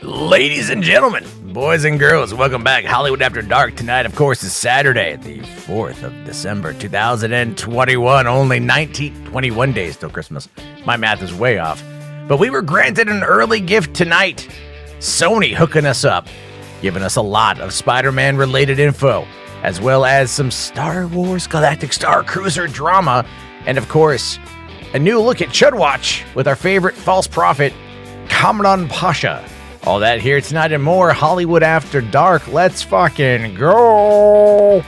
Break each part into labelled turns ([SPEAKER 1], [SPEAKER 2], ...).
[SPEAKER 1] Ladies and gentlemen, boys and girls, welcome back. Hollywood After Dark tonight, of course, is Saturday, the 4th of December, 2021. Only 21 days till Christmas. My math is way off. But we were granted an early gift tonight. Sony hooking us up, giving us a lot of Spider-Man related info, as well as some Star Wars Galactic Star Cruiser drama, and of course, a new look at Chud Watch with our favorite false prophet, Kamran Pasha. All that here tonight and more. Hollywood After Dark. Let's fucking go.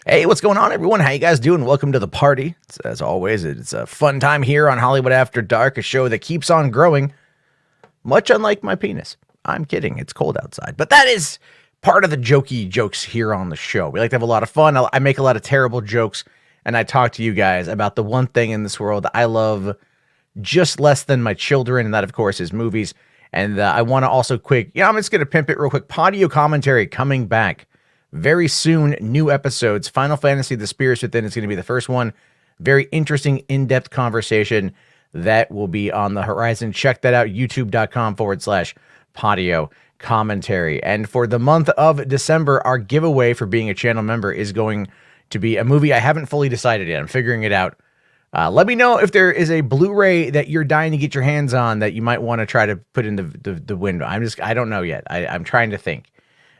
[SPEAKER 1] Hey, what's going on, everyone? How you guys doing? Welcome to the party. As always, it's a fun time here on Hollywood After Dark, a show that keeps on growing, much unlike my penis. I'm kidding. It's cold outside. But that is part of the jokey jokes here on the show. We like to have a lot of fun. I make a lot of terrible jokes, and I talk to you guys about the one thing in this world I love just less than my children, and that, of course, is movies. And I want to also I'm just going to pimp it real quick. Podio commentary coming back very soon. New episodes. Final Fantasy, The Spirits Within is going to be the first one. Very interesting, in-depth conversation that will be on the horizon. Check that out, youtube.com/Podio commentary. And for the month of December, our giveaway for being a channel member is going to be a movie I haven't fully decided yet. I'm figuring it out. Let me know if there is a Blu-ray that you're dying to get your hands on that you might want to try to put in the window. I don't know yet. I'm trying to think.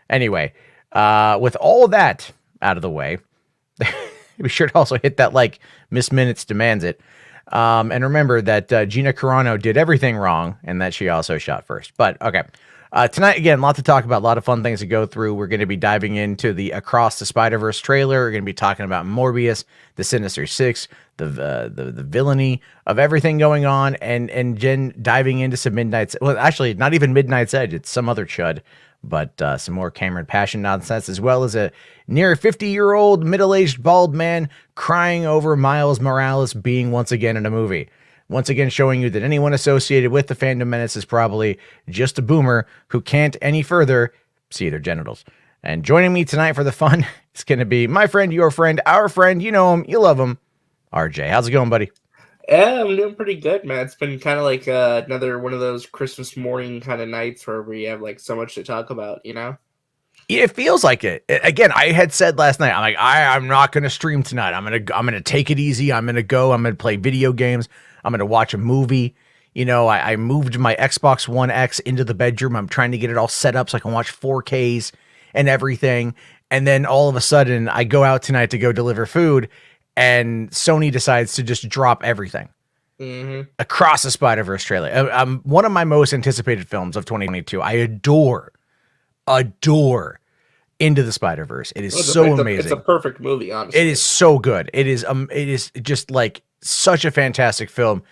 [SPEAKER 1] Anyway, with all of that out of the way, be sure to also hit that like Miss Minutes demands it. And remember that Gina Carano did everything wrong and that she also shot first. But okay. Tonight, again, a lot to talk about, a lot of fun things to go through. We're going to be diving into the Across the Spider-Verse trailer. We're going to be talking about Morbius, the Sinister Six, the villainy of everything going on, and Jen diving into some actually, not even Midnight's Edge. It's some other chud, but some more Cameron Passion nonsense, as well as a near 50-year-old middle-aged bald man crying over Miles Morales being once again in a movie. Once again, showing you that anyone associated with the Fandom Menace is probably just a boomer who can't any further see their genitals. And joining me tonight for the fun is going to be my friend, your friend, our friend. You know him, you love him, RJ. How's it going, buddy?
[SPEAKER 2] Yeah, I'm doing pretty good, man. It's been kind of like another one of those Christmas morning kind of nights where we have like so much to talk about, you know?
[SPEAKER 1] It feels like it. Again, I had said last night, I'm not going to stream tonight. I'm going to take it easy. I'm going to play video games. I'm going to watch a movie. You know, I moved my Xbox One X into the bedroom. I'm trying to get it all set up so I can watch 4Ks and everything. And then all of a sudden I go out tonight to go deliver food and Sony decides to just drop everything. Mm-hmm. Across the Spider-Verse trailer. One of my most anticipated films of 2022. I adore Into the Spider-Verse. It is amazing.
[SPEAKER 2] It's a perfect movie, honestly.
[SPEAKER 1] It is so good. It is just like such a fantastic film,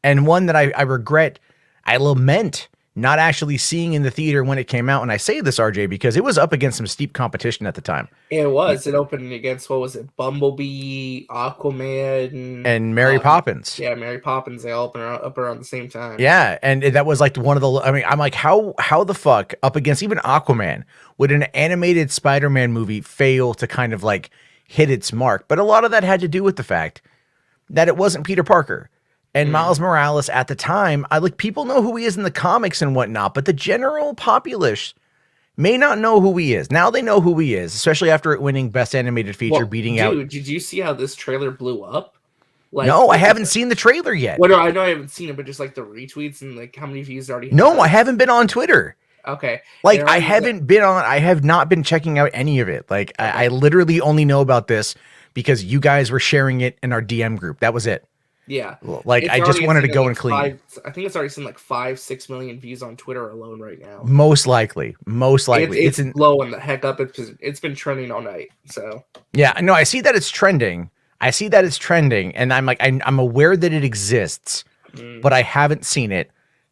[SPEAKER 1] and one that I regret, I lament not actually seeing in the theater when it came out. And I say this, RJ, because it was up against some steep competition at the time.
[SPEAKER 2] It was. It opened against, what was it, Bumblebee, Aquaman,
[SPEAKER 1] and Mary Poppins.
[SPEAKER 2] Yeah, Mary Poppins. They all opened up around the same time.
[SPEAKER 1] Yeah, and that was like one of the. I mean, I'm like, how the fuck up against even Aquaman would an animated Spider-Man movie fail to kind of like hit its mark? But a lot of that had to do with the fact that it wasn't Peter Parker. And Miles Morales at the time, people know who he is in the comics and whatnot, but the general populace may not know who he is. Now they know who he is, especially after it winning Best Animated Feature, beating out.
[SPEAKER 2] Dude, did you see how this trailer blew up?
[SPEAKER 1] No, I haven't seen the trailer yet.
[SPEAKER 2] Well, no, I know I haven't seen it, but just like the retweets and like how many views already.
[SPEAKER 1] No, I haven't been on Twitter.
[SPEAKER 2] Okay.
[SPEAKER 1] I have not been checking out any of it. Like I literally only know about this because you guys were sharing it in our DM group. That was it.
[SPEAKER 2] Yeah.
[SPEAKER 1] Like I just wanted to go and clean.
[SPEAKER 2] I think it's already seen like 5-6 million views on Twitter alone right now.
[SPEAKER 1] Most likely.
[SPEAKER 2] It's blowing the heck up. It's been trending all night. So
[SPEAKER 1] yeah, no, I see that it's trending. And I'm like, I'm aware that it exists, but I haven't seen it.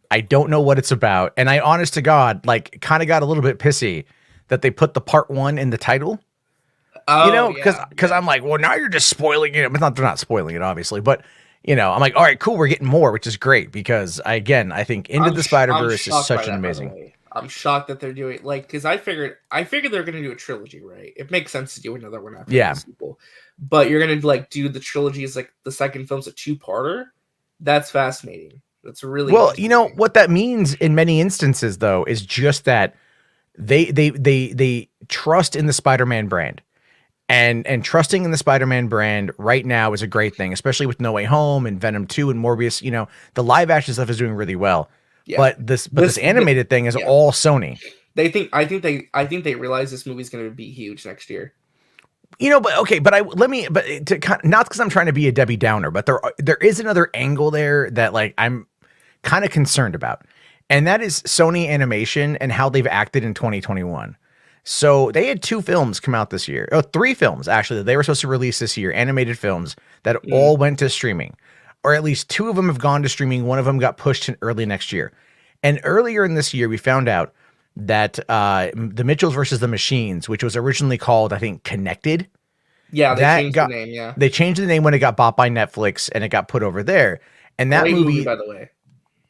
[SPEAKER 1] I don't know what it's about. And I, honest to God, like kind of got a little bit pissy that they put the part 1 in the title. Oh, you know, because I'm like, well, now you're just spoiling it. But they're not spoiling it, obviously. But you know, I'm like, all right, cool, we're getting more, which is great because I think Into the Spider-Verse is such an amazing.
[SPEAKER 2] I'm shocked that they're doing because I figured they're gonna do a trilogy, right? It makes sense to do another one after the sequel, but you're gonna do the trilogy as the second film's a two-parter. That's fascinating. That's really
[SPEAKER 1] Well, you know
[SPEAKER 2] interesting.
[SPEAKER 1] what that means in many instances, though, is just that they trust in the Spider-Man brand. And trusting in the Spider-Man brand right now is a great thing, especially with No Way Home and Venom 2 and Morbius. You know, the live action stuff is doing really well.
[SPEAKER 2] Yeah,
[SPEAKER 1] But this animated thing is
[SPEAKER 2] yeah.
[SPEAKER 1] all Sony.
[SPEAKER 2] I think they realize this movie's gonna be huge next year.
[SPEAKER 1] You know, but okay, not because I'm trying to be a Debbie Downer, but there is another angle there that I'm kind of concerned about. And that is Sony Animation and how they've acted in 2021. So they had 2 films come out this year. Oh, 3 films actually that they were supposed to release this year, animated films that all went to streaming. Or at least 2 of them have gone to streaming, one of them got pushed in early next year. And earlier in this year we found out that The Mitchells versus the Machines, which was originally called, I think, Connected.
[SPEAKER 2] Yeah, they changed the name, yeah.
[SPEAKER 1] They changed the name when it got bought by Netflix and it got put over there. And that
[SPEAKER 2] Great
[SPEAKER 1] movie,
[SPEAKER 2] by the way.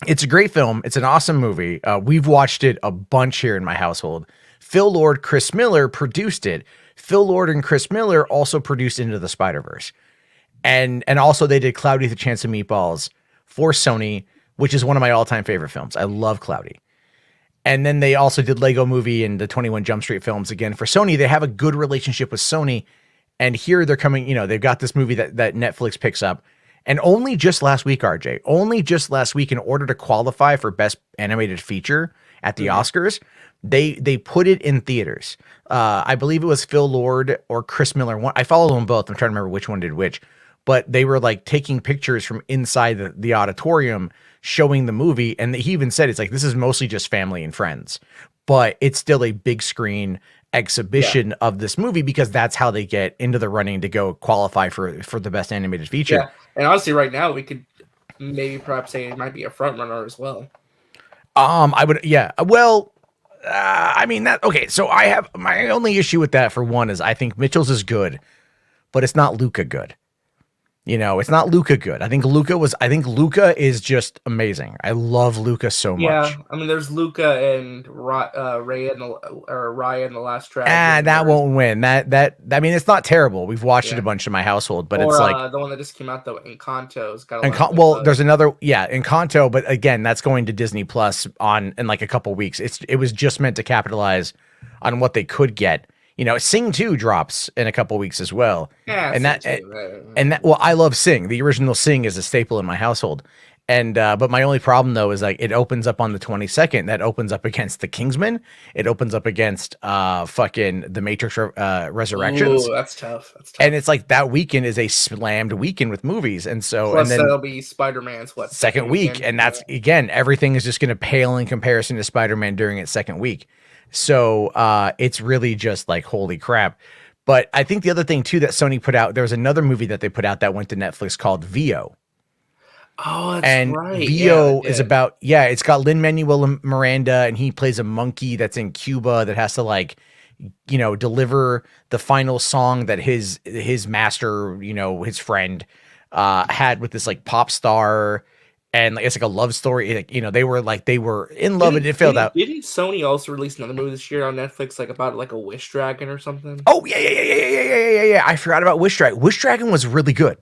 [SPEAKER 1] it's a great film. It's an awesome movie. We've watched it a bunch here in my household. Phil Lord, Chris Miller produced it. Phil Lord and Chris Miller also produced Into the Spider-Verse. And also they did Cloudy with a Chance of Meatballs for Sony, which is one of my all-time favorite films. I love Cloudy. And then they also did Lego Movie and the 21 Jump Street films again for Sony. They have a good relationship with Sony. And here they're coming, they've got this movie that Netflix picks up. And only just last week, RJ, in order to qualify for Best Animated Feature at the Oscars, they put it in theaters. I believe it was Phil Lord or Chris Miller. I followed them both. I'm trying to remember which one did which. But they were taking pictures from inside the auditorium showing the movie. And he even said, this is mostly just family and friends. But it's still a big screen exhibition of this movie because that's how they get into the running to go qualify for the Best Animated Feature.
[SPEAKER 2] Yeah, and honestly, right now we could maybe perhaps say it might be a front runner as well.
[SPEAKER 1] I would, yeah. Well, I mean that. Okay, so I have my only issue with that for one is I think Mitchell's is good, but it's not Luca good. It's not Luca good. I think Luca is just amazing. I love Luca so much.
[SPEAKER 2] Yeah, I mean, there's Luca and Raya in the Last Track.
[SPEAKER 1] That won't win. I mean, it's not terrible. We've watched it a bunch in my household, but it's
[SPEAKER 2] the one that just came out though, Encanto's got a
[SPEAKER 1] well, there's another, Encanto, but again, that's going to Disney Plus in a couple weeks. It was just meant to capitalize on what they could get. Sing 2 drops in a couple weeks as well. Yeah, well, I love Sing. The original Sing is a staple in my household. And but my only problem though is it opens up on the 22nd. That opens up against The Kingsman. It opens up against fucking The Matrix Resurrections.
[SPEAKER 2] Ooh, that's tough.
[SPEAKER 1] And it's that weekend is a slammed weekend with movies. And so
[SPEAKER 2] plus that'll be Spider-Man's
[SPEAKER 1] second week. And that's again, everything is just gonna pale in comparison to Spider-Man during its second week. So it's really just holy crap. But I think the other thing too that Sony put out, there was another movie that they put out that went to Netflix called Vio.
[SPEAKER 2] Oh, that's right.
[SPEAKER 1] Vio is about, it's got Lin-Manuel Miranda, and he plays a monkey that's in Cuba that has to deliver the final song that his master, his friend had with this pop star. And it's a love story. They were in love and it failed out.
[SPEAKER 2] Didn't Sony also release another movie this year on Netflix, about a wish dragon or something?
[SPEAKER 1] Oh yeah. I forgot about Wish Dragon. Wish Dragon was really good.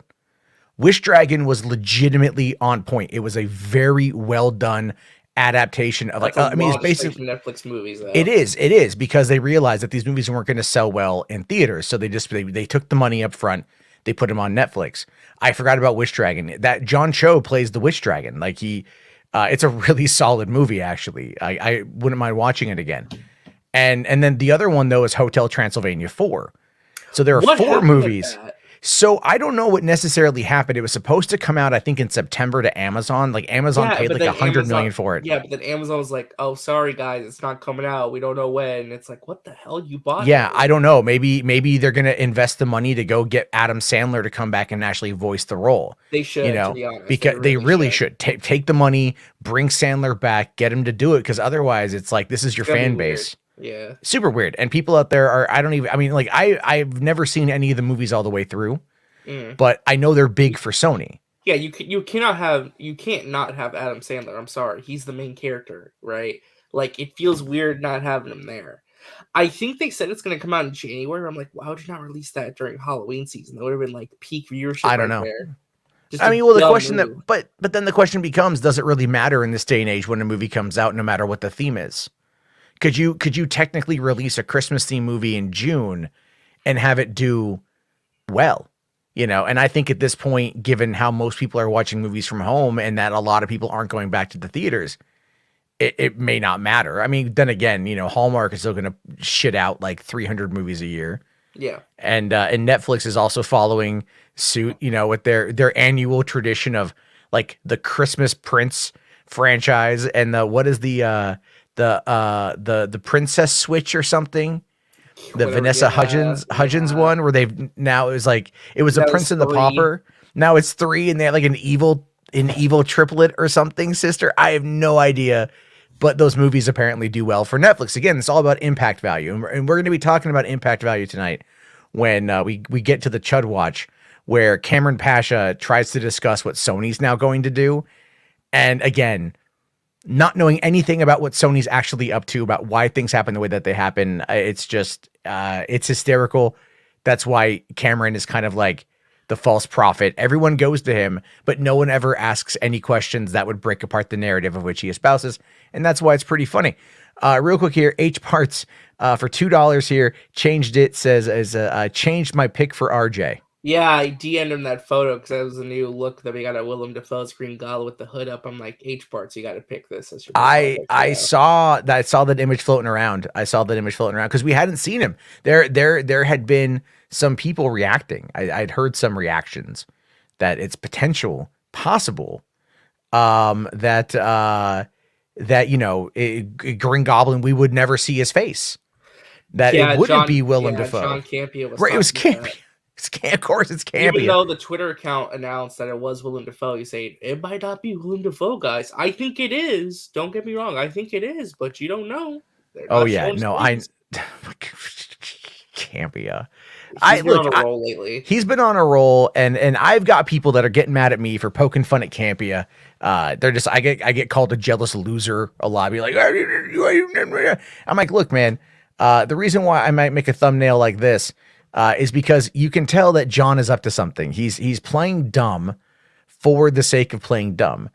[SPEAKER 1] Wish Dragon was legitimately on point. It was a very well done adaptation of it's basically
[SPEAKER 2] Netflix movies. Though.
[SPEAKER 1] It is because they realized that these movies weren't going to sell well in theaters, so they took the money up front. They put him on Netflix. I forgot about Wish Dragon. That John Cho plays the Wish Dragon. It's a really solid movie, actually. I wouldn't mind watching it again. And then the other one, though, is Hotel Transylvania 4. So there are 4 movies. So I don't know what necessarily happened. It was supposed to come out, I think, in September to Amazon. Amazon paid $100 million for it.
[SPEAKER 2] Yeah, but then Amazon was like, "Oh, sorry guys, it's not coming out. We don't know when." And it's what the hell you bought?
[SPEAKER 1] Yeah, I don't know. Maybe they're gonna invest the money to go get Adam Sandler to come back and actually voice the role.
[SPEAKER 2] They should, to be honest.
[SPEAKER 1] Because they really should take the money, bring Sandler back, get him to do it. Because otherwise, it's this is your fan base.
[SPEAKER 2] Yeah,
[SPEAKER 1] super weird. And people out there are, I've never seen any of the movies all the way through, but I know they're big for Sony.
[SPEAKER 2] Yeah, you can't not have Adam Sandler. I'm sorry, he's the main character, right? Like, it feels weird not having him there. I think they said it's going to come out in January. I'm like, why would you not release that during Halloween season? That would have been like peak viewership.
[SPEAKER 1] I don't know.
[SPEAKER 2] There.
[SPEAKER 1] I mean, well, the question but then the question becomes, does it really matter in this day and age when a movie comes out, no matter what the theme is? Could you technically release a Christmas theme movie in June and have it do well? You know, and I think at this point, given how most people are watching movies from home and that a lot of people aren't going back to the theaters, it may not matter. I mean, then again, you know, Hallmark is still going to shit out like 300 movies a year.
[SPEAKER 2] Yeah.
[SPEAKER 1] And Netflix is also following suit, you know, with their annual tradition of like the Christmas Prince franchise and the Princess Switch or something. The Vanessa Hudgens one where they've now it was a Prince and the Pauper. Now it's 3 and they have like an evil triplet or something, sister. I have no idea. But those movies apparently do well for Netflix. Again, it's all about impact value. And we're going to be talking about impact value tonight when we get to the Chud Watch, where Cameron Pasha tries to discuss what Sony's now going to do. And again, not knowing anything about what Sony's actually up to, about why things happen the way that they happen, it's just, it's hysterical. That's why Cameron is kind of like the false prophet. Everyone goes to him, but no one ever asks any questions that would break apart the narrative of which he espouses. And that's why it's pretty funny. Real quick here, H Parts for $2 here changed it. Says changed my pick for RJ.
[SPEAKER 2] Yeah, I DM'd him that photo because that was a new look that we got at Willem Dafoe's Green Goblin with the hood up. I'm like, H Parts, you got to pick this. As your
[SPEAKER 1] I saw that image floating around. Because we hadn't seen him. There had been some people reacting. I'd heard some reactions that it's possible that you know, Green Goblin, we would never see his face. That it wouldn't be Willem Dafoe.
[SPEAKER 2] John Campia was
[SPEAKER 1] right. It was Campia. Of course, it's Campia.
[SPEAKER 2] Even though the Twitter account announced that it was Willem Dafoe, you say it might not be Willem Dafoe, guys. I think it is. Don't get me wrong. I think it is, but you don't know.
[SPEAKER 1] Oh yeah, no, Campia.
[SPEAKER 2] He's been on a roll lately.
[SPEAKER 1] He's been on a roll, and I've got people that are getting mad at me for poking fun at Campia. They're just I get called a jealous loser a lot. Be like, I'm like, look, man. The reason why I might make a thumbnail like this is because you can tell that John is up to something. He's playing dumb for the sake of playing dumb,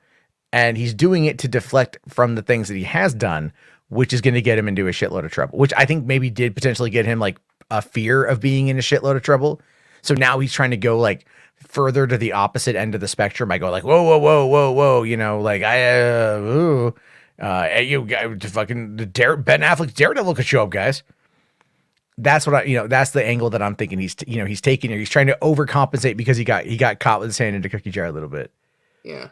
[SPEAKER 1] and he's doing it to deflect from the things that he has done, which is going to get him into a shitload of trouble. Which I think maybe did potentially get him like a fear of being in a shitload of trouble. So now he's trying to go like further to the opposite end of the spectrum. I go like, whoa, you know, like you fucking Ben Affleck's Daredevil could show up, guys. That's what that's the angle that I'm thinking he's taking here. He's trying to overcompensate because he got caught with his hand in the cookie jar a little bit.
[SPEAKER 2] Yeah.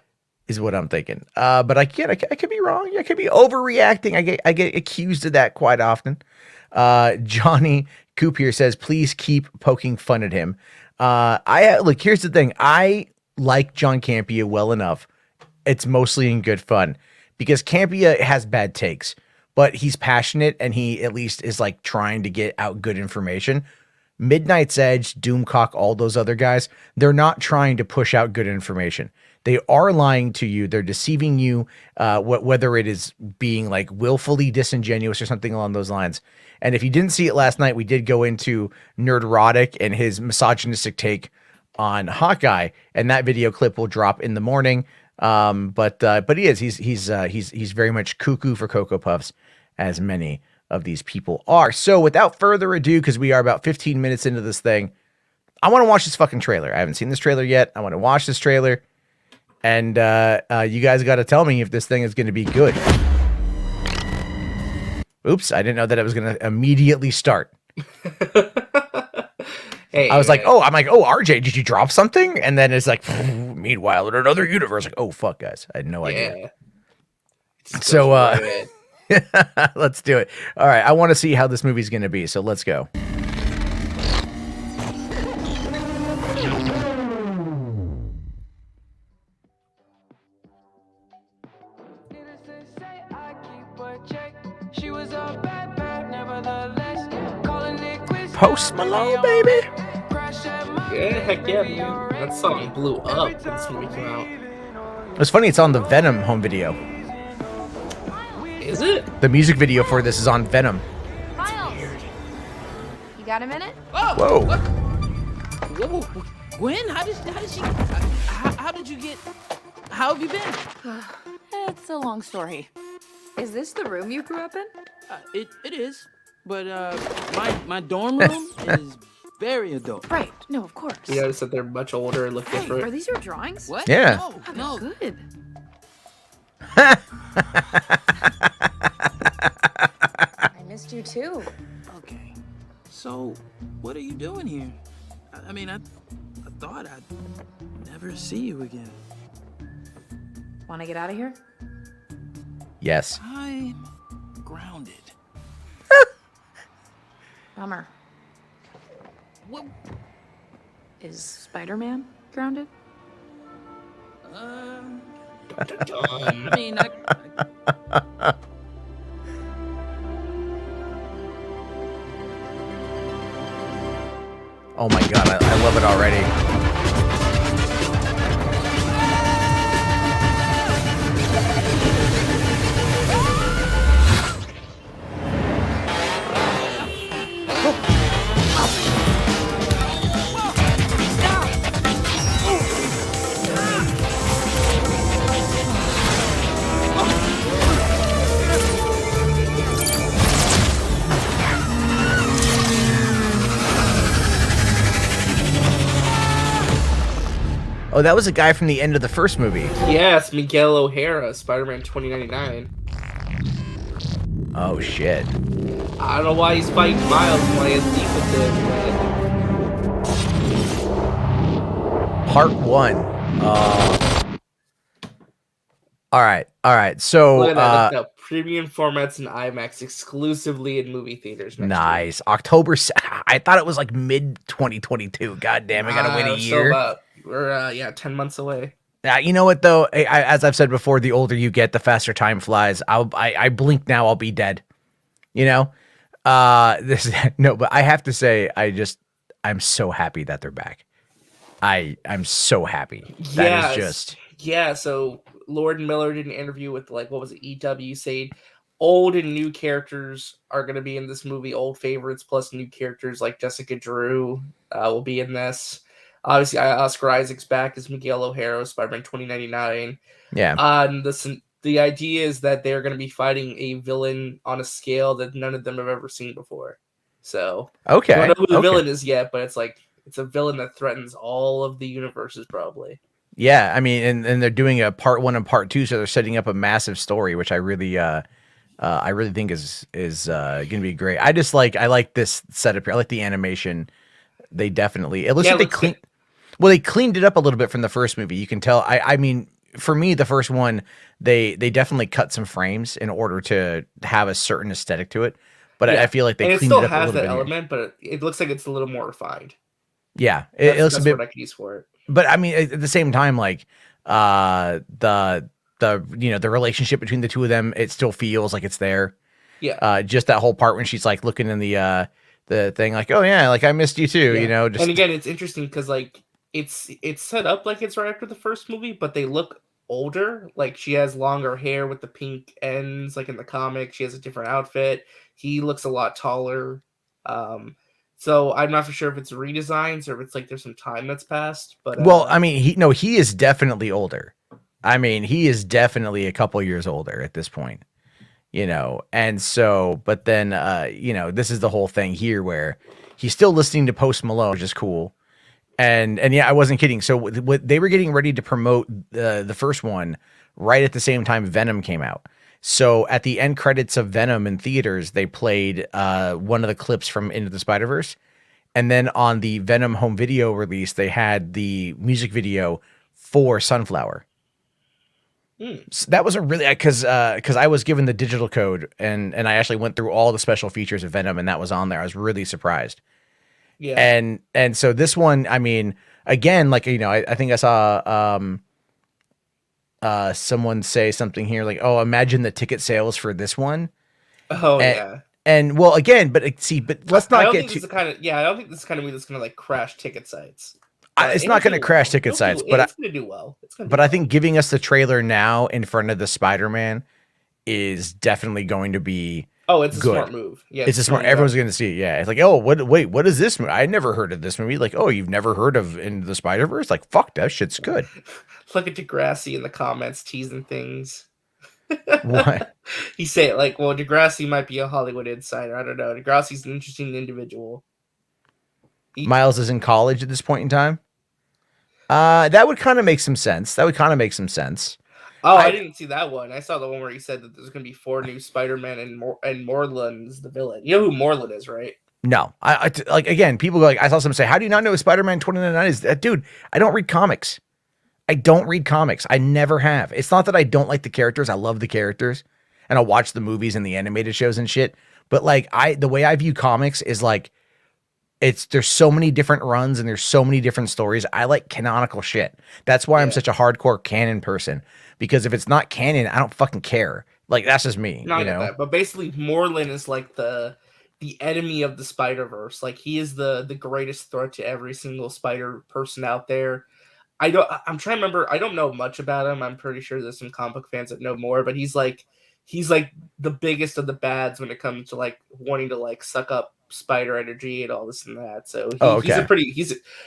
[SPEAKER 2] Is
[SPEAKER 1] what I'm thinking. But I could be wrong. I could be overreacting. I get accused of that quite often. Johnny Coop here says, please keep poking fun at him. Look, here's the thing. I like John Campia well enough. It's mostly in good fun because Campia has bad takes, but he's passionate and he at least is like trying to get out good information. Midnight's Edge, Doomcock, all those other guys, they're not trying to push out good information. They are lying to you. They're deceiving you, whether it is being like willfully disingenuous or something along those lines. And if you didn't see it last night, we did go into Nerdrotic and his misogynistic take on Hawkeye, and that video clip will drop in the morning. But he's very much cuckoo for Cocoa Puffs, as many of these people are. So without further ado, because we are about 15 minutes into this thing, I want to watch this fucking trailer. I haven't seen this trailer yet. I want to watch this trailer. And you guys got to tell me if this thing is going to be good. Oops, I didn't know that it was going to immediately start.
[SPEAKER 2] Hey,
[SPEAKER 1] I was like, RJ, did you drop something? And then it's like, meanwhile, in another universe, like, oh, fuck, guys. I had no idea. So let's do it. All right, I want to see how this movie's going to be, so let's go. Post Malone, baby.
[SPEAKER 2] Yeah, heck yeah, man. That song blew up when this movie came out.
[SPEAKER 1] It's funny, it's on the Venom home video.
[SPEAKER 2] Is it?
[SPEAKER 1] The music video for this is on Venom.
[SPEAKER 3] Miles, you got a minute?
[SPEAKER 4] Oh,
[SPEAKER 1] Whoa.
[SPEAKER 4] What? Whoa. Gwen, how did you get? How have you been?
[SPEAKER 3] It's a long story. Is this the room you grew up in?
[SPEAKER 4] It is, but my dorm room is very adult.
[SPEAKER 3] Right. No, of course.
[SPEAKER 2] You notice that they're much older and look
[SPEAKER 3] Hey,
[SPEAKER 2] different.
[SPEAKER 3] are these your drawings?
[SPEAKER 4] What?
[SPEAKER 1] Yeah.
[SPEAKER 3] Oh,
[SPEAKER 4] No.
[SPEAKER 3] good. I missed you too.
[SPEAKER 4] Okay. So, what are you doing here? I mean, I thought I'd never see you again.
[SPEAKER 3] Want to get out of here?
[SPEAKER 1] Yes.
[SPEAKER 4] I'm grounded.
[SPEAKER 3] Bummer.
[SPEAKER 4] What?
[SPEAKER 3] Is Spider-Man grounded?
[SPEAKER 4] I mean,
[SPEAKER 1] Oh my god, I love it already. Oh, that was a guy from the end of the first movie.
[SPEAKER 2] Yes, Miguel O'Hara, Spider-Man 2099.
[SPEAKER 1] Oh shit.
[SPEAKER 2] I don't know why he's fighting Miles when he's deep with him.
[SPEAKER 1] Part 1. All right. So
[SPEAKER 2] Look at that. Look at that. Premium formats in IMAX exclusively in movie theaters. Next
[SPEAKER 1] nice. October. I thought it was like mid 2022. God damn, I gotta wait a year.
[SPEAKER 2] We're 10 months away.
[SPEAKER 1] You know what though? As I've said before, the older you get, the faster time flies. I blink now, I'll be dead. You know, but I have to say, I'm so happy that they're back. I'm so happy. That is just
[SPEAKER 2] So Lord and Miller did an interview with what was it, EW, saying old and new characters are going to be in this movie. Old favorites plus new characters like Jessica Drew will be in this. Obviously, Oscar Isaac's back as Miguel O'Hara, Spider-Man 2099.
[SPEAKER 1] yeah.
[SPEAKER 2] The idea is that they're going to be fighting a villain on a scale that none of them have ever seen before. So,
[SPEAKER 1] Okay.
[SPEAKER 2] I don't know who the villain is yet, but it's a villain that threatens all of the universes probably.
[SPEAKER 1] Yeah, I mean, and they're doing a part 1 and part 2, so they're setting up a massive story, which I really think is going to be great. I like this setup here. I like the animation. They definitely, it looks like they cleaned it up a little bit from the first movie. You can tell. I mean, for me, the first one, they definitely cut some frames in order to have a certain aesthetic to it. But I feel like they cleaned it up a little bit.
[SPEAKER 2] It still has that element, but it looks like it's a little more refined.
[SPEAKER 1] Yeah, it looks a bit.
[SPEAKER 2] What I could use for it.
[SPEAKER 1] But I mean, at the same time, the relationship between the two of them, it still feels like it's there.
[SPEAKER 2] Yeah.
[SPEAKER 1] Just that whole part when she's looking in the thing, oh yeah, I missed you too.
[SPEAKER 2] Yeah.
[SPEAKER 1] Just...
[SPEAKER 2] And again, it's interesting because it's set up like it's right after the first movie, but they look older. She has longer hair with the pink ends. In the comic, she has a different outfit. He looks a lot taller. So I'm not for sure if it's redesigns or if it's there's some time that's passed. But
[SPEAKER 1] I mean, he is definitely older. I mean, he is definitely a couple years older at this point. And so, but then, this is the whole thing here where he's still listening to Post Malone, which is cool. And yeah, I wasn't kidding. So what they were getting ready to promote the first one right at the same time Venom came out. So at the end credits of Venom in theaters, they played one of the clips from Into the Spider-Verse. And then on the Venom home video release, they had the music video for Sunflower. So that was a really, because I was given the digital code and I actually went through all the special features of Venom and that was on there. I was really surprised. Yeah. And so this one, I mean, again, I think I saw someone say something here oh, imagine the ticket sales for this one.
[SPEAKER 2] Oh, yeah.
[SPEAKER 1] And well, again, but let's not get too.
[SPEAKER 2] I don't think this is the kind of movie that's going to crash ticket sites.
[SPEAKER 1] It's not going to crash ticket sites, but
[SPEAKER 2] it's going to do well.
[SPEAKER 1] But I think giving us the trailer now in front of the Spider-Man is definitely going to be
[SPEAKER 2] Oh, it's a
[SPEAKER 1] good.
[SPEAKER 2] smart move. Yeah,
[SPEAKER 1] It's a smart. Everyone's going to see it. Yeah, it's like, oh, what is this movie? I never heard of this movie. Like, oh, you've never heard of Into the Spider-Verse? Like, fuck, that shit's good.
[SPEAKER 2] Look at Degrassi in the comments teasing things.
[SPEAKER 1] What?
[SPEAKER 2] He said, like, well, Degrassi might be a Hollywood insider. I don't know. Degrassi's an interesting individual.
[SPEAKER 1] Miles is in college at this point in time. That would kind of make some sense.
[SPEAKER 2] Oh, I didn't see that one. I saw the one where he said that there's going to be 4 new Spider-Man and Morland's the villain. You know who Morland is, right?
[SPEAKER 1] No, I like, again, people go like, I saw someone say, how do you not know who Spider-Man 2099 is? Dude, I don't read comics. I never have. It's not that I don't like the characters. I love the characters and I'll watch the movies and the animated shows and shit. But like, the way I view comics is like, there's so many different runs and there's so many different stories. I like canonical shit. That's why I'm such a hardcore canon person, because if it's not canon, I don't fucking care. Like, that's just me.
[SPEAKER 2] Not that, but basically Morland is like the enemy of the Spider-Verse. Like, he is the greatest threat to every single spider person out there. I'm trying to remember. I don't know much about him. I'm pretty sure there's some comic book fans that know more, but he's like the biggest of the bads when it comes to like wanting to like suck up spider energy and all this and that. So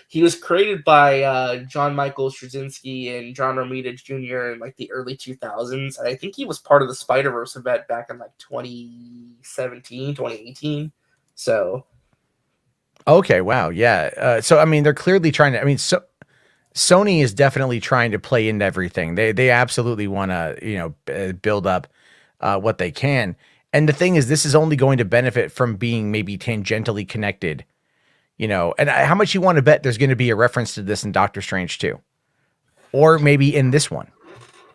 [SPEAKER 2] he was created by John Michael Straczynski and John Romita Jr. in like the early 2000s. And I think he was part of the Spider-Verse event back in like 2017, 2018. So
[SPEAKER 1] okay, wow, yeah. So I mean, they're clearly trying to. I mean, Sony is definitely trying to play into everything. They absolutely want to, build up what they can. And the thing is, this is only going to benefit from being maybe tangentially connected, and how much you want to bet there's going to be a reference to this in Doctor Strange too, or maybe in this one.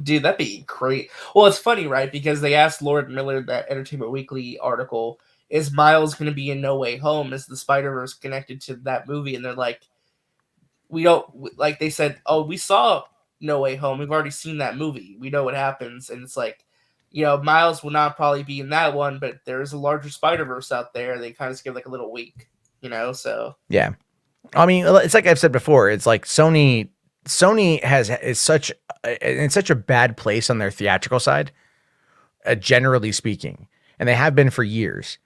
[SPEAKER 2] Dude, that'd be great. Well, it's funny, right? Because they asked Lord Miller, that Entertainment Weekly article, is Miles going to be in No Way Home? Is the Spider-Verse connected to that movie? And they're like, we don't, like, they said, oh, we saw No Way Home. We've already seen that movie. We know what happens. And it's like, Miles will not probably be in that one, but there is a larger Spider-Verse out there. They kind of just give like a little wink, so.
[SPEAKER 1] Yeah. I mean, it's like I've said before, it's like Sony is such a bad place on their theatrical side, generally speaking, and they have been for years,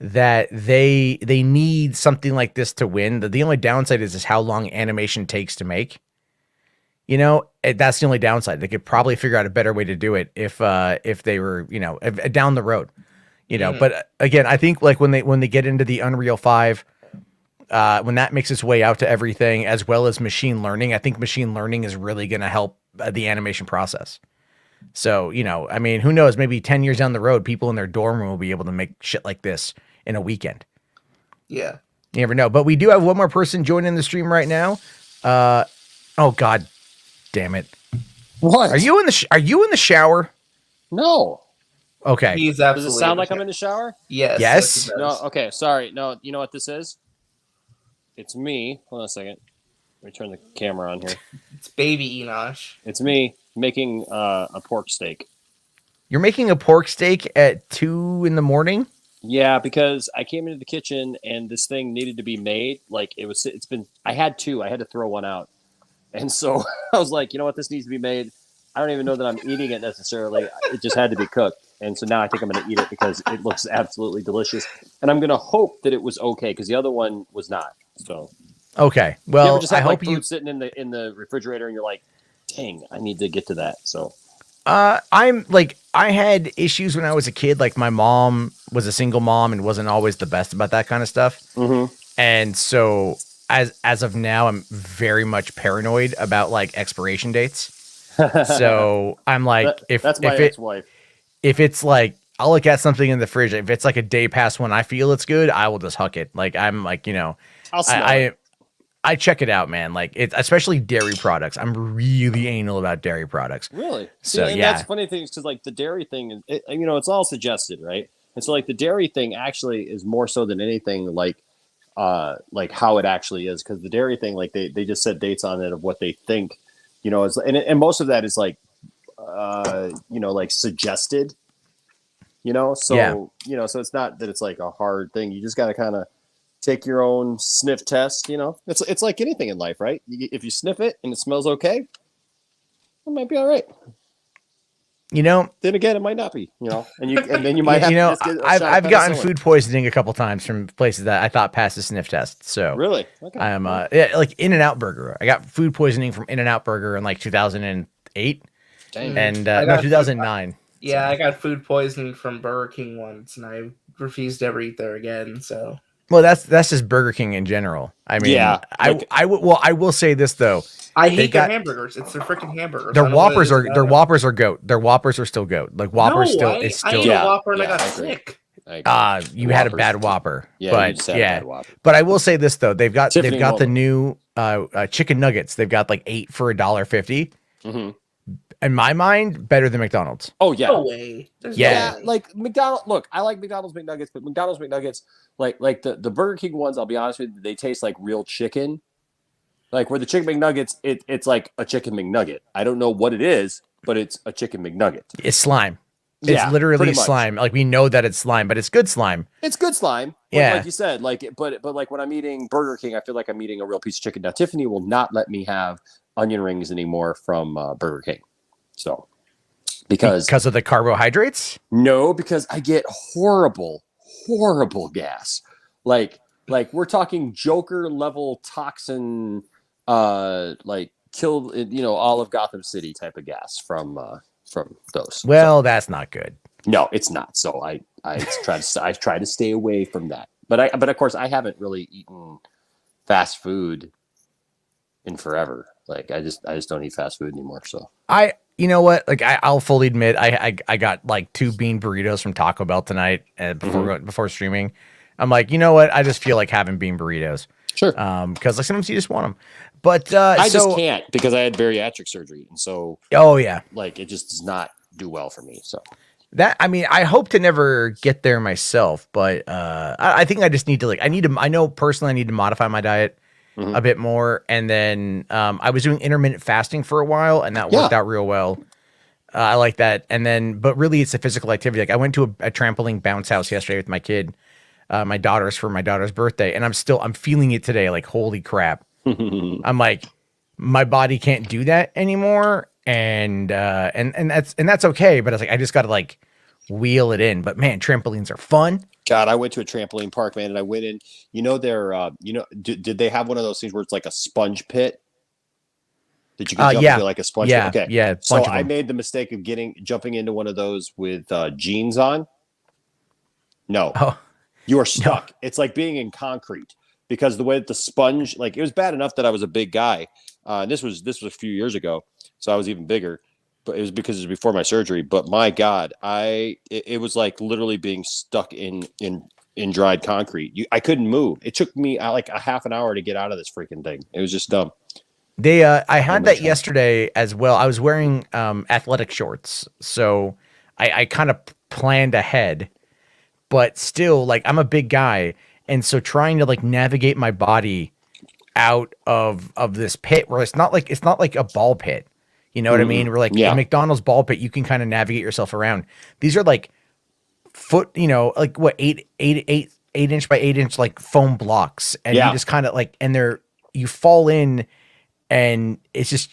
[SPEAKER 1] that they need something like this to win. The only downside is how long animation takes to make. That's the only downside. They could probably figure out a better way to do it if they were, down the road, But again, I think like when they get into the Unreal 5, when that makes its way out to everything, as well as machine learning, I think machine learning is really going to help the animation process. So, I mean, who knows? Maybe 10 years down the road, people in their dorm room will be able to make shit like this in a weekend.
[SPEAKER 2] Yeah.
[SPEAKER 1] You never know. But we do have one more person joining the stream right now. Oh God damn it.
[SPEAKER 5] What?
[SPEAKER 1] Are you in the shower?
[SPEAKER 5] No.
[SPEAKER 1] Okay.
[SPEAKER 2] He's absolutely.
[SPEAKER 5] Does it sound like I'm in the shower?
[SPEAKER 2] Yes.
[SPEAKER 1] Yes.
[SPEAKER 5] No. Okay. Sorry. No. You know what this is? It's me. Hold on a second. Let me turn the camera on here.
[SPEAKER 2] It's baby Enosh.
[SPEAKER 5] It's me making a pork steak.
[SPEAKER 1] You're making a pork steak at 2 a.m?
[SPEAKER 5] Yeah, because I came into the kitchen and this thing needed to be made. Like I had 2. I had to throw one out. And so I was like, you know what? This needs to be made. I don't even know that I'm eating it necessarily. It just had to be cooked. And so now I think I'm going to eat it because it looks absolutely delicious. And I'm going to hope that it was okay because the other one was not. So.
[SPEAKER 1] Okay. Well,
[SPEAKER 5] you ever just have,
[SPEAKER 1] I hope
[SPEAKER 5] food sitting in the refrigerator and you're like, dang, I need to get to that. So.
[SPEAKER 1] I'm like, I had issues when I was a kid. Like my mom was a single mom and wasn't always the best about that kind of stuff.
[SPEAKER 5] Mm-hmm.
[SPEAKER 1] And so as of now, I'm very much paranoid about like expiration dates. So I'm like,
[SPEAKER 5] that's my ex-wife.
[SPEAKER 1] If it's like, I'll look at something in the fridge. If it's like a day past when I feel it's good, I will just huck it. Like I'm like,
[SPEAKER 5] I'll smell it.
[SPEAKER 1] I check it out, man. Like it's especially dairy products. I'm really anal about dairy products.
[SPEAKER 5] Really?
[SPEAKER 1] So
[SPEAKER 5] and
[SPEAKER 1] yeah,
[SPEAKER 5] that's funny things because like the dairy thing, it's all suggested, right? And so like the dairy thing actually is more so than anything like how it actually is because the dairy thing, like they just set dates on it of what they think, is, and most of that is like, like suggested, so
[SPEAKER 1] yeah.
[SPEAKER 5] So it's not that it's like a hard thing. You just got to kind of take your own sniff test, it's like anything in life, right? If you sniff it and it smells okay, it might be all right.
[SPEAKER 1] You know,
[SPEAKER 5] Then again, it might not be. And then you might have
[SPEAKER 1] you
[SPEAKER 5] to
[SPEAKER 1] know,
[SPEAKER 5] just get a
[SPEAKER 1] I've
[SPEAKER 5] shot of
[SPEAKER 1] gotten
[SPEAKER 5] penicillin.
[SPEAKER 1] food poisoning a couple times from places that I thought passed the sniff test. So
[SPEAKER 5] Really? Okay.
[SPEAKER 1] I'm like In-N-Out Burger. I got food poisoning from In-N-Out Burger in like 2008
[SPEAKER 5] Dang.
[SPEAKER 1] and
[SPEAKER 2] I
[SPEAKER 1] no
[SPEAKER 2] got
[SPEAKER 1] 2009.
[SPEAKER 2] Yeah, I got food poisoning from Burger King once, and I refused to ever eat there again. So
[SPEAKER 1] Well, that's just Burger King in general. I mean,
[SPEAKER 5] Yeah, like-
[SPEAKER 1] I will say this though.
[SPEAKER 2] I
[SPEAKER 1] They
[SPEAKER 2] hate
[SPEAKER 1] got-
[SPEAKER 2] their hamburgers. It's their freaking hamburgers.
[SPEAKER 1] Their
[SPEAKER 2] I don't know what it
[SPEAKER 1] Whoppers
[SPEAKER 2] is
[SPEAKER 1] are
[SPEAKER 2] about
[SPEAKER 1] their
[SPEAKER 2] them.
[SPEAKER 1] Whoppers are goat. Their Whoppers are still goat. Like Whoppers
[SPEAKER 2] No,
[SPEAKER 1] still
[SPEAKER 2] I
[SPEAKER 1] is
[SPEAKER 2] ate
[SPEAKER 1] still.
[SPEAKER 2] a
[SPEAKER 5] Yeah,
[SPEAKER 2] Whopper and I
[SPEAKER 5] yeah,
[SPEAKER 2] got
[SPEAKER 5] I agree.
[SPEAKER 2] sick.
[SPEAKER 1] You had a
[SPEAKER 5] Whoppers.
[SPEAKER 1] bad Whopper.
[SPEAKER 5] Yeah,
[SPEAKER 1] but
[SPEAKER 5] you just had a
[SPEAKER 1] yeah.
[SPEAKER 5] bad Whopper.
[SPEAKER 1] But I will say this though, they've got
[SPEAKER 5] Tiffany
[SPEAKER 1] the
[SPEAKER 5] Moment.
[SPEAKER 1] new chicken nuggets. They've got like 8 for $1.50.
[SPEAKER 5] Mm-hmm.
[SPEAKER 1] In my mind, better than McDonald's.
[SPEAKER 5] Oh yeah.
[SPEAKER 2] No way. There's
[SPEAKER 1] Yeah.
[SPEAKER 2] no way.
[SPEAKER 5] Like McDonald's. Look, I like McDonald's McNuggets, but McDonald's McNuggets, like the Burger King ones, I'll be honest with you, they taste like real chicken. Like where the chicken McNuggets, it's like a chicken McNugget. I don't know what it is, but it's a chicken McNugget.
[SPEAKER 1] It's slime.
[SPEAKER 5] Yeah,
[SPEAKER 1] It's literally
[SPEAKER 5] pretty much.
[SPEAKER 1] slime. Like we know that it's slime, but it's good slime.
[SPEAKER 5] It's good slime.
[SPEAKER 1] Yeah.
[SPEAKER 5] Like you said, but like when I'm eating Burger King, I feel like I'm eating a real piece of chicken. Now Tiffany will not let me have onion rings anymore from Burger King. So because
[SPEAKER 1] of the carbohydrates.
[SPEAKER 5] because I get horrible gas. Like we're talking Joker level toxin, like kill all of Gotham City type of gas from those.
[SPEAKER 1] Well, that's not good.
[SPEAKER 5] No, it's not. So I try to stay away from that. But of course I haven't really eaten fast food in forever. Like I just don't eat fast food anymore. So
[SPEAKER 1] You know what? Like I'll fully admit, I got like 2 bean burritos from Taco Bell tonight before streaming. I'm like, you know what? I just feel like having bean burritos.
[SPEAKER 5] Sure.
[SPEAKER 1] Because like sometimes you just want them. But
[SPEAKER 5] I just can't because I had bariatric surgery, and so
[SPEAKER 1] oh yeah,
[SPEAKER 5] like it just does not do well for me. So
[SPEAKER 1] that I mean, I hope to never get there myself, but I think I just need to I know personally I need to modify my diet a bit more, and then I was doing intermittent fasting for a while, and that worked out real well. I like that, and then but really it's a physical activity. Like I went to a trampoline bounce house yesterday with my kid, my daughter's birthday, and I'm feeling it today. Like holy crap. I'm like, my body can't do that anymore, and that's okay. But I was like, I just got to like wheel it in. But man, trampolines are fun.
[SPEAKER 5] God, I went to a trampoline park, man, and I went in. Did they have one of those things where it's like a sponge pit that you can jump into like a sponge pit? Okay,
[SPEAKER 1] yeah.
[SPEAKER 5] So I made the mistake of jumping into one of those with jeans on. No, you are stuck. No. It's like being in concrete. Because the way that the sponge, like it was bad enough that I was a big guy. This was a few years ago, so I was even bigger. But it was because it was before my surgery. But my God, it was like literally being stuck in dried concrete. I couldn't move. It took me like a half an hour to get out of this freaking thing. It was just dumb.
[SPEAKER 1] I had that yesterday as well. I was wearing athletic shorts, so I kind of planned ahead. But still, like I'm a big guy. And so trying to like navigate my body out of this pit where it's not like a ball pit. You know what I mean? We're like a McDonald's ball pit, you can kind of navigate yourself around. These are like like what 8 inch by 8 inch like foam blocks. And you just kind of like you fall in and it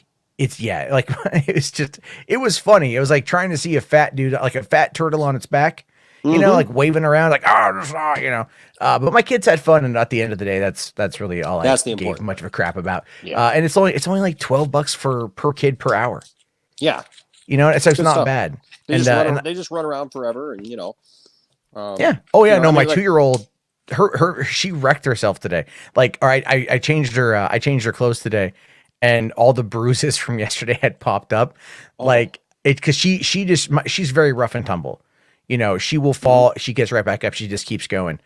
[SPEAKER 1] was funny. It was like trying to see a fat dude, like a fat turtle on its back. You know, like waving around, like but my kids had fun, and at the end of the day, that's really all I gave much of a crap about. Yeah. And it's only like $12 per kid per hour.
[SPEAKER 5] Yeah,
[SPEAKER 1] you know, it's not
[SPEAKER 5] stuff.
[SPEAKER 1] Bad.
[SPEAKER 5] They just run around forever, and
[SPEAKER 1] yeah. Oh yeah, no, my 2-year-old, she wrecked herself today. Like, all right, I changed her clothes today, and all the bruises from yesterday had popped up, like it because she's very rough and tumble. You know, she will fall. She gets right back up. She just keeps going,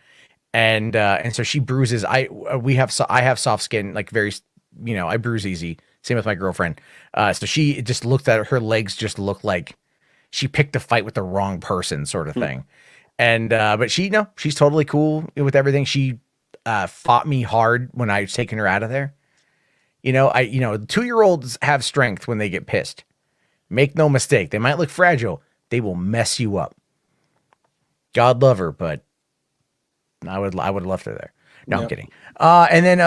[SPEAKER 1] and so she bruises. I have soft skin, like very, I bruise easy. Same with my girlfriend. So she just looked at her legs. Just looked like she picked a fight with the wrong person, sort of thing. And but she's totally cool with everything. She fought me hard when I was taking her out of there. 2-year-olds have strength when they get pissed. Make no mistake. They might look fragile. They will mess you up. God love her, but I would have left her there. No, I'm kidding. And then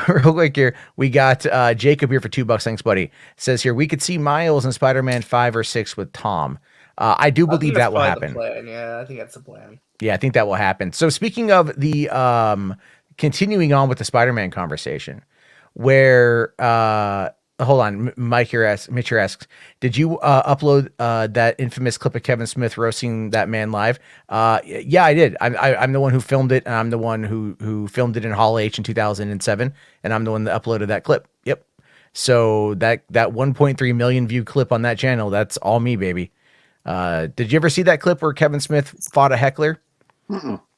[SPEAKER 1] real quick here, we got Jacob here for $2. Thanks, buddy. Says here we could see Miles in Spider-Man 5 or 6 with Tom. I do
[SPEAKER 2] I think
[SPEAKER 1] believe
[SPEAKER 2] that's
[SPEAKER 1] that will
[SPEAKER 2] probably the
[SPEAKER 1] happen.
[SPEAKER 2] plan. Yeah, I think that's the plan.
[SPEAKER 1] Yeah, I think that will happen. So speaking of the continuing on with the Spider-Man conversation, where hold on, Mitch here asks, did you upload that infamous clip of Kevin Smith roasting that man live? Yeah, I did. I'm the one who filmed it, and I'm the one who filmed it in Hall H in 2007, and I'm the one that uploaded that clip. Yep. So that 1.3 million view clip on that channel, that's all me, baby. Did you ever see that clip where Kevin Smith fought a heckler?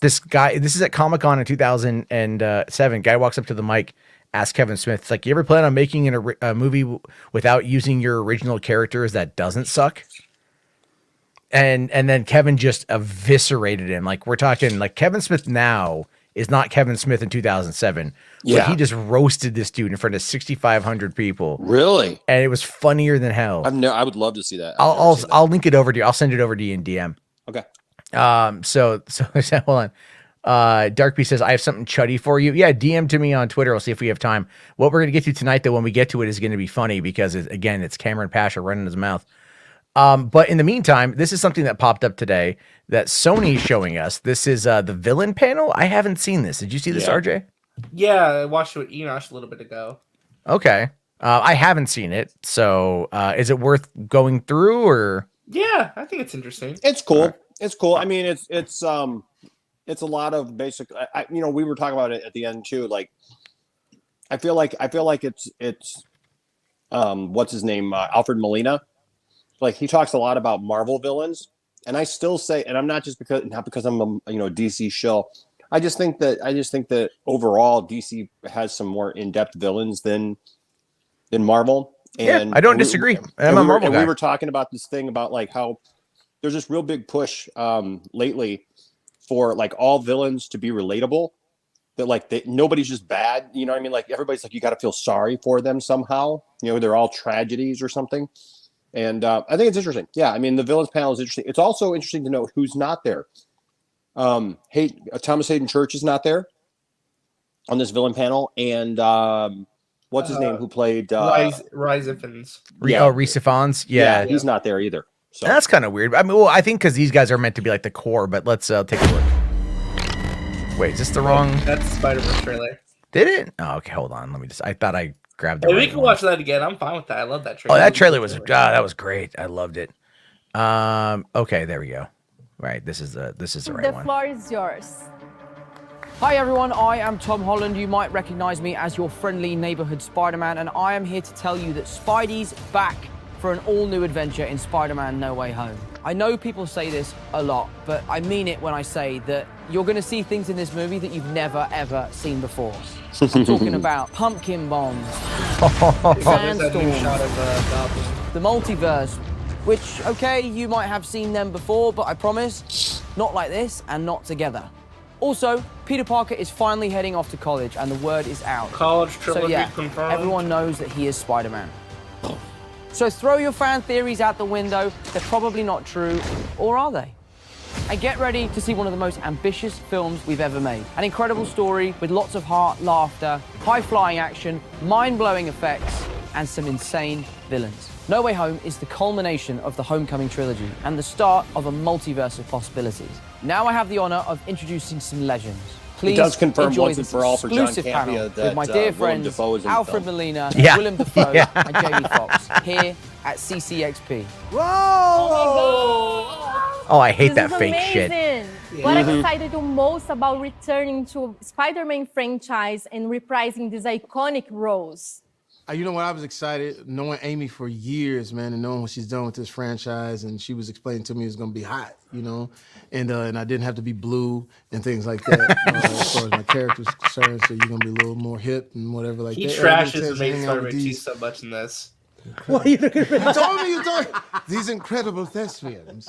[SPEAKER 1] This is at Comic-Con in 2007. Guy walks up to the mic, asks Kevin Smith, it's like, you ever plan on making a movie without using your original characters that doesn't suck? And then Kevin just eviscerated him. Like, we're talking like Kevin Smith now is not Kevin Smith in 2007.
[SPEAKER 5] Yeah.
[SPEAKER 1] But he just roasted this dude in front of 6,500 people.
[SPEAKER 5] Really?
[SPEAKER 1] And it was funnier than hell.
[SPEAKER 5] I would love to see that.
[SPEAKER 1] I'll link it over to you. I'll send it over to you in DM.
[SPEAKER 5] Okay.
[SPEAKER 1] So hold on. Darkby says, I have something chuddy for you. Yeah, DM to me on Twitter. We'll see if we have time. What we're going to get to tonight, though, when we get to it, is going to be funny because, again, it's Cameron Pasha running his mouth. But in the meantime, this is something that popped up today that Sony's showing us. This is the villain panel. I haven't seen this. Did you see this, RJ?
[SPEAKER 2] Yeah, I watched it with Enosh a little bit ago.
[SPEAKER 1] Okay. I haven't seen it. So is it worth going through or?
[SPEAKER 2] Yeah, I think it's interesting.
[SPEAKER 5] It's cool. It's cool. I mean, it's a lot of basic. We were talking about it at the end too. Like, I feel like it's what's his name, Alfred Molina. Like, he talks a lot about Marvel villains, and I still say, and I'm not because I'm a DC shill. I just think that overall DC has some more in-depth villains than Marvel. And
[SPEAKER 1] yeah, I don't disagree. I'm a Marvel guy.
[SPEAKER 5] We were talking about this thing about like how there's this real big push lately for like all villains to be relatable. That like nobody's just bad. You know what I mean? Like, everybody's like, you got to feel sorry for them somehow. They're all tragedies or something. And I think it's interesting. Yeah, I mean, the villains panel is interesting. It's also interesting to know who's not there. Thomas Hayden Church is not there on this villain panel, and what's his name? Who played
[SPEAKER 2] Rise Ifans?
[SPEAKER 1] Rhys Ifans. Yeah,
[SPEAKER 5] he's not there either. So
[SPEAKER 1] that's kind of weird. I mean, I think because these guys are meant to be like the core. But let's take a look. Wait, is this the wrong?
[SPEAKER 2] That's the Spider-Verse trailer.
[SPEAKER 1] Did it? Oh, okay. Hold on. Let me just. I thought I grabbed the.
[SPEAKER 2] Hey,
[SPEAKER 1] right
[SPEAKER 2] we can
[SPEAKER 1] one.
[SPEAKER 2] watch that again. I'm fine with that. I love that trailer.
[SPEAKER 1] Oh, that trailer was that was great. I loved it. Okay, there we go. Right, this is the right
[SPEAKER 6] The
[SPEAKER 1] one.
[SPEAKER 6] floor is yours.
[SPEAKER 7] Hi everyone, I am Tom Holland. You might recognize me as your friendly neighborhood Spider-Man, and I am here to tell you that Spidey's back for an all-new adventure in Spider-Man No Way Home. I know people say this a lot, but I mean it when I say that you're going to see things in this movie that you've never, ever seen before. I'm talking about pumpkin bombs, sandstorms, the multiverse, which, okay, you might have seen them before, but I promise, not like this and not together. Also, Peter Parker is finally heading off to college, and the word is out.
[SPEAKER 2] College trilogy
[SPEAKER 7] so yeah,
[SPEAKER 2] confirmed.
[SPEAKER 7] everyone knows that he is Spider-Man. So throw your fan theories out the window. They're probably not true, or are they? And get ready to see one of the most ambitious films we've ever made. An incredible story with lots of heart, laughter, high-flying action, mind-blowing effects, and some insane villains. No Way Home is the culmination of the Homecoming trilogy and the start of a multiverse of possibilities. Now I have the honor of introducing some legends. Please
[SPEAKER 5] it does confirm
[SPEAKER 7] enjoy
[SPEAKER 5] once and
[SPEAKER 7] this
[SPEAKER 5] for all for John
[SPEAKER 7] exclusive
[SPEAKER 5] Campea
[SPEAKER 7] panel
[SPEAKER 5] that
[SPEAKER 7] with my dear
[SPEAKER 5] Willem
[SPEAKER 7] friends
[SPEAKER 5] Dafoe is in the
[SPEAKER 7] Alfred
[SPEAKER 5] film.
[SPEAKER 7] Molina,
[SPEAKER 1] Yeah.
[SPEAKER 7] Willem Dafoe,
[SPEAKER 1] Yeah.
[SPEAKER 7] and Jamie Foxx here at CCXP.
[SPEAKER 1] Oh, I hate
[SPEAKER 6] This
[SPEAKER 1] that
[SPEAKER 6] is
[SPEAKER 1] fake shit.
[SPEAKER 6] amazing. What excited you most about returning to Spider-Man franchise and reprising these iconic roles?
[SPEAKER 8] You know what? I was excited knowing Amy for years, man, and knowing what she's done with this franchise. And she was explaining to me it's going to be hot, and I didn't have to be blue and things like that as far as my character was concerned. So you're going to be a little more hip and whatever like
[SPEAKER 2] He
[SPEAKER 8] that.
[SPEAKER 2] trashes Amazing Spider-Man 2 so much in this.
[SPEAKER 8] You told me these incredible thespians.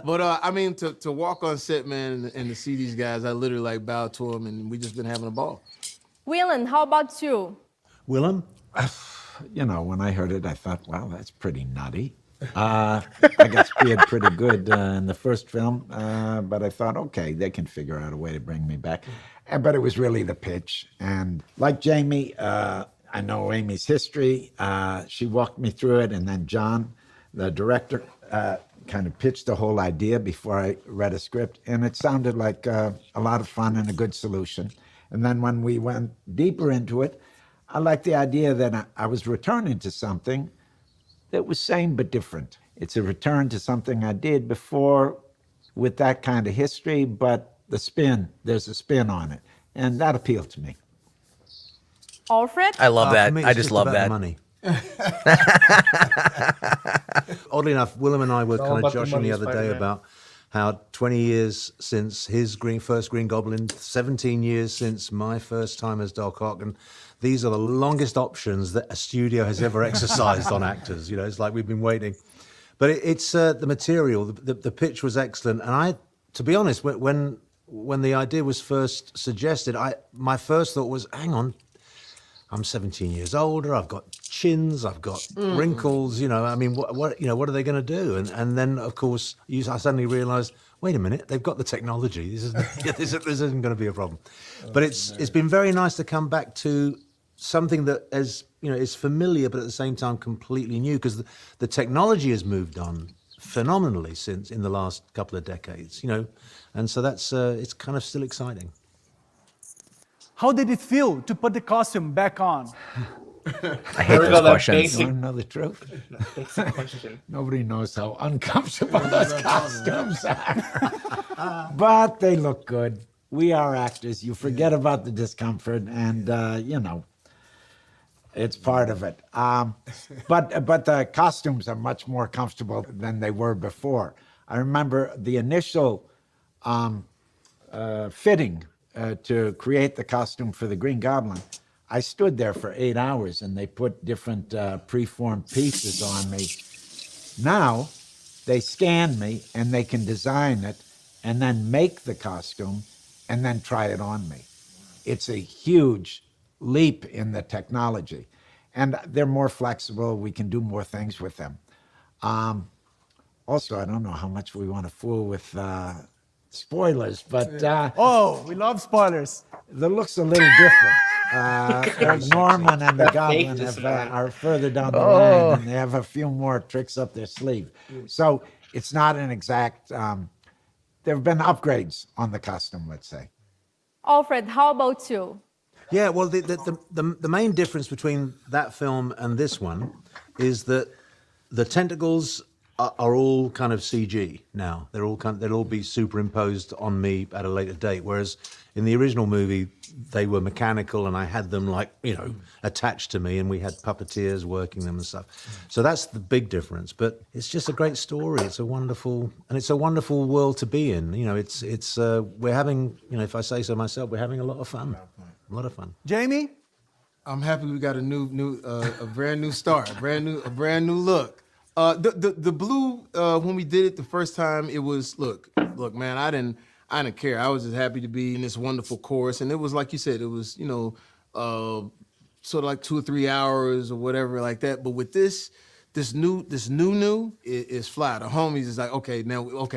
[SPEAKER 8] But I mean, to walk on set, man, and to see these guys, I literally bowed to them, and we just been having a ball.
[SPEAKER 6] Willem, how about you?
[SPEAKER 9] Willem, when I heard it, I thought, wow, that's pretty nutty. I got scared pretty good in the first film, but I thought, okay, they can figure out a way to bring me back. But it was really the pitch. And like Jamie, I know Amy's history. She walked me through it, and then John, the director, kind of pitched the whole idea before I read a script, and it sounded like a lot of fun and a good solution. And then when we went deeper into it, I liked the idea that I was returning to something that was same but different. It's a return to something I did before with that kind of history, but there's a spin on it. And that appealed to me.
[SPEAKER 6] Alfred?
[SPEAKER 1] I love that.
[SPEAKER 10] For me,
[SPEAKER 1] I
[SPEAKER 10] it's
[SPEAKER 1] just love
[SPEAKER 10] about
[SPEAKER 1] that.
[SPEAKER 10] money. Oddly enough, Willem and I were
[SPEAKER 2] all
[SPEAKER 10] kind
[SPEAKER 2] about
[SPEAKER 10] of
[SPEAKER 2] the
[SPEAKER 10] joshing
[SPEAKER 2] money,
[SPEAKER 10] the other day
[SPEAKER 2] Spider-Man.
[SPEAKER 10] about how 20 years since his first Green Goblin, 17 years since my first time as Doc Ock, and these are the longest options that a studio has ever exercised on actors. You know, it's like we've been waiting. But it's the material, the pitch was excellent, and to be honest, when the idea was first suggested, my first thought was, hang on, I'm 17 years older. I've got chins. I've got wrinkles. You know, I mean, what are they going to do? And then, of course, I suddenly realised, wait a minute, they've got the technology. This isn't going to be a problem. But it's been very nice to come back to something that is familiar, but at the same time completely new, because the technology has moved on phenomenally since in the last couple of decades. You know, and so that's it's kind of still exciting.
[SPEAKER 11] How did it feel to put the costume back on?
[SPEAKER 1] I hate those questions.
[SPEAKER 9] You want to know the truth?
[SPEAKER 2] Basic question.
[SPEAKER 9] Nobody knows how uncomfortable those costumes are. But they look good. We are actors. You forget about the discomfort, and, it's part of it. But the costumes are much more comfortable than they were before. I remember the initial fitting to create the costume for the Green Goblin. I stood there for 8 hours, and they put different preformed pieces on me. Now, they scan me, and they can design it, and then make the costume, and then try it on me. It's a huge leap in the technology. And they're more flexible. We can do more things with them. Also, I don't know how much we want to fool with spoilers, but
[SPEAKER 11] We love spoilers.
[SPEAKER 9] the look's a little different. Norman and the Goblin are further down the line, and they have a few more tricks up their sleeve. So it's not an exact. There have been upgrades on the costume, let's say.
[SPEAKER 6] Alfred, how about you?
[SPEAKER 10] Yeah, well, the main difference between that film and this one is that the tentacles are all kind of CG now. They'll all be superimposed on me at a later date. Whereas in the original movie, they were mechanical, and I had them attached to me, and we had puppeteers working them and stuff. So that's the big difference. But it's just a great story. It's a wonderful world to be in. You know, we're having, if I say so myself, we're having a lot of fun. A lot of fun.
[SPEAKER 11] Jamie?
[SPEAKER 8] I'm happy we got a brand new start, a brand new look. The blue, when we did it the first time, it was look, man, I didn't care. I was just happy to be in this wonderful chorus, and it was like you said, it was sort of like 2 or 3 hours or whatever like that. But with this new is fly. The homies is like, okay,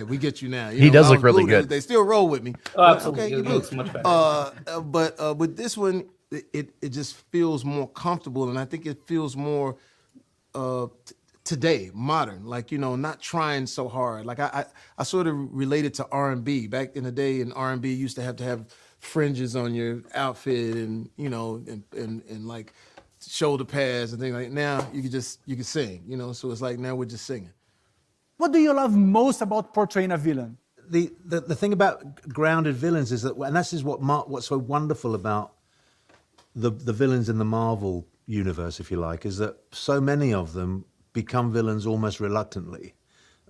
[SPEAKER 8] we get you now.
[SPEAKER 1] He does look really good.
[SPEAKER 8] They still roll with me.
[SPEAKER 2] Oh, absolutely.
[SPEAKER 8] Okay,
[SPEAKER 2] It looks much better.
[SPEAKER 8] But with this one, it just feels more comfortable, and I think it feels more today, modern. Like, not trying so hard. Like I sort of related to R&B back in the day. In R&B, you used to have fringes on your outfit, and and like shoulder pads and things like that. Now you can sing. So it's like now we're just singing.
[SPEAKER 11] What do you love most about portraying a villain?
[SPEAKER 10] The thing about grounded villains is that, and this is what's so wonderful about the villains in the Marvel universe, if you like, is that so many of them become villains almost reluctantly,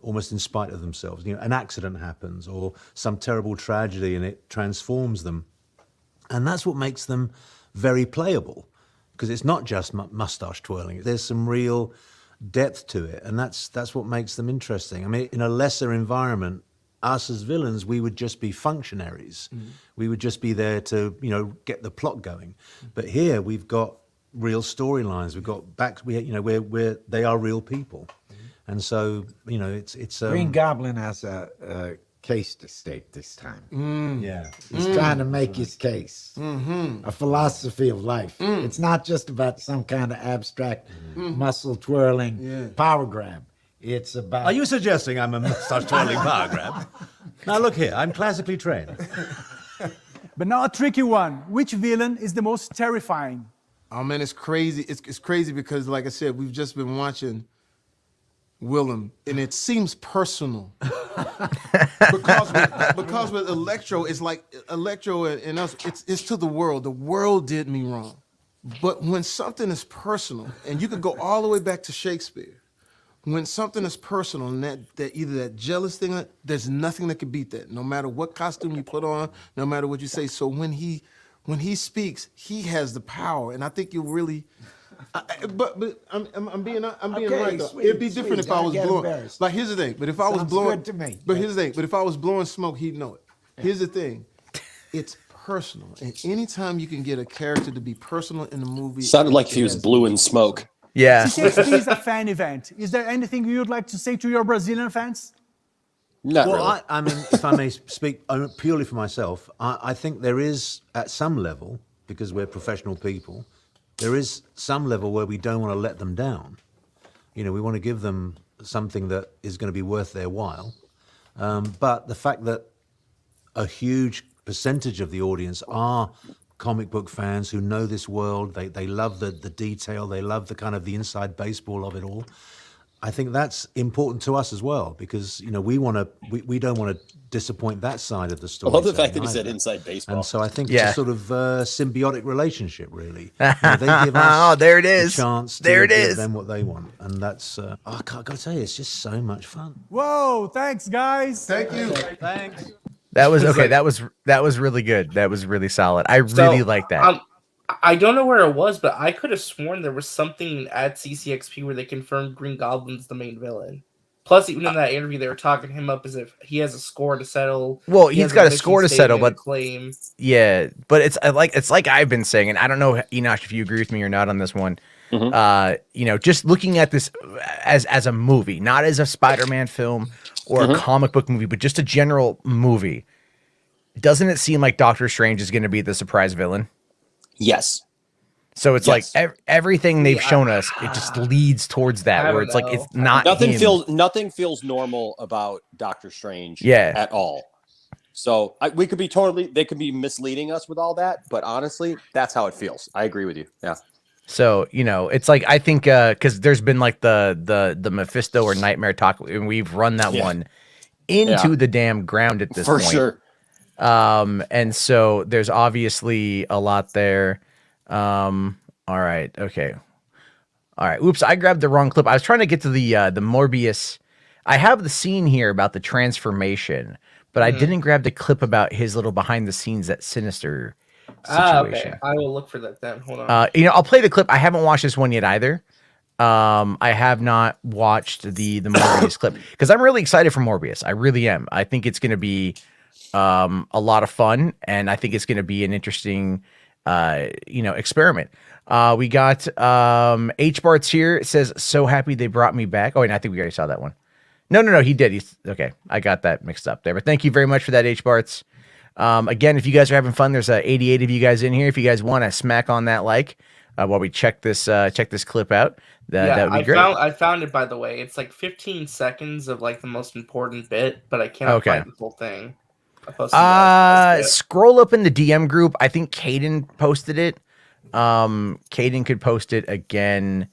[SPEAKER 10] almost in spite of themselves. An accident happens or some terrible tragedy, and it transforms them, and that's what makes them very playable, because it's not just mustache twirling. There's some real depth to it, and that's what makes them interesting. I mean, in a lesser environment, us as villains, we would just be functionaries. We would just be there to, get the plot going. But here we've got real storylines. We've got they are real people, and so it's
[SPEAKER 9] Green Goblin has a case to state this time.
[SPEAKER 10] Yeah,
[SPEAKER 9] he's trying to make his case, a philosophy of life. It's not just about some kind of abstract muscle twirling power grab. It's about.
[SPEAKER 10] Are you suggesting I'm a mustache-twirling power grab? Now look here, I'm classically trained.
[SPEAKER 11] But now a tricky one. Which villain is the most terrifying?
[SPEAKER 8] Oh man, it's crazy. It's crazy because, like I said, we've just been watching Willem, and it seems personal. because with Electro, it's like Electro and us. It's to the world. The world did me wrong. But when something is personal, and you could go all the way back to Shakespeare, when something is personal, and that either that jealous thing, there's nothing that can beat that. No matter what costume you put on, no matter what you say. So when he speaks, he has the power, and I think you'll really. But I'm being right though. It'd be different if I was blowing. Like here's the thing. But if I was blowing,
[SPEAKER 9] good to me.
[SPEAKER 8] But here's the thing. But if I was blowing smoke, he'd know it. Here's the thing. It's personal, and anytime you can get a character to be personal in the movie,
[SPEAKER 5] Sounded like he was blue in smoke.
[SPEAKER 1] Yeah.
[SPEAKER 11] CCXP is a fan event. Is there anything you would like to say to your Brazilian fans?
[SPEAKER 5] Not
[SPEAKER 10] Well,
[SPEAKER 5] really.
[SPEAKER 10] I mean, if I may speak purely for myself, I think there is, at some level, because we're professional people, there is some level where we don't want to let them down. You know, we want to give them something that is going to be worth their while. But the fact that a huge percentage of the audience are comic book fans who know this world, they love the detail, they love the kind of the inside baseball of it all. I think that's important to us as well, because you know we don't want to disappoint that side of the
[SPEAKER 5] I
[SPEAKER 10] story.
[SPEAKER 5] love the fact that he said inside baseball.
[SPEAKER 10] And so I think
[SPEAKER 1] Yeah.
[SPEAKER 10] it's a sort of symbiotic relationship, really. You know, they give us
[SPEAKER 1] Oh, there it is.
[SPEAKER 10] a chance to
[SPEAKER 1] There it
[SPEAKER 10] give
[SPEAKER 1] is.
[SPEAKER 10] them what they want, and that's. I gotta tell you, it's just so much fun.
[SPEAKER 11] Whoa, thanks, guys.
[SPEAKER 8] Thank you.
[SPEAKER 11] Thanks.
[SPEAKER 1] That was okay. That was really good. That was really solid. I really like that.
[SPEAKER 2] I don't know where it was, but I could have sworn there was something at CCXP where they confirmed Green Goblin's the main villain. Plus, even in that interview, they were talking him up as if he has a score to settle.
[SPEAKER 1] Well,
[SPEAKER 2] He
[SPEAKER 1] he's
[SPEAKER 2] has
[SPEAKER 1] got a
[SPEAKER 2] mission
[SPEAKER 1] score to settle,
[SPEAKER 2] statement,
[SPEAKER 1] but
[SPEAKER 2] a claim.
[SPEAKER 1] yeah, but it's like I've been saying, and I don't know, Enosh, if you agree with me or not on this one. You know, just looking at this as a movie, not as a Spider-Man film or a comic book movie, but just a general movie. Doesn't it seem like Doctor Strange is going to be the surprise villain?
[SPEAKER 5] Yes.
[SPEAKER 1] So it's like everything they've shown us, it just leads towards that, where it's like it's not
[SPEAKER 5] nothing feels normal about Doctor Strange
[SPEAKER 1] Yeah.
[SPEAKER 5] at all. So they could be misleading us with all that, but honestly, that's how it feels. I agree with you. Yeah.
[SPEAKER 1] So, you know, it's like, I think, because there's been like the Mephisto or Nightmare talk, and we've run that one into the damn ground at this point.
[SPEAKER 5] For sure.
[SPEAKER 1] And so there's obviously a lot there. All right. Okay. All right. Oops. I grabbed the wrong clip. I was trying to get to the Morbius. I have the scene here about the transformation, but I didn't grab the clip about his little behind the scenes, that Sinister situation.
[SPEAKER 2] Okay. I will look for that then. Hold on.
[SPEAKER 1] You know, I'll play the clip. I haven't watched this one yet either. I have not watched the Morbius clip because I'm really excited for Morbius. I really am. I think it's going to be a lot of fun, and I think it's going to be an interesting experiment. We got H Bart's here. It says, so happy they brought me back. Oh, and I think we already saw that one. No, he did. He's okay. I got that mixed up there, but thank you very much for that, H Bart's. Again, if you guys are having fun, there's 88 of you guys in here. If you guys want to smack on that while we check this clip out, that would be great.
[SPEAKER 2] I found it, by the way. It's like 15 seconds of like the most important bit, but I cannot find the full thing.
[SPEAKER 1] Scroll up in the DM group. I think Caden posted it. Caden could post it again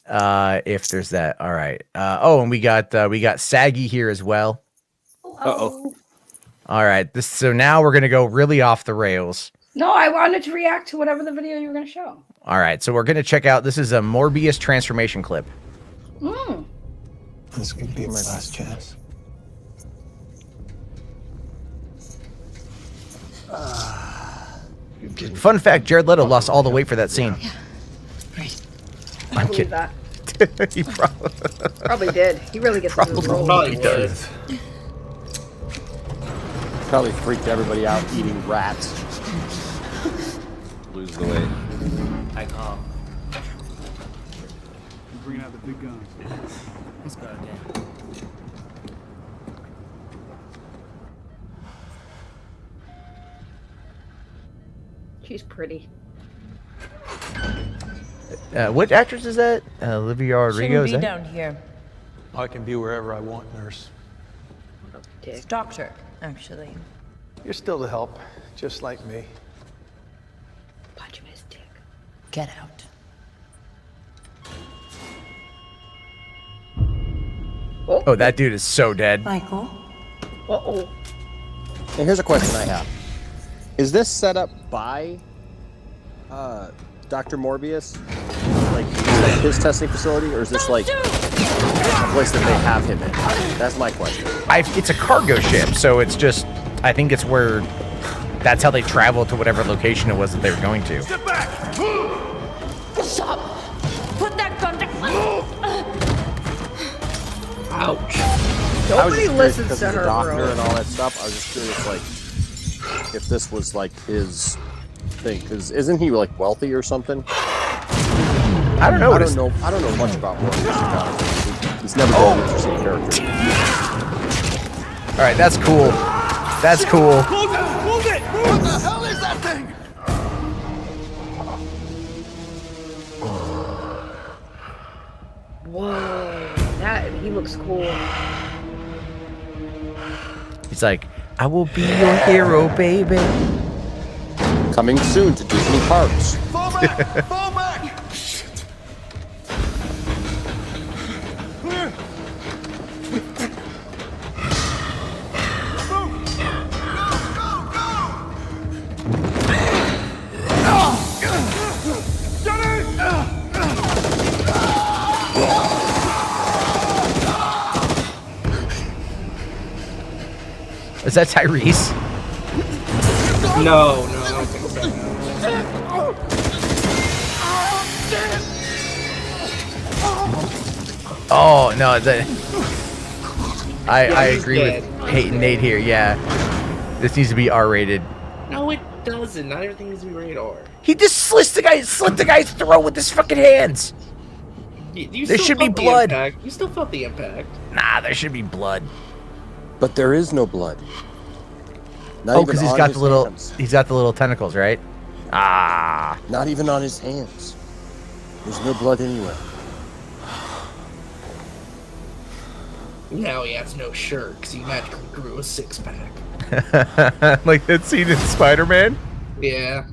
[SPEAKER 1] if there's that. All right. And we got Saggy here as well.
[SPEAKER 12] Uh-oh.
[SPEAKER 1] All right. So now we're gonna go really off the rails.
[SPEAKER 12] No, I wanted to react to whatever the video you were going to show.
[SPEAKER 1] All right. So we're gonna check out. This is a Morbius transformation clip.
[SPEAKER 4] This could be my last chance.
[SPEAKER 1] Fun fact: Jared Leto lost all the weight for that scene.
[SPEAKER 12] Yeah. Great.
[SPEAKER 1] I'm
[SPEAKER 12] believe
[SPEAKER 1] kidding.
[SPEAKER 12] that.
[SPEAKER 1] He
[SPEAKER 12] probably did. He really gets into his role.
[SPEAKER 1] Probably does.
[SPEAKER 5] Probably freaked everybody out eating rats. Lose the weight.
[SPEAKER 4] I come. Bring out the big guns. Let's go down.
[SPEAKER 12] She's pretty.
[SPEAKER 1] What actress is that? Olivia Rodrigo.
[SPEAKER 13] Shouldn't
[SPEAKER 1] Is
[SPEAKER 13] be
[SPEAKER 1] that?
[SPEAKER 13] down here. I can be wherever I want, nurse.
[SPEAKER 3] It's doctor, actually.
[SPEAKER 13] You're still to help, just like me.
[SPEAKER 3] Punch him in his dick. Get out.
[SPEAKER 1] Oh, that dude is so dead.
[SPEAKER 3] Michael.
[SPEAKER 12] Uh-oh.
[SPEAKER 5] And here's a question I have: is this set up by Dr. Morbius, like his testing facility, or is this like a place that they have him in? That's my question.
[SPEAKER 1] It's a cargo ship, so it's just. I think it's where. That's how they travel to whatever location it was that they were going to.
[SPEAKER 3] Step back! Stop! Put that gun down!
[SPEAKER 2] Ouch.
[SPEAKER 12] Nobody listens to
[SPEAKER 5] the
[SPEAKER 12] her,
[SPEAKER 5] doctor
[SPEAKER 12] bro.
[SPEAKER 5] and all that stuff. I was just curious, like, if this was like his thing, because isn't he like wealthy or something?
[SPEAKER 1] I don't know.
[SPEAKER 5] I don't know much about Morbius. He's never been an interesting character.
[SPEAKER 1] All right, that's cool. That's cool.
[SPEAKER 3] Move it! Move it! What the hell is that thing?
[SPEAKER 12] Whoa. He looks cool.
[SPEAKER 1] He's like, I will be your hero, baby.
[SPEAKER 5] Coming soon to Disney Parks.
[SPEAKER 3] Fall back! Fall back!
[SPEAKER 1] Is that Tyrese?
[SPEAKER 2] No, I don't think so.
[SPEAKER 1] Oh no, I
[SPEAKER 2] he's
[SPEAKER 1] agree
[SPEAKER 2] dead.
[SPEAKER 1] with hating Nate here. Yeah, this needs to be R-rated.
[SPEAKER 2] No, it doesn't. Not everything needs to be rated R.
[SPEAKER 1] He just slit the guy's throat with his fucking hands.
[SPEAKER 2] You
[SPEAKER 1] There
[SPEAKER 2] still
[SPEAKER 1] should be
[SPEAKER 2] felt the
[SPEAKER 1] blood.
[SPEAKER 2] impact. You still felt the impact.
[SPEAKER 1] Nah, there should be blood.
[SPEAKER 5] But there is no blood. Not
[SPEAKER 1] Oh,
[SPEAKER 5] even
[SPEAKER 1] because he's
[SPEAKER 5] on
[SPEAKER 1] got
[SPEAKER 5] his
[SPEAKER 1] the little,
[SPEAKER 5] hands.
[SPEAKER 1] he's got the little tentacles, right? Ah.
[SPEAKER 5] Not even on his hands. There's no blood anywhere.
[SPEAKER 2] Now he has no shirt because he magically grew a six-pack.
[SPEAKER 1] Like that scene in Spider-Man.
[SPEAKER 2] Yeah.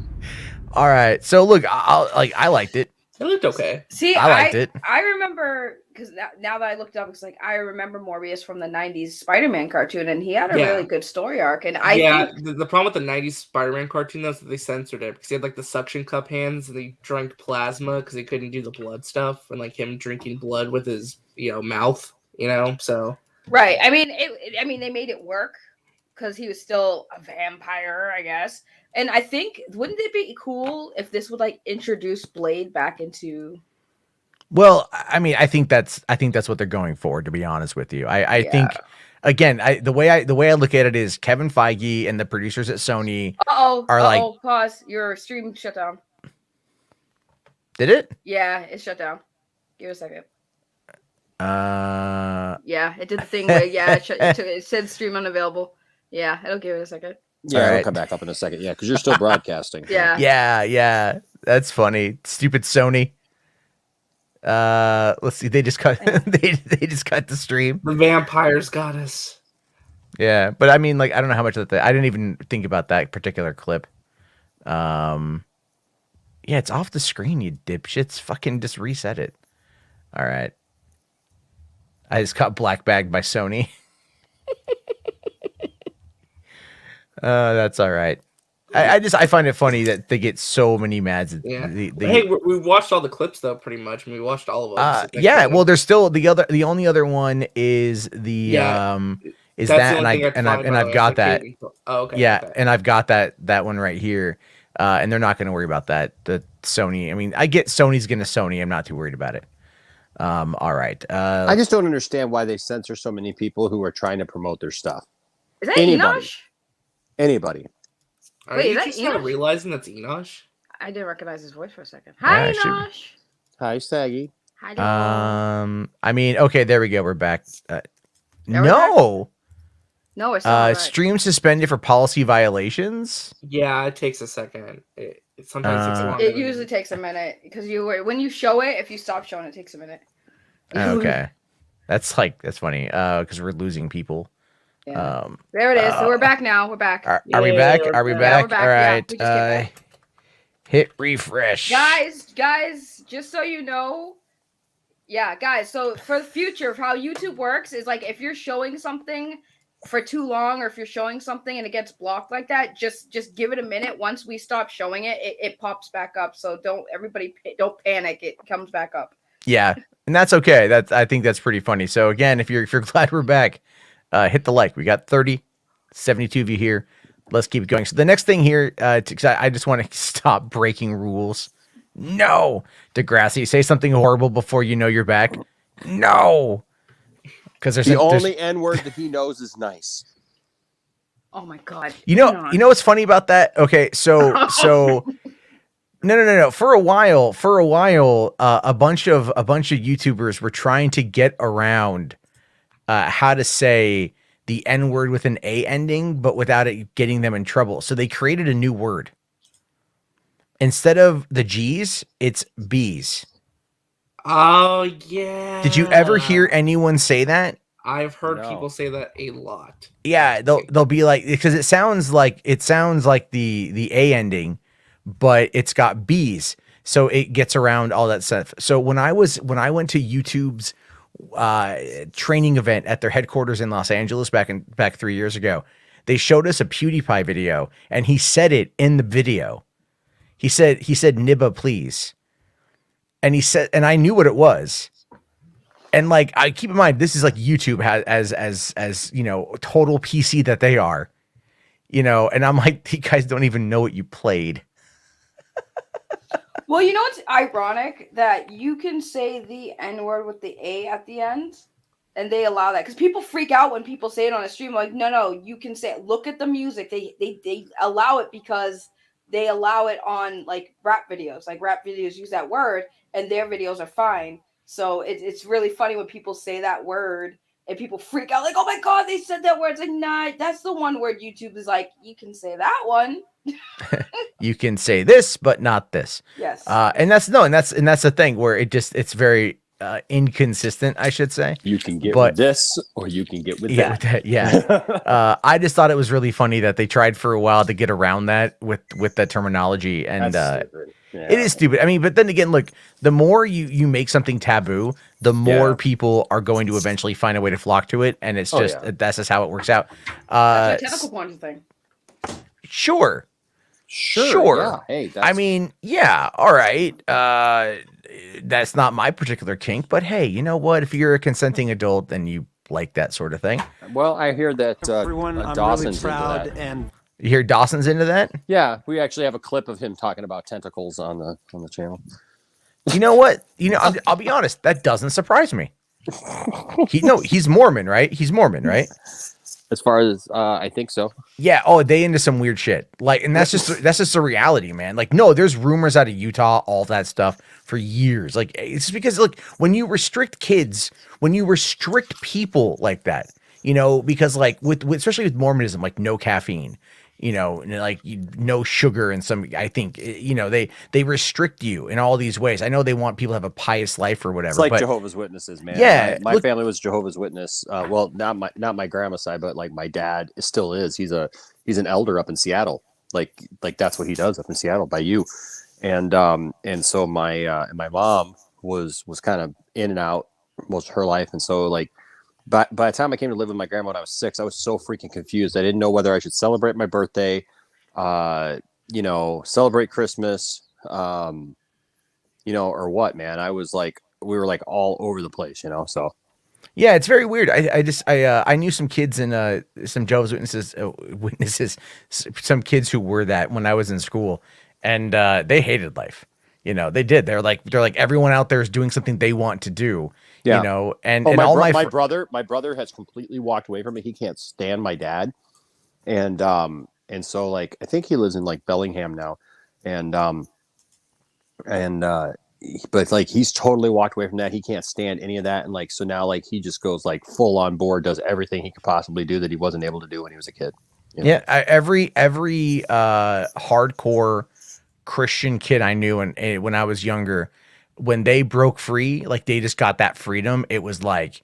[SPEAKER 1] All right, so look, I liked it.
[SPEAKER 2] It looked okay.
[SPEAKER 12] See,
[SPEAKER 1] I liked it.
[SPEAKER 12] I remember because now that I looked up, it's like I remember Morbius from the '90s Spider-Man cartoon, and he had a really good story arc. And I think
[SPEAKER 2] the problem with the '90s Spider-Man cartoon though is that they censored it because he had like the suction cup hands and he drank plasma because he couldn't do the blood stuff, and like him drinking blood with his mouth, so.
[SPEAKER 12] right. I mean, they made it work because he was still a vampire, I guess. And I think, wouldn't it be cool if this would like introduce Blade back into?
[SPEAKER 1] Well, I mean, I think that's what they're going for. To be honest with you, I think again, the way I look at it is Kevin Feige and the producers at Sony like,
[SPEAKER 12] pause. Your stream shut down.
[SPEAKER 1] Did it?
[SPEAKER 12] Yeah, it shut down. Give it a second.
[SPEAKER 1] Yeah,
[SPEAKER 12] it did the thing where it said stream unavailable. Yeah, it'll give it a second.
[SPEAKER 5] Yeah, it'll come back up in a second. Yeah, because you're still broadcasting.
[SPEAKER 1] Yeah. That's funny. Stupid Sony. Let's see. They just cut. they just cut the stream.
[SPEAKER 2] The vampires got us.
[SPEAKER 1] Yeah, but I mean, like, I don't know how much of that. I didn't even think about that particular clip. Yeah, it's off the screen. You dipshits. Fucking just reset it. All right. I just got black bagged by Sony. That's all right. I find it funny that they get so many mads.
[SPEAKER 2] Yeah. Hey, we watched all the clips though, pretty much. We watched all of them.
[SPEAKER 1] Yeah. Well, there's still the only other one is the is that, and I've got that.
[SPEAKER 2] Oh, okay.
[SPEAKER 1] Yeah,
[SPEAKER 2] okay.
[SPEAKER 1] and I've got that one right here. And they're not going to worry about that. The Sony. I mean, I get Sony's going to Sony. I'm not too worried about it. All right.
[SPEAKER 5] I just don't understand why they censor so many people who are trying to promote their stuff.
[SPEAKER 12] Is that
[SPEAKER 5] Anybody.
[SPEAKER 12] Enosh?
[SPEAKER 5] Anybody.
[SPEAKER 2] Are you just not realizing that's Enosh?
[SPEAKER 12] I didn't recognize his voice for a second. Hi, Enosh.
[SPEAKER 5] Hi, Saggy.
[SPEAKER 12] Hi.
[SPEAKER 1] I mean, okay, there we go. We're back.
[SPEAKER 12] No, it's not.
[SPEAKER 1] Stream suspended for policy violations.
[SPEAKER 2] Yeah, it takes a second. It sometimes takes longer.
[SPEAKER 12] It usually takes a minute because when you show it, if you stop showing, it takes a minute.
[SPEAKER 1] Okay. That's funny because we're losing people.
[SPEAKER 12] Yeah. There it is. So we're back now. We're back.
[SPEAKER 1] Are we back? Are we back?
[SPEAKER 12] We're back.
[SPEAKER 1] All right.
[SPEAKER 12] Yeah, we just came back.
[SPEAKER 1] Hit refresh.
[SPEAKER 12] Guys, just so you know, guys, so for the future of how YouTube works is like if you're showing something for too long or if you're showing something and it gets blocked like that, just give it a minute. Once we stop showing it, it pops back up. So don't panic. It comes back up.
[SPEAKER 1] Yeah, and that's okay. I think that's pretty funny. So again, if you're glad we're back, hit the like. We got 72 of you here. Let's keep going. So the next thing here, because I just want to stop breaking rules. No, Degrassi, say something horrible before you know you're back. No, because there's
[SPEAKER 5] the only N word that he knows is nice.
[SPEAKER 12] Oh my god!
[SPEAKER 1] You know what's funny about that? Okay, so no. For a while, a bunch of YouTubers were trying to get around how to say the N word with an A ending, but without it getting them in trouble. So they created a new word. Instead of the G's, it's B's.
[SPEAKER 2] Oh, yeah.
[SPEAKER 1] Did you ever hear anyone say that?
[SPEAKER 2] I've heard people say that a lot.
[SPEAKER 1] Yeah, they'll be like, because it sounds like the A ending, but it's got B's, so it gets around all that stuff. So when I went to YouTube's training event at their headquarters in Los Angeles back 3 years ago, they showed us a PewDiePie video, and he said it in the video. He said "Nibba, please," and I knew what it was. And like, I keep in mind, this is like YouTube has as you know, total PC that they are, you know, and I'm like, you guys don't even know what you played.
[SPEAKER 12] Well, you know what's ironic? That you can say the N word with the A at the end, and they allow that because people freak out when people say it on a stream. Like, no, you can say it. Look at the music. They allow it because they allow it on like rap videos. Like rap videos use that word, and their videos are fine. So it's really funny when people say that word and people freak out like, oh my god, they said that word. It's like, nah, that's the one word YouTube is like, you can say that one.
[SPEAKER 1] You can say this, but not this.
[SPEAKER 12] Yes.
[SPEAKER 1] And that's the thing where it's very inconsistent, I should say.
[SPEAKER 5] You can get with this or you can get with that.
[SPEAKER 1] Yeah. I just thought it was really funny that they tried for a while to get around that with that terminology, and it is stupid. I mean, but then again, look, the more you make something taboo, the more people are going to eventually find a way to flock to it, and it's that's just how it works out.
[SPEAKER 12] That's a tentacle porn thing.
[SPEAKER 1] Sure.
[SPEAKER 5] Yeah. Hey,
[SPEAKER 1] I mean, yeah, all right. That's not my particular kink, but hey, you know what? If you're a consenting adult, then you like that sort of thing.
[SPEAKER 5] Well, I hear that
[SPEAKER 13] Everyone, I'm
[SPEAKER 5] Dawson's
[SPEAKER 13] really proud
[SPEAKER 5] into that.
[SPEAKER 13] and
[SPEAKER 1] You hear Dawson's into that?
[SPEAKER 5] Yeah, we actually have a clip of him talking about tentacles on the channel.
[SPEAKER 1] You know what? I'll be honest. That doesn't surprise me. He's Mormon, right? He's Mormon, right?
[SPEAKER 5] As far as I think so.
[SPEAKER 1] Yeah. Oh, they into some weird shit. Like, and that's just the reality, man. Like, no, there's rumors out of Utah, all that stuff for years. Like, it's because like when you restrict kids, when you restrict people like that, you know, because like with especially with Mormonism, like no caffeine, you know, like no sugar and some, I think, you know, they restrict you in all these ways. I know they want people to have a pious life or whatever.
[SPEAKER 5] It's like
[SPEAKER 1] but
[SPEAKER 5] Jehovah's Witnesses, man.
[SPEAKER 1] Yeah.
[SPEAKER 5] My family was Jehovah's Witness. Well, not my grandma's side, but like my dad still is. He's an elder up in Seattle. Like that's what he does up in Seattle by you. And so my mom was kind of in and out most of her life. And so like, by the time I came to live with my grandma when I was 6, I was so freaking confused. I didn't know whether I should celebrate my birthday, you know, celebrate Christmas, you know, or what, man. I was like, we were like all over the place, you know, so.
[SPEAKER 1] Yeah, it's very weird. I knew some kids in some Jehovah's Witnesses, some kids who were that when I was in school, and they hated life. You know, they did. They're like everyone out there is doing something they want to do. Yeah. You know, and
[SPEAKER 5] my brother has completely walked away from it. He can't stand my dad, and so like I think he lives in like Bellingham now, but like he's totally walked away from that. He can't stand any of that, and like so now like he just goes like full on board, does everything he could possibly do that he wasn't able to do when he was a kid. You know?
[SPEAKER 1] Yeah, every hardcore Christian kid I knew and when I was younger, when they broke free, like they just got that freedom. It was like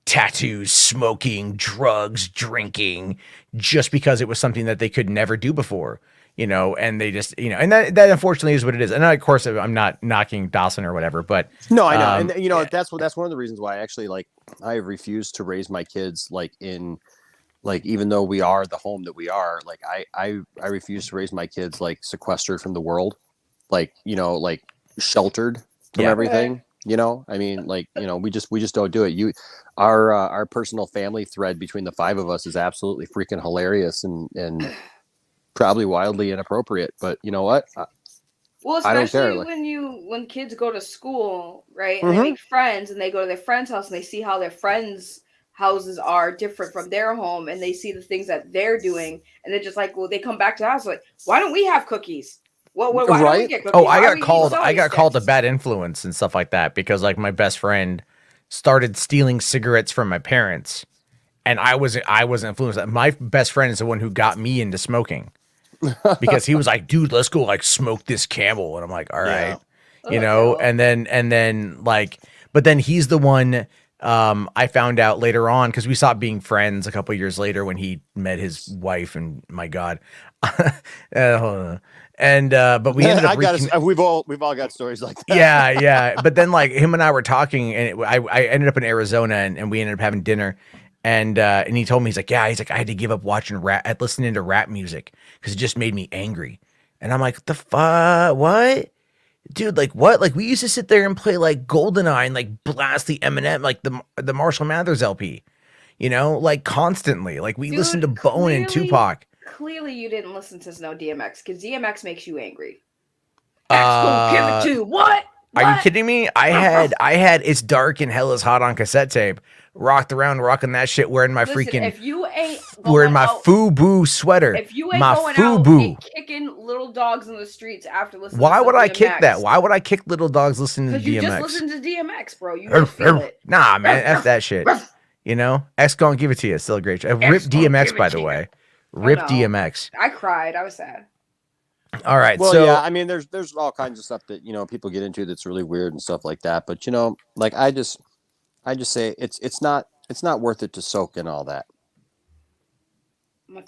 [SPEAKER 1] tattoos, smoking, drugs, drinking, just because it was something that they could never do before, and they just, and that unfortunately is what it is. And of course, I'm not knocking Dawson or whatever, but
[SPEAKER 5] no, I know. And that's one of the reasons why I have refused to raise my kids even though we are the home that we are, I refuse to raise my kids sequestered from the world, sheltered from everything. We just don't do it. Our personal family thread between the 5 of us is absolutely freaking hilarious and probably wildly inappropriate. But you know what?
[SPEAKER 12] Well,
[SPEAKER 5] I don't care.
[SPEAKER 12] especially when kids go to school, right? And they make friends, and they go to their friend's house, and they see how their friends' houses are different from their home, and they see the things that they're doing, and they're just like, well, they come back to the house like, why don't we have cookies? Why don't we get cookies?
[SPEAKER 1] Oh, I got called a bad influence and stuff like that because my best friend started stealing cigarettes from my parents, and I was influenced. My best friend is the one who got me into smoking because he was like, dude, let's go smoke this Camel. And I'm like, all right, and then but then he's the one I found out later on because we stopped being friends a couple years later when he met his wife, and my God. But we ended up
[SPEAKER 5] we've all got stories like that.
[SPEAKER 1] Yeah. But then him and I were talking, and I ended up in Arizona, and we ended up having dinner, and he told me, he's like, I had to give up listening to rap music because it just made me angry. And I'm like, the fuck, what? Dude, what? We used to sit there and play GoldenEye and blast the Eminem, the Marshall Mathers LP, constantly. We listened to Bone and Tupac.
[SPEAKER 12] Clearly, you didn't listen to no DMX because DMX makes you angry. Give it to what?
[SPEAKER 1] Are you kidding me? I had It's Dark and Hell is Hot on cassette tape. Rocking that shit, wearing my
[SPEAKER 12] if you ain't
[SPEAKER 1] wearing my FUBU sweater.
[SPEAKER 12] If you ain't
[SPEAKER 1] my
[SPEAKER 12] going
[SPEAKER 1] FUBU.
[SPEAKER 12] out and kicking little dogs in the streets after listening
[SPEAKER 1] Why
[SPEAKER 12] to
[SPEAKER 1] would I
[SPEAKER 12] DMX,
[SPEAKER 1] kick that? Why would I kick little dogs listening to DMX?
[SPEAKER 12] Because you just listen to DMX, bro. You just feel it.
[SPEAKER 1] Nah, man, F that shit. X gonna give it to you. It's still a great show. Rip DMX, by the way. Rip DMX.
[SPEAKER 12] I cried. I was sad.
[SPEAKER 1] All right.
[SPEAKER 5] Well,
[SPEAKER 1] so
[SPEAKER 5] yeah, I mean, there's all kinds of stuff that people get into that's really weird and stuff like that. But I just say it's not worth it to soak in all that.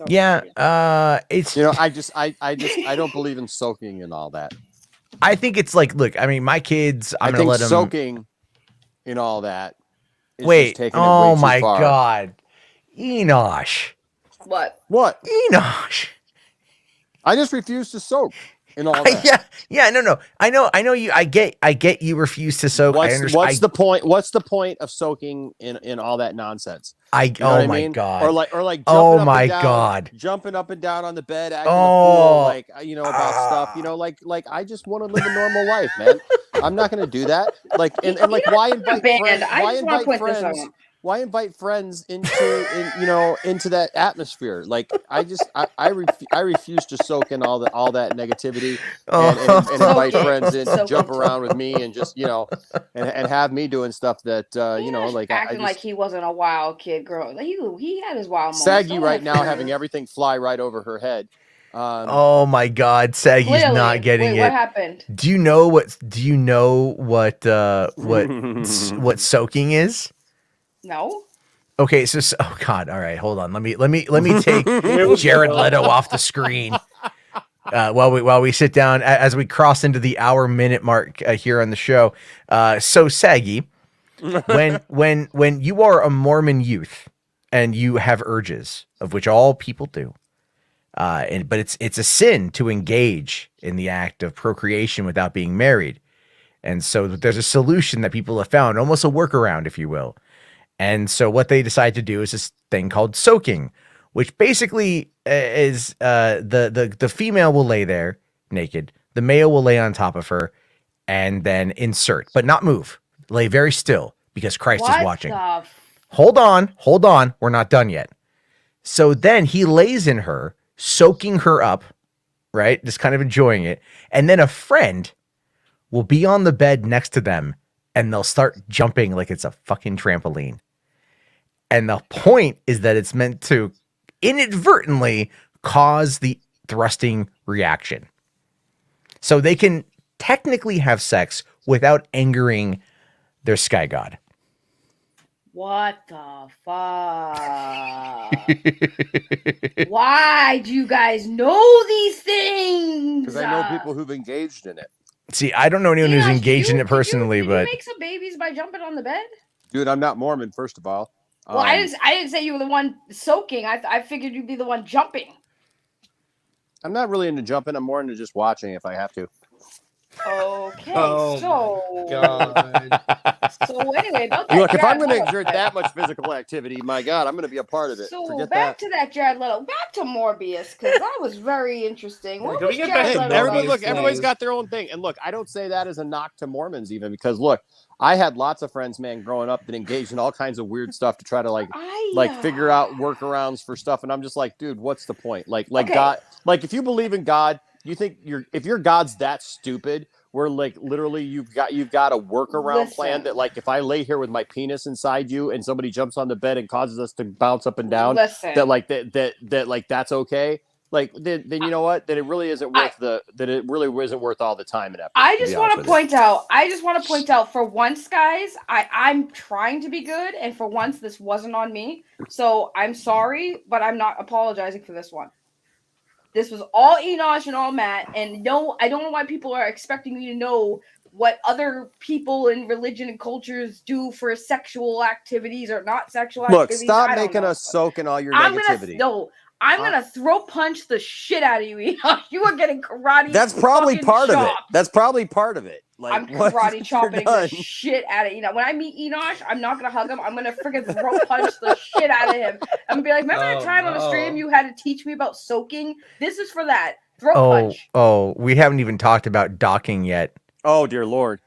[SPEAKER 1] Yeah. It's
[SPEAKER 5] I don't believe in soaking in all that.
[SPEAKER 1] I think it's look. I mean, my kids. I'm gonna let them
[SPEAKER 5] soaking in all that.
[SPEAKER 1] Wait. Oh my
[SPEAKER 5] far.
[SPEAKER 1] God, Enosh.
[SPEAKER 12] What?
[SPEAKER 1] Enosh.
[SPEAKER 5] I just refuse to soak in all that.
[SPEAKER 1] Yeah. No. I know you. I get you refuse to soak.
[SPEAKER 5] What's the point? What's the point of soaking in all that nonsense?
[SPEAKER 1] Oh my God.
[SPEAKER 5] Or like
[SPEAKER 1] oh my God.
[SPEAKER 5] Jumping up and down on the bed, acting a fool, about stuff. I just want to live a normal life, man. I'm not going to do that. Why invite friends? Why invite friends into that atmosphere? I refuse to soak in all that negativity and invite friends in to jump around with me and just and have me doing stuff that
[SPEAKER 12] acting like he wasn't a wild kid growing. He had his wild moments.
[SPEAKER 5] Saggy right now having everything fly right over her head.
[SPEAKER 1] Oh my God, Saggy's not getting it.
[SPEAKER 12] What happened?
[SPEAKER 1] Do you know what soaking is?
[SPEAKER 12] No.
[SPEAKER 1] Okay, so oh God, all right, hold on. Let me take Jared Leto off the screen while we sit down as we cross into the hour-minute mark here on the show. So Saggy, when you are a Mormon youth and you have urges, of which all people do, but it's a sin to engage in the act of procreation without being married, and so there's a solution that people have found, almost a workaround, if you will. And so what they decide to do is this thing called soaking, which basically is the female will lay there naked, the male will lay on top of her, and then insert, but not move, lay very still because Christ is watching. Hold on, we're not done yet. So then he lays in her, soaking her up, right? Just kind of enjoying it, and then a friend will be on the bed next to them, and they'll start jumping like it's a fucking trampoline. And the point is that it's meant to inadvertently cause the thrusting reaction. So they can technically have sex without angering their sky god.
[SPEAKER 12] What the fuck? Why do you guys know these things?
[SPEAKER 5] Because I know people who've engaged in it.
[SPEAKER 1] See, I don't know anyone who's engaged in it personally,
[SPEAKER 12] Did
[SPEAKER 1] but
[SPEAKER 12] you make some babies by jumping on the bed?
[SPEAKER 5] Dude, I'm not Mormon, first of all.
[SPEAKER 12] Well, I didn't say you were the one soaking. I figured you'd be the one jumping.
[SPEAKER 5] I'm not really into jumping. I'm more into just watching if I have to.
[SPEAKER 12] Okay,
[SPEAKER 2] Oh
[SPEAKER 12] so
[SPEAKER 2] God.
[SPEAKER 12] so anyway, about that
[SPEAKER 5] Look, if I'm
[SPEAKER 12] Jared
[SPEAKER 5] going to
[SPEAKER 12] Leto
[SPEAKER 5] exert
[SPEAKER 12] fight.
[SPEAKER 5] that much physical activity, my God, I'm going to be a part of it.
[SPEAKER 12] So
[SPEAKER 5] Forget
[SPEAKER 12] back
[SPEAKER 5] that.
[SPEAKER 12] to that Jared Leto, back to Morbius, because that was very interesting. What
[SPEAKER 2] Can we
[SPEAKER 12] was
[SPEAKER 2] get
[SPEAKER 12] Jared
[SPEAKER 2] back to
[SPEAKER 12] Leto?
[SPEAKER 5] Everybody,
[SPEAKER 2] Morbius,
[SPEAKER 5] look, everybody's
[SPEAKER 2] please?
[SPEAKER 5] got their own thing. And look, I don't say that as a knock to Mormons even because look, I had lots of friends, man, growing up that engaged in all kinds of weird stuff to try to like figure out workarounds for stuff. And I'm just like, dude, what's the point? Like
[SPEAKER 12] Okay.
[SPEAKER 5] God, like if you believe in God, you think if your God's that stupid, where like literally you've got a workaround plan that like if I lay here with my penis inside you and somebody jumps on the bed and causes us to bounce up and down, that like that like that's okay. Like then you know what? That it really isn't worth it really isn't worth all the time and effort.
[SPEAKER 12] I just want to point out for once, guys, I'm trying to be good, and for once this wasn't on me. So I'm sorry, but I'm not apologizing for this one. This was all Enosh and all Matt, and no, I don't know why people are expecting me to know what other people in religion and cultures do for sexual activities or not sexual activities.
[SPEAKER 5] Look, stop
[SPEAKER 12] I don't
[SPEAKER 5] making
[SPEAKER 12] know.
[SPEAKER 5] us soak in all your negativity.
[SPEAKER 12] I'm gonna throw punch the shit out of you, Enosh. You are getting karate.
[SPEAKER 5] That's probably part of it.
[SPEAKER 12] chopped.
[SPEAKER 5] That's probably part of it. Like
[SPEAKER 12] I'm
[SPEAKER 5] once
[SPEAKER 12] karate
[SPEAKER 5] you're
[SPEAKER 12] chopping the
[SPEAKER 5] done-
[SPEAKER 12] shit out of Enosh. When I meet Enosh, I'm not gonna hug him. I'm gonna freaking throw punch the shit out of him. I'm gonna be like, remember that time on the stream you had to teach me about soaking? This is for that. Throw punch.
[SPEAKER 1] Oh, we haven't even talked about docking yet.
[SPEAKER 5] Oh dear Lord.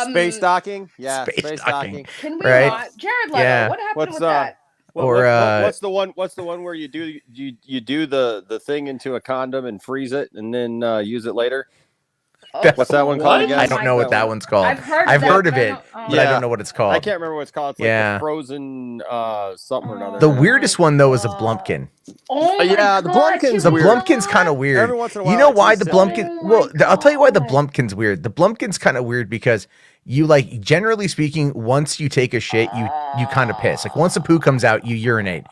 [SPEAKER 5] Space docking? Yeah,
[SPEAKER 1] Space
[SPEAKER 5] docking.
[SPEAKER 12] Can we
[SPEAKER 1] Right?
[SPEAKER 12] not? Jared Leto,
[SPEAKER 1] Yeah.
[SPEAKER 12] what happened with that?
[SPEAKER 5] What's the one where you do the thing into a condom and freeze it and then use it later? What's that one called again?
[SPEAKER 1] I don't know what that one's called. I've heard of it, but I don't know what it's called.
[SPEAKER 5] I can't remember what it's called. It's like the frozen something or another.
[SPEAKER 1] The weirdest one though is a Blumpkin.
[SPEAKER 12] Oh
[SPEAKER 5] yeah, the Blumpkin's
[SPEAKER 1] The
[SPEAKER 5] weird.
[SPEAKER 1] Blumpkin's kind of weird.
[SPEAKER 5] Every once in a while,
[SPEAKER 1] you know
[SPEAKER 5] it's
[SPEAKER 1] why
[SPEAKER 5] just
[SPEAKER 1] the
[SPEAKER 5] silly.
[SPEAKER 1] Blumpkin? Well, I'll tell you why the Blumpkin's weird. The Blumpkin's kind of weird because you like generally speaking, once you take a shit, you kind of piss. Like once the poo comes out, you urinate,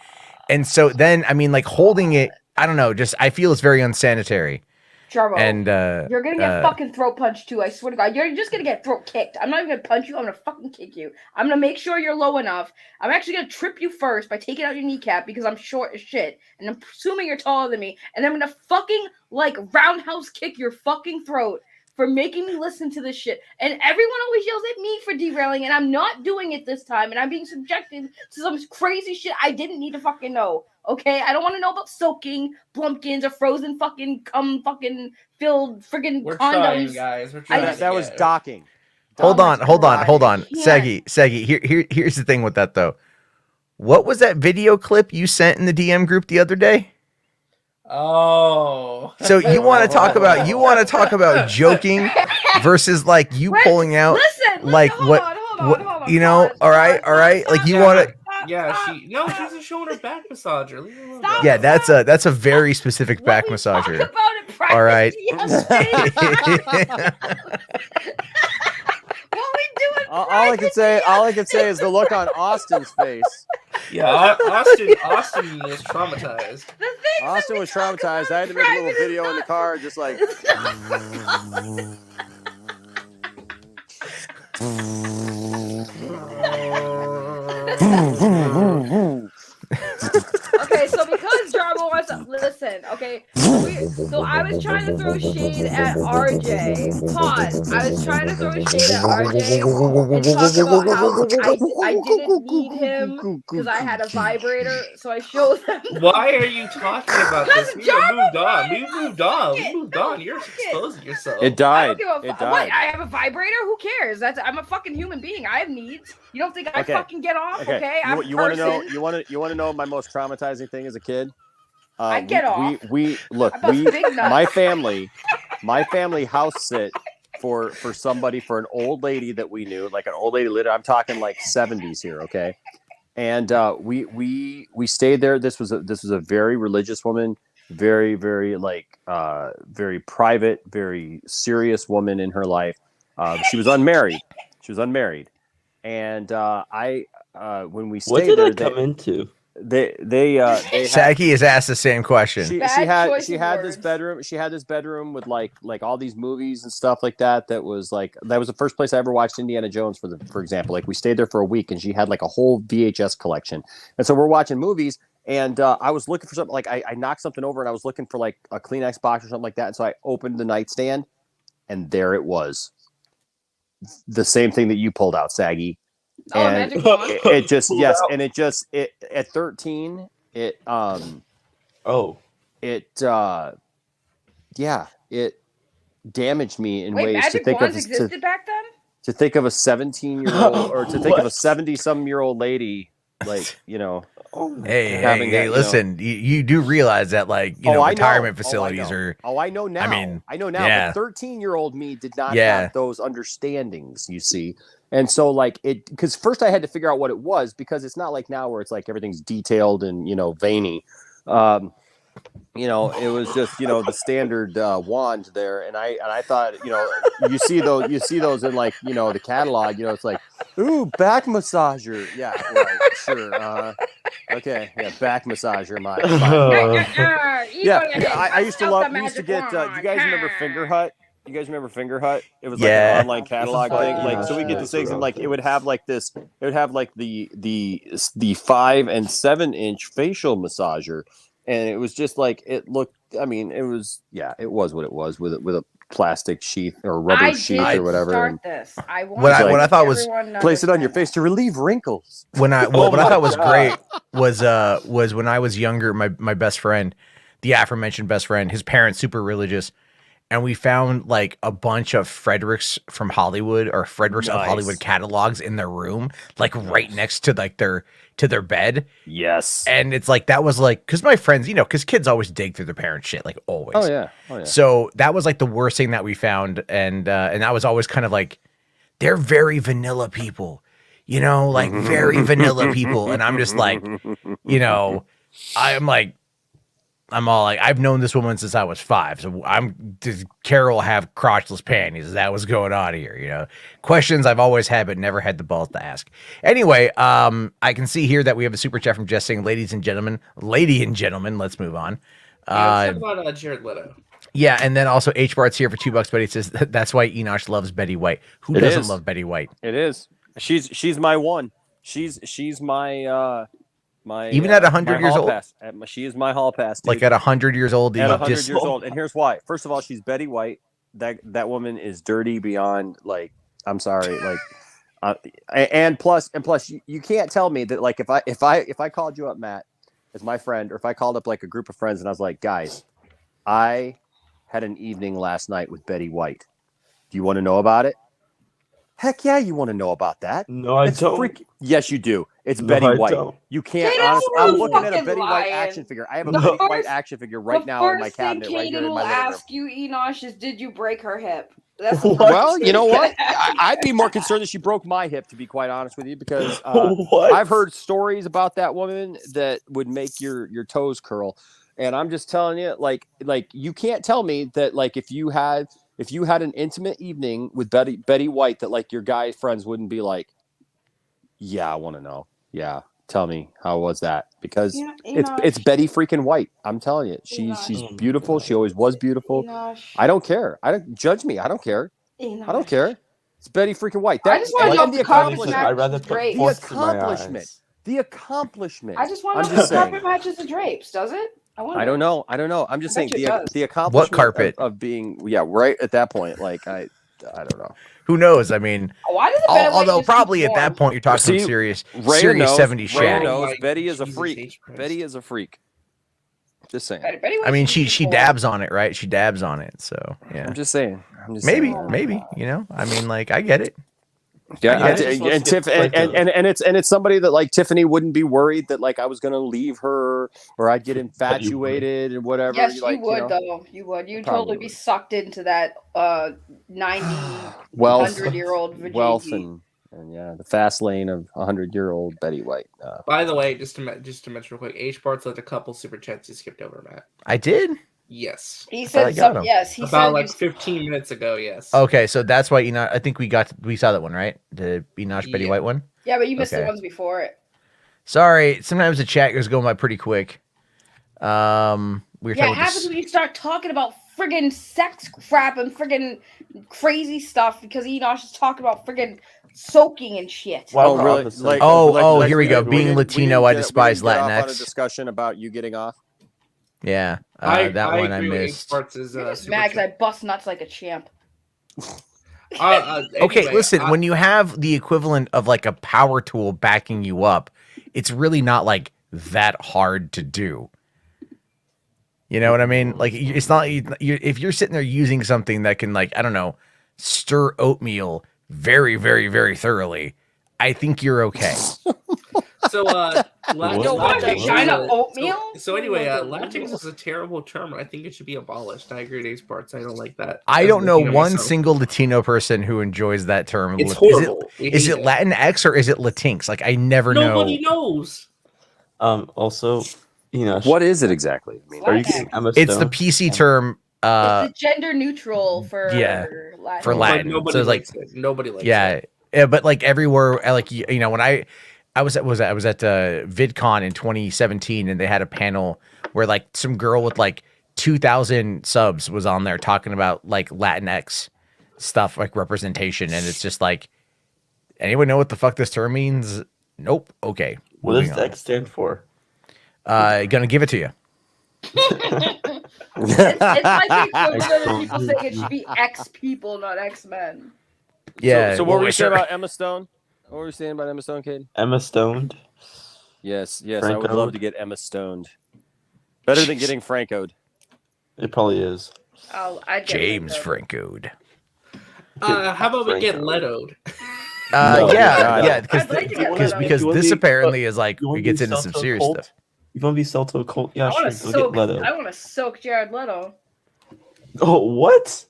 [SPEAKER 1] and so then I mean, like holding it, I don't know. Just I feel it's very unsanitary.
[SPEAKER 12] Jarbo,
[SPEAKER 1] And
[SPEAKER 12] you're gonna get fucking throat punched too. I swear to God, you're just gonna get throat kicked. I'm not even gonna punch you. I'm gonna fucking kick you. I'm gonna make sure you're low enough. I'm actually gonna trip you first by taking out your kneecap because I'm short as shit, and I'm assuming you're taller than me. And I'm gonna fucking like roundhouse kick your fucking throat for making me listen to this shit. And everyone always yells at me for derailing, and I'm not doing it this time. And I'm being subjected to some crazy shit I didn't need to fucking know. Okay, I don't want to know about soaking, Blumpkins, or frozen fucking fucking filled friggin'
[SPEAKER 2] We're
[SPEAKER 12] condoms.
[SPEAKER 2] trying, guys. We're trying.
[SPEAKER 5] That was docking.
[SPEAKER 1] Hold on.
[SPEAKER 12] Yeah.
[SPEAKER 1] Seggy. Here's the thing with that though. What was that video clip you sent in the DM group the other day?
[SPEAKER 2] Oh.
[SPEAKER 1] So you want to talk about joking versus like you pulling out like
[SPEAKER 12] hold
[SPEAKER 1] what
[SPEAKER 12] on,
[SPEAKER 1] you know? All right. Like you want to.
[SPEAKER 2] Yeah, she's just showing her back massager. Leave her alone.
[SPEAKER 1] Yeah, that's a very specific back massager. All right.
[SPEAKER 5] All I can say is the look on Austin's face.
[SPEAKER 2] Yeah, Austin was traumatized.
[SPEAKER 5] Austin was traumatized. I had to make a little video in the car, just like.
[SPEAKER 12] Okay, so because Jarbo wants to listen, okay, so I was trying to throw shade at RJ. Pause. I was trying to throw shade at RJ and talk about how I didn't need him because I had a vibrator, so I showed them.
[SPEAKER 2] Why are you talking about this? We moved on. We moved on. You're exposing yourself.
[SPEAKER 5] It died.
[SPEAKER 12] What? I have a vibrator? Who cares? I'm a fucking human being. I have needs. You don't think I fucking get off? Okay.
[SPEAKER 5] You want to know? You want to know my most traumatizing thing as a kid?
[SPEAKER 12] I get off.
[SPEAKER 5] We my family house sit for somebody, for an old lady that we knew, like an old lady. I'm talking like 70s here, okay? And we stayed there. This was a very religious woman, very very private, very serious woman in her life. She was unmarried. And when we stayed
[SPEAKER 14] What did
[SPEAKER 5] there,
[SPEAKER 14] I come into?
[SPEAKER 5] They
[SPEAKER 1] Saki has asked the same question.
[SPEAKER 5] She had this bedroom. She had this bedroom with like all these movies and stuff like that. That was the first place I ever watched Indiana Jones for example. Like we stayed there for a week, and she had like a whole VHS collection. And so we're watching movies, and I was looking for something. Like I knocked something over, and I was looking for like a Kleenex box or something like that. And so I opened the nightstand, and there it was, the same thing that you pulled out, Saggy. And it just at 13 it damaged me in ways
[SPEAKER 12] Magic
[SPEAKER 5] to think
[SPEAKER 12] Wands
[SPEAKER 5] of
[SPEAKER 12] existed back then?
[SPEAKER 5] to think of a 17-year-old or to think of a 70-some-year-old lady, like, you know.
[SPEAKER 1] Hey, listen, you do realize that, like, you know, retirement facilities are.
[SPEAKER 5] I know now. I know now.
[SPEAKER 1] Yeah.
[SPEAKER 5] But 13-year-old me did not have those understandings, you see. And so, like, because first I had to figure out what it was, because it's not like now where it's like everything's detailed and, you know, veiny. You know, it was just, you know, the standard wand there, and I thought, you know, you see those in, like, you know, the catalog, you know, it's like, ooh, back massager, yeah, right, sure, okay, yeah, back massager, my I used to get. Do you guys remember Finger Hut? You guys remember Finger Hut? It was like an online catalog thing. Like, so we get these things, and like it would have like this. It would have like the 5 and 7 inch facial massager, and it was just like it looked. I mean, it was what it was with a plastic sheath or rubber sheath or whatever.
[SPEAKER 1] What I thought was
[SPEAKER 5] place it on your face to relieve wrinkles.
[SPEAKER 1] What I thought was great was when I was younger, my best friend, the aforementioned best friend, his parents super religious. And we found like a bunch of Fredericks from Hollywood or Fredericks of Hollywood catalogs in their room, like right next to like their bed.
[SPEAKER 5] Yes.
[SPEAKER 1] And it's like, that was like, cause my friends, you know, cause kids always dig through their parents' shit, like always.
[SPEAKER 5] Oh yeah.
[SPEAKER 1] So that was like the worst thing that we found. And that was always kind of like, they're very vanilla people, you know, like very vanilla people. And I'm just like, you know, I'm all like, I've known this woman since I was 5. So does Carol have crotchless panties? Is that what's going on here? You know, questions I've always had, but never had the balls to ask. Anyway, I can see here that we have a super chat from Jess saying, lady and gentlemen, let's move on.
[SPEAKER 2] Let's talk about Jared Leto.
[SPEAKER 1] Yeah. And then also H Bart's here for $2, but he says that's why Enosh loves Betty White. Who doesn't love Betty White?
[SPEAKER 5] It is. She's my one. She's my,
[SPEAKER 1] even at 100 years old,
[SPEAKER 5] she is my hall pass. Dude.
[SPEAKER 1] Like at 100 years old,
[SPEAKER 5] at 100 years old, and here's why. First of all, she's Betty White. That woman is dirty beyond, like, I'm sorry, like, and plus, you can't tell me that, like, if I called you up, Matt, as my friend, or if I called up like a group of friends and I was like, guys, I had an evening last night with Betty White. Do you want to know about it? Heck yeah, you want to know about that.
[SPEAKER 14] No, I don't.
[SPEAKER 5] Yes, you do. It's Betty White. You can't. Honestly, I'm looking at a Betty White action figure. I have a Betty White action figure right now in my cabinet.
[SPEAKER 12] The first thing Kaden will ask you, Enosh, is, did you break her hip?
[SPEAKER 5] Well, you know what? I'd be more concerned that she broke my hip, to be quite honest with you, because I've heard stories about that woman that would make your toes curl. And I'm just telling you, like you can't tell me that, like, if you had an intimate evening with Betty White, that like your guy friends wouldn't be like, yeah, I want to know. Yeah, tell me, how was that? Because it's Betty freaking White. I'm telling you, she's beautiful. She always was beautiful. I don't care. I don't judge me. I don't care. I don't care. It's Betty freaking White.
[SPEAKER 12] I just want to know the accomplishment.
[SPEAKER 14] I'd rather put
[SPEAKER 5] The accomplishment.
[SPEAKER 12] I just want to know if the carpet matches the drapes. Does it?
[SPEAKER 5] I don't know. I'm just saying the accomplishment
[SPEAKER 1] what carpet
[SPEAKER 5] of being right at that point. Like I don't know.
[SPEAKER 1] Who knows? I mean,
[SPEAKER 12] why does
[SPEAKER 1] although probably at that point you're talking some serious 70s shit.
[SPEAKER 5] Betty is a freak. Betty is a freak. Just saying.
[SPEAKER 1] I mean, she dabs on it, right? She dabs on it. So yeah.
[SPEAKER 5] I'm just saying.
[SPEAKER 1] Maybe. You know. I mean, like, I get it.
[SPEAKER 5] Yeah, and it's somebody that, like, Tiffany wouldn't be worried that, like, I was gonna leave her or I'd get infatuated and whatever.
[SPEAKER 12] Yes, you would, though. You would. You'd totally be sucked into that 100-year-old virginity.
[SPEAKER 5] Wealth and yeah, the fast lane of 100-year-old Betty White.
[SPEAKER 2] By the way, just to mention real quick, H Bart's let a couple super chats you skipped over, Matt.
[SPEAKER 1] I did.
[SPEAKER 2] Yes.
[SPEAKER 12] He
[SPEAKER 1] I
[SPEAKER 12] said
[SPEAKER 1] got him.
[SPEAKER 12] yes. He
[SPEAKER 2] About
[SPEAKER 12] said
[SPEAKER 2] like 15 minutes ago. Yes.
[SPEAKER 1] Okay, so that's why Enoch. I think we saw that one, right? The Enoch Betty
[SPEAKER 2] Yeah.
[SPEAKER 1] White one.
[SPEAKER 12] Yeah, but you missed the
[SPEAKER 1] Okay.
[SPEAKER 12] ones before it.
[SPEAKER 1] Sorry, sometimes the chat goes going by pretty quick. We were
[SPEAKER 12] Yeah, it
[SPEAKER 1] talking about
[SPEAKER 12] happens when you start talking about friggin' sex crap and friggin' crazy stuff because Enosh is talking about friggin' soaking and shit.
[SPEAKER 5] Oh, really?
[SPEAKER 1] Here we go. Being Latino, I despise
[SPEAKER 5] Get off on a
[SPEAKER 1] Latinx.
[SPEAKER 5] discussion about you getting off.
[SPEAKER 1] Yeah,
[SPEAKER 2] I
[SPEAKER 1] that one I
[SPEAKER 2] agree with
[SPEAKER 1] missed.
[SPEAKER 2] Parts is,
[SPEAKER 12] You're just
[SPEAKER 2] super
[SPEAKER 12] mad 'cause I bust nuts like a champ.
[SPEAKER 1] Okay,
[SPEAKER 2] anyway,
[SPEAKER 1] listen, when you have the equivalent of like a power tool backing you up, it's really not like that hard to do. You know what I mean? Like, it's not, if you're sitting there using something that can, like, I don't know, stir oatmeal very, very, very thoroughly, I think you're okay.
[SPEAKER 2] So,
[SPEAKER 12] oatmeal?
[SPEAKER 2] So anyway, Latinx is a terrible term. I think it should be abolished. I agree with Ace Parts. I don't like that.
[SPEAKER 1] I
[SPEAKER 2] As
[SPEAKER 1] don't know
[SPEAKER 2] Latino
[SPEAKER 1] one
[SPEAKER 2] myself.
[SPEAKER 1] single Latino person who enjoys that term.
[SPEAKER 2] It's horrible. We
[SPEAKER 1] Is
[SPEAKER 2] hate
[SPEAKER 1] it
[SPEAKER 2] it.
[SPEAKER 1] Latinx or is it Latinx? Like, I never know.
[SPEAKER 2] Nobody knows.
[SPEAKER 14] Also,
[SPEAKER 5] what is it exactly? I mean,
[SPEAKER 14] are you getting Emma
[SPEAKER 1] It's the
[SPEAKER 14] Stone?
[SPEAKER 1] PC term.
[SPEAKER 12] It's gender neutral for Latin.
[SPEAKER 1] For Latin.
[SPEAKER 2] But nobody
[SPEAKER 1] So it's like,
[SPEAKER 2] likes it. Nobody likes
[SPEAKER 1] yeah, but like everywhere, like when I was at VidCon in 2017, and they had a panel where like some girl with like 2,000 subs was on there talking about like Latinx stuff, like representation, and it's just like, anyone know what the fuck this term means? Nope. Okay.
[SPEAKER 14] What does
[SPEAKER 1] moving on.
[SPEAKER 14] X stand for?
[SPEAKER 1] Gonna give it to you.
[SPEAKER 12] It's like the equivalent of people saying it should be X people, not X men.
[SPEAKER 1] Yeah.
[SPEAKER 5] So what were you saying
[SPEAKER 1] sure.
[SPEAKER 5] about Emma Stone? What were you saying about Emma Stone, Cade?
[SPEAKER 14] Emma Stoned?
[SPEAKER 5] Yes. I would
[SPEAKER 14] Franco'd?
[SPEAKER 5] love to get Emma stoned. Better than getting Franco'd.
[SPEAKER 14] It probably is.
[SPEAKER 12] I'd get
[SPEAKER 1] James
[SPEAKER 12] it,
[SPEAKER 1] Franco'd.
[SPEAKER 2] How about we get Leto'd?
[SPEAKER 1] Because this apparently is like it gets into some serious stuff.
[SPEAKER 14] You want to be Celto cult? Yeah,
[SPEAKER 12] I
[SPEAKER 14] sure.
[SPEAKER 12] want to
[SPEAKER 14] Go get Leto.
[SPEAKER 12] soak. I want to soak Jared Leto.
[SPEAKER 14] Oh, what?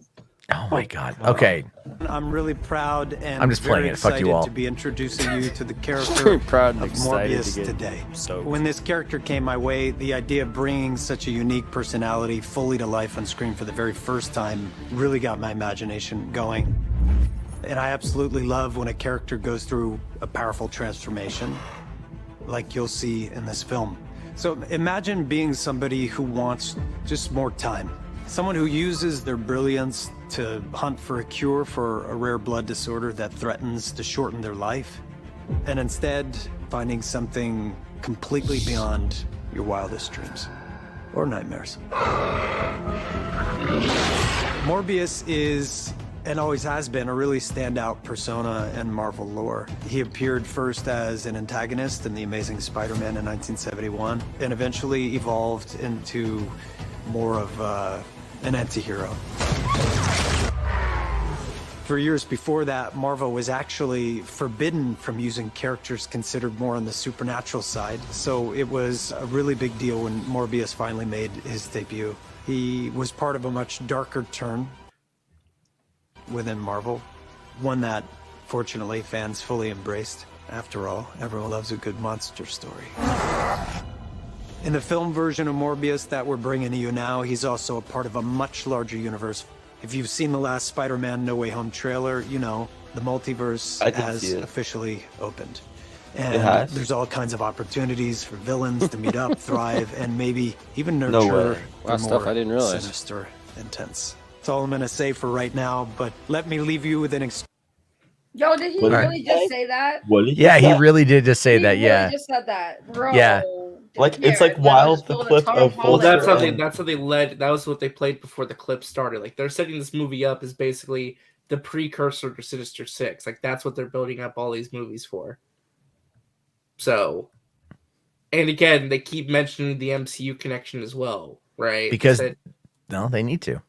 [SPEAKER 1] Oh my god. Okay.
[SPEAKER 15] I'm really proud and
[SPEAKER 1] I'm just playing
[SPEAKER 15] very
[SPEAKER 1] it. Fuck you
[SPEAKER 15] excited
[SPEAKER 1] all.
[SPEAKER 15] to be introducing you to the character
[SPEAKER 5] Proud and
[SPEAKER 15] of
[SPEAKER 5] excited
[SPEAKER 15] Morbius
[SPEAKER 5] to get
[SPEAKER 15] today.
[SPEAKER 5] stoked.
[SPEAKER 15] When this character came my way, the idea of bringing such a unique personality fully to life on screen for the very first time really got my imagination going. And I absolutely love when a character goes through a powerful transformation, like you'll see in this film. So imagine being somebody who wants just more time. Someone who uses their brilliance to hunt for a cure for a rare blood disorder that threatens to shorten their life, and instead finding something completely beyond your wildest dreams or nightmares. Morbius is, and always has been, a really standout persona in Marvel lore. He appeared first as an antagonist in The Amazing Spider-Man in 1971, and eventually evolved into more of an anti-hero. For years before that, Marvel was actually forbidden from using characters considered more on the supernatural side, so it was a really big deal when Morbius finally made his debut. He was part of a much darker turn within Marvel, one that, fortunately, fans fully embraced. After all, everyone loves a good monster story. In the film version of Morbius that we're bringing to you now, he's also a part of a much larger universe. If you've seen the last Spider-Man No Way Home trailer, you know the multiverse has officially opened. And
[SPEAKER 14] It has?
[SPEAKER 15] there's all kinds of opportunities for villains to meet up, thrive, and maybe even
[SPEAKER 14] No
[SPEAKER 15] nurture
[SPEAKER 14] way.
[SPEAKER 5] Wow,
[SPEAKER 15] the
[SPEAKER 5] stuff
[SPEAKER 15] more
[SPEAKER 5] I didn't realize.
[SPEAKER 15] sinister intents. That's all I'm going to say for right now, but let me leave you with an
[SPEAKER 12] Yo, did he
[SPEAKER 1] What?
[SPEAKER 12] really just say that?
[SPEAKER 1] Yeah, he really did just say
[SPEAKER 12] He
[SPEAKER 1] that.
[SPEAKER 12] really
[SPEAKER 1] Yeah.
[SPEAKER 12] just said that, bro.
[SPEAKER 1] Yeah.
[SPEAKER 14] Like it's like wild the clip of
[SPEAKER 2] Well,
[SPEAKER 14] both.
[SPEAKER 2] that's how they led. That was what they played before the clip started. Like they're setting this movie up as basically the precursor to Sinister 6. Like that's what they're building up all these movies for. So, and again, they keep mentioning the MCU connection as well, right?
[SPEAKER 1] Because
[SPEAKER 2] They said-
[SPEAKER 1] no, they need to.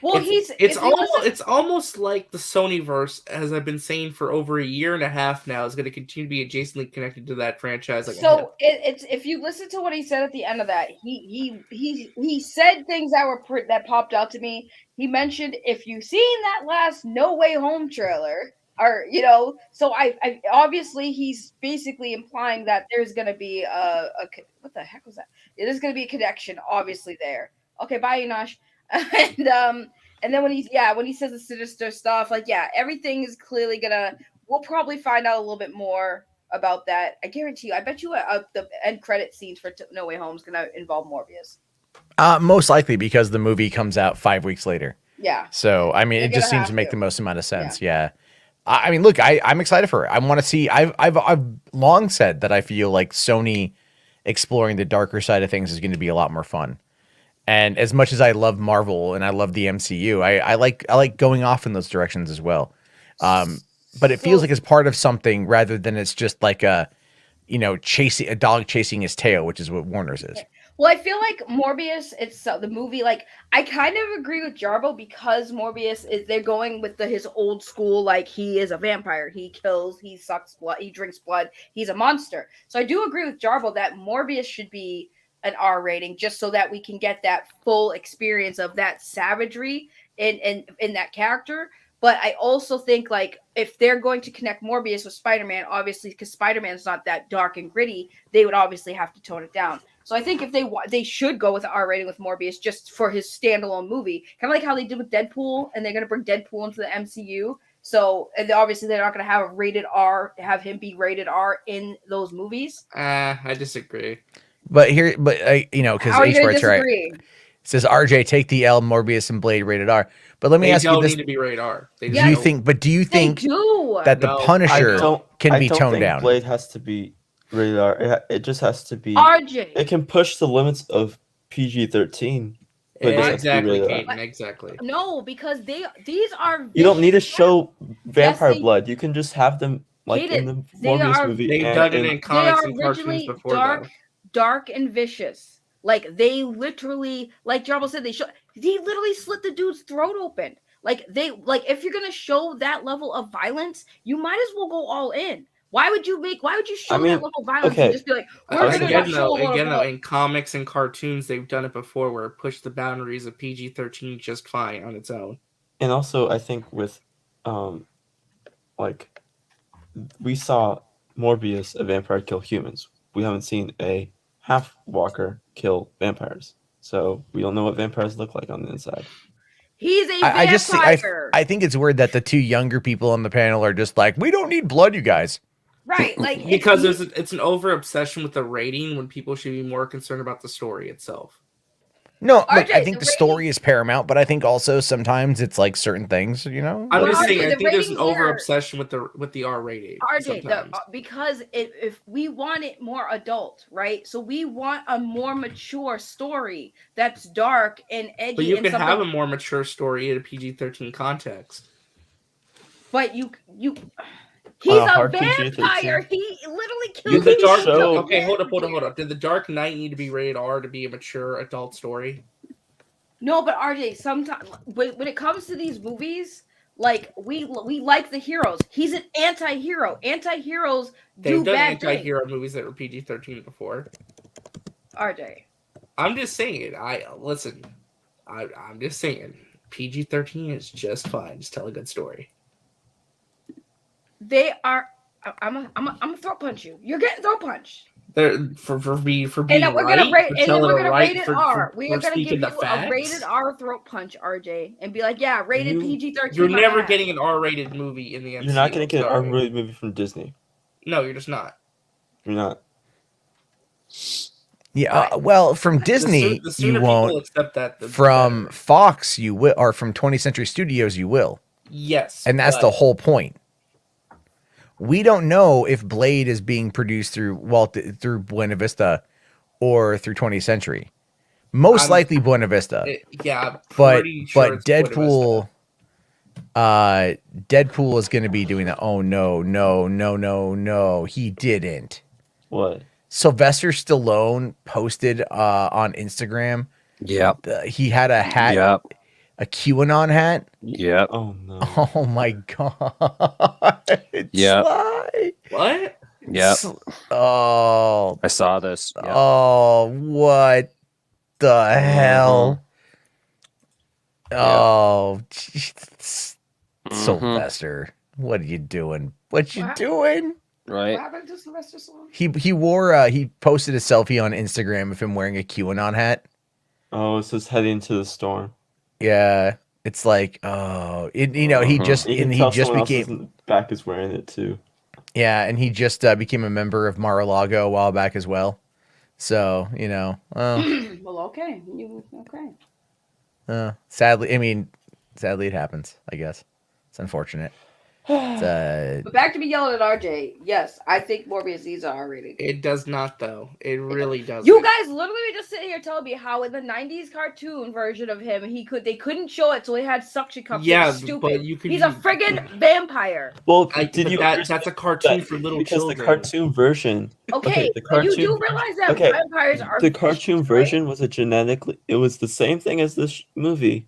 [SPEAKER 12] Well,
[SPEAKER 2] it's almost like the Sonyverse, as I've been saying for over a year and a half now, is going to continue to be adjacently connected to that franchise. Like
[SPEAKER 12] So it's if you listen to what he said at the end of that, he said things that were that popped out to me. He mentioned if you've seen that last No Way Home trailer, or so I obviously he's basically implying that there's going to be a what the heck was that? There's going to be a connection, obviously there. Okay, bye, Enosh. And then when he says the Sinister stuff, like, yeah, everything is clearly gonna. We'll probably find out a little bit more about that. I guarantee you. I bet you the end credit scenes for No Way Home is gonna involve Morbius.
[SPEAKER 1] Most likely because the movie comes out 5 weeks later.
[SPEAKER 12] Yeah.
[SPEAKER 1] So I mean,
[SPEAKER 12] They're
[SPEAKER 1] it just
[SPEAKER 12] gonna
[SPEAKER 1] seems to
[SPEAKER 12] have
[SPEAKER 1] make
[SPEAKER 12] to.
[SPEAKER 1] the most amount of sense. Yeah. I mean, look, I'm excited for it. I want to see. I've long said that I feel like Sony exploring the darker side of things is going to be a lot more fun. And as much as I love Marvel and I love the MCU, I like going off in those directions as well. But it feels like it's part of something rather than it's just like a dog chasing his tail, which is what Warner's is.
[SPEAKER 12] Well, I feel like Morbius, it's the movie. Like, I kind of agree with Jarbo because Morbius they're going with his old school. Like, he is a vampire. He kills. He sucks blood. He drinks blood. He's a monster. So I do agree with Jarbo that Morbius should be an R rating, just so that we can get that full experience of that savagery in that character. But I also think, like, if they're going to connect Morbius with Spider-Man, obviously, because Spider-Man's not that dark and gritty, they would obviously have to tone it down. So I think if they should go with the R rating with Morbius just for his standalone movie, kind of like how they did with Deadpool, and they're going to bring Deadpool into the MCU. So and obviously they're not going to have a rated R, have him be rated R in those movies.
[SPEAKER 2] I disagree.
[SPEAKER 1] But because
[SPEAKER 12] How are you
[SPEAKER 1] H
[SPEAKER 12] going to
[SPEAKER 1] Bart's right.
[SPEAKER 12] disagree?
[SPEAKER 1] Says RJ, take the L, Morbius and Blade rated R. But let me ask you this:
[SPEAKER 2] They don't need to be rated R.
[SPEAKER 1] Do you think that the Punisher can be toned down?
[SPEAKER 14] Blade has to be rated R. It just has to be.
[SPEAKER 12] RJ.
[SPEAKER 14] It can push the limits of PG-13. But it doesn't have to be
[SPEAKER 2] Exactly,
[SPEAKER 14] rated R.
[SPEAKER 2] Caden, exactly.
[SPEAKER 12] No, because these are.
[SPEAKER 14] You don't need to show vampire
[SPEAKER 12] they-
[SPEAKER 14] blood. You can just have them like in the Morbius movie.
[SPEAKER 2] They've
[SPEAKER 14] and
[SPEAKER 2] done it in comics and
[SPEAKER 12] they are
[SPEAKER 2] cartoons
[SPEAKER 12] originally
[SPEAKER 2] before.
[SPEAKER 12] dark and vicious. Like, they literally, like Jarbo said, he literally slit the dude's throat open. Like, if you're gonna show that level of violence, you might as well go all in. Why would you show that level of violence and just be like, we're gonna show
[SPEAKER 2] in comics and cartoons, they've done it before where it pushed the boundaries of PG-13 just fine on its own.
[SPEAKER 14] And also, I think with, we saw Morbius, a vampire, kill humans. We haven't seen a half-walker kill vampires. So we don't know what vampires look like on the inside.
[SPEAKER 12] He's a vampire.
[SPEAKER 1] I think it's weird that the two younger people on the panel are just like, we don't need blood, you guys.
[SPEAKER 12] Right, like
[SPEAKER 2] because it's an over obsession with the rating when people should be more concerned about the story itself.
[SPEAKER 1] No, look, I think the story is paramount, but I think also sometimes it's like certain things,
[SPEAKER 2] I'm just saying, I think there's an over obsession with the R rating.
[SPEAKER 12] RJ, because if we want it more adult, right? So we want a more mature story that's dark and edgy.
[SPEAKER 2] But you can have a more mature story in a PG-13 context.
[SPEAKER 12] But he's a vampire. He literally killed
[SPEAKER 2] people. Okay, hold up. Did The Dark Knight need to be rated R to be a mature adult story?
[SPEAKER 12] No, but RJ, sometimes when it comes to these movies, like we like the heroes. He's an anti-hero. Anti-heroes do bad things.
[SPEAKER 2] They've done anti-hero movies that were PG-13 before.
[SPEAKER 12] RJ,
[SPEAKER 2] I'm just saying. I'm just saying. PG-13 is just fine. Just tell a good story.
[SPEAKER 12] They are. I'm a throat punch you. You're getting throat punched.
[SPEAKER 2] They're for being
[SPEAKER 12] and then we're gonna rate. And then we're gonna rate it R.
[SPEAKER 2] We
[SPEAKER 12] are gonna give you a rated R throat punch, RJ, and be like, yeah, rated PG-13.
[SPEAKER 2] You're never getting an R-rated movie in the MCU.
[SPEAKER 14] You're not gonna get an R-rated movie from Disney.
[SPEAKER 2] No, you're just not.
[SPEAKER 14] You're not.
[SPEAKER 1] Yeah, well, from Disney you won't.
[SPEAKER 2] Accept that,
[SPEAKER 1] from Fox you will, or from 20th Century Studios you will.
[SPEAKER 2] Yes,
[SPEAKER 1] and that's the whole point. We don't know if Blade is being produced through Buena Vista or through 20th Century. Most likely Buena Vista. But Deadpool Deadpool is going to be doing that. Oh no, he didn't.
[SPEAKER 14] What?
[SPEAKER 1] Sylvester Stallone posted on Instagram.
[SPEAKER 5] Yep.
[SPEAKER 1] He had a hat.
[SPEAKER 5] Yep.
[SPEAKER 1] A QAnon hat?
[SPEAKER 5] Yep.
[SPEAKER 14] Oh no.
[SPEAKER 1] Oh my god.
[SPEAKER 5] Yep.
[SPEAKER 1] Sly.
[SPEAKER 2] What?
[SPEAKER 5] Yep.
[SPEAKER 1] Oh.
[SPEAKER 5] I saw this. Yep.
[SPEAKER 1] Oh, what the hell? Oh, Sylvester. What are you doing? What you doing?
[SPEAKER 5] Right.
[SPEAKER 12] What happened to Sylvester Stallone?
[SPEAKER 1] He posted a selfie on Instagram of him wearing a QAnon hat.
[SPEAKER 14] Oh, it's just heading to the storm.
[SPEAKER 1] Yeah, it's like, oh, he just
[SPEAKER 14] You can
[SPEAKER 1] and he
[SPEAKER 14] tell
[SPEAKER 1] just
[SPEAKER 14] someone
[SPEAKER 1] became
[SPEAKER 14] else's back is wearing it too.
[SPEAKER 1] yeah, and he just became a member of Mar-a-Lago a while back as well. So
[SPEAKER 12] Well, okay.
[SPEAKER 1] sadly it happens. I guess it's unfortunate.
[SPEAKER 12] But back to me yelling at RJ. Yes, I think Morbius needs an R rating.
[SPEAKER 2] It does not, though. It really doesn't.
[SPEAKER 12] You guys literally just sitting here telling me how in the '90s cartoon version of him, they couldn't show it, so he had suction cups.
[SPEAKER 2] Yeah,
[SPEAKER 12] stupid.
[SPEAKER 2] but you could.
[SPEAKER 12] He's a friggin' vampire.
[SPEAKER 14] Well,
[SPEAKER 2] that's a cartoon for little children.
[SPEAKER 14] The cartoon version.
[SPEAKER 12] Okay,
[SPEAKER 14] the
[SPEAKER 12] but
[SPEAKER 14] cartoon.
[SPEAKER 12] you do realize that vampires are
[SPEAKER 14] the cartoon version was it was the same thing as this movie.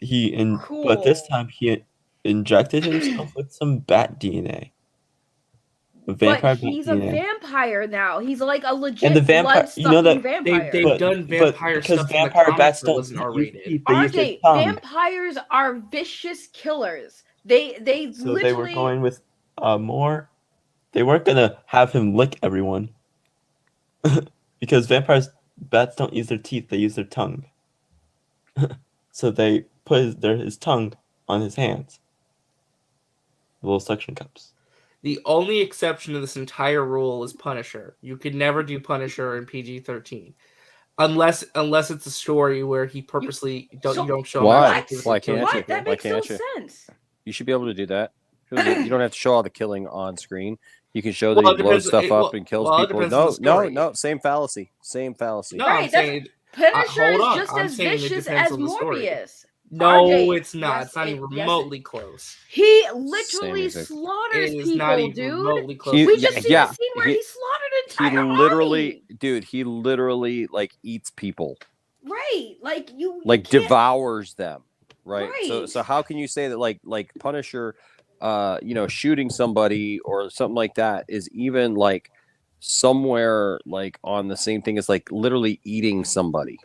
[SPEAKER 14] But this time he injected himself with some bat DNA.
[SPEAKER 12] But he's a vampire now. He's like a legit blood-sucking vampire.
[SPEAKER 2] They've done vampire stuff in the comics that wasn't R-rated.
[SPEAKER 12] RJ, vampires are vicious killers. They
[SPEAKER 14] So
[SPEAKER 12] literally...
[SPEAKER 14] they were going with more. They weren't gonna have him lick everyone, because bats don't use their teeth; they use their tongue. So they put his tongue on his hands. Little suction cups.
[SPEAKER 2] The only exception to this entire rule is Punisher. You could never do Punisher in PG-13, unless it's a story where he purposely you don't show.
[SPEAKER 5] Why?
[SPEAKER 2] Him
[SPEAKER 5] Why can't you?
[SPEAKER 12] That
[SPEAKER 5] Why
[SPEAKER 12] makes no
[SPEAKER 5] can't you?
[SPEAKER 12] sense.
[SPEAKER 5] You should be able to do that. You don't have to show all the killing on screen. You can show that he blows stuff up and kills people. No, same fallacy. Same fallacy.
[SPEAKER 2] No,
[SPEAKER 12] Right,
[SPEAKER 2] I'm saying
[SPEAKER 12] Punisher is
[SPEAKER 2] hold on.
[SPEAKER 12] just
[SPEAKER 2] I'm
[SPEAKER 12] as
[SPEAKER 2] saying it
[SPEAKER 12] vicious
[SPEAKER 2] depends
[SPEAKER 12] as
[SPEAKER 2] on the story.
[SPEAKER 12] Morbius.
[SPEAKER 2] No,
[SPEAKER 12] RJ,
[SPEAKER 2] it's not.
[SPEAKER 12] yes,
[SPEAKER 2] It's not even remotely close.
[SPEAKER 12] He literally
[SPEAKER 5] Same exact-
[SPEAKER 12] slaughters
[SPEAKER 2] It is
[SPEAKER 12] people,
[SPEAKER 2] not even
[SPEAKER 12] dude.
[SPEAKER 2] remotely close.
[SPEAKER 12] We just seen the scene where he slaughtered an entire
[SPEAKER 5] he literally like eats people,
[SPEAKER 12] army. Right, like you
[SPEAKER 5] like
[SPEAKER 12] can't-
[SPEAKER 5] devours them. Right.
[SPEAKER 12] Right.
[SPEAKER 5] So how can you say that like Punisher, shooting somebody or something like that is even like somewhere like on the same thing as like literally eating somebody?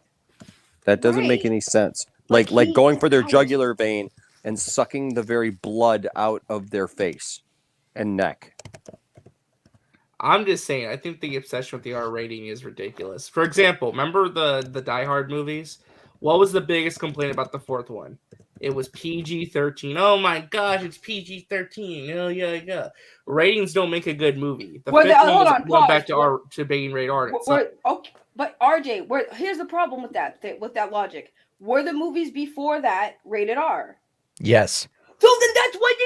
[SPEAKER 5] That doesn't make any sense. Like going for their jugular vein and sucking the very blood out of their face and neck.
[SPEAKER 2] I'm just saying, I think the obsession with the R rating is ridiculous. For example, remember the Die Hard movies? What was the biggest complaint about the fourth one? It was PG-13. Oh my gosh, it's PG-13. Oh yeah. Ratings don't make a good movie. The fifth one went back to being rated R.
[SPEAKER 12] Okay, but RJ, here's the problem with that logic. Were the movies before that rated R?
[SPEAKER 1] Yes.
[SPEAKER 12] So then that's why they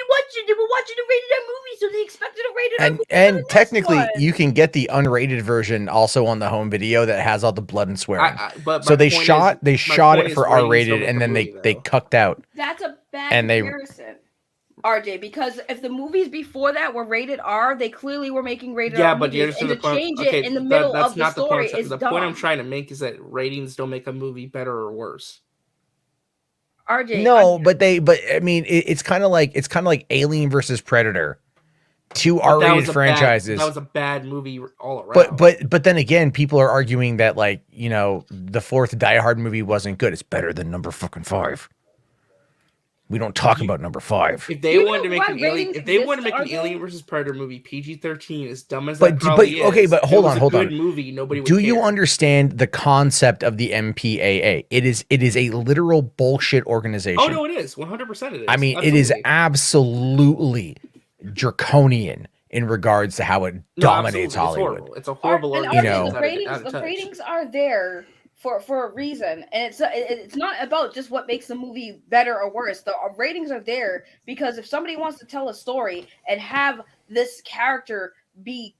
[SPEAKER 12] were watching a rated R movie, so they expected a rated R movie.
[SPEAKER 1] And technically, you can get the unrated version also on the home video that has all the blood and swearing.
[SPEAKER 2] But
[SPEAKER 1] so they shot
[SPEAKER 2] point
[SPEAKER 1] it
[SPEAKER 2] is
[SPEAKER 1] for
[SPEAKER 2] ratings
[SPEAKER 1] R rated,
[SPEAKER 2] don't make
[SPEAKER 1] and
[SPEAKER 2] a
[SPEAKER 1] then
[SPEAKER 2] movie,
[SPEAKER 1] they cucked out.
[SPEAKER 12] That's a bad
[SPEAKER 1] And they-
[SPEAKER 12] comparison, RJ. Because if the movies before that were rated R, they clearly were making rated
[SPEAKER 2] Yeah,
[SPEAKER 12] R
[SPEAKER 2] but you
[SPEAKER 12] movies,
[SPEAKER 2] understand
[SPEAKER 12] and
[SPEAKER 2] the
[SPEAKER 12] to
[SPEAKER 2] point.
[SPEAKER 12] change
[SPEAKER 2] Okay,
[SPEAKER 12] it in the middle
[SPEAKER 2] that's
[SPEAKER 12] of the
[SPEAKER 2] not the
[SPEAKER 12] story
[SPEAKER 2] point.
[SPEAKER 12] is
[SPEAKER 2] The
[SPEAKER 12] dumb.
[SPEAKER 2] point I'm trying to make is that ratings don't make a movie better or worse.
[SPEAKER 12] RJ,
[SPEAKER 1] No, but I mean, it's kind of like Alien versus Predator, two R-rated franchises.
[SPEAKER 2] That was a bad movie all around.
[SPEAKER 1] But then again, people are arguing that the fourth Die Hard movie wasn't good. It's better than number fucking 5. We don't talk about number 5.
[SPEAKER 2] If they wanted to make an Alien versus Predator movie, PG-13, as dumb as that
[SPEAKER 1] but hold on.
[SPEAKER 2] Good movie, nobody would
[SPEAKER 1] Do
[SPEAKER 2] care.
[SPEAKER 1] you understand the concept of the MPAA? It is a literal bullshit organization.
[SPEAKER 2] Oh no, it is 100%. It is.
[SPEAKER 1] I mean, it is absolutely draconian in regards to how it dominates Hollywood.
[SPEAKER 2] It's a horrible
[SPEAKER 12] And
[SPEAKER 2] organization.
[SPEAKER 12] the ratings are there for a reason, and it's not about just what makes the movie better or worse. The ratings are there because if somebody wants to tell a story and have this character be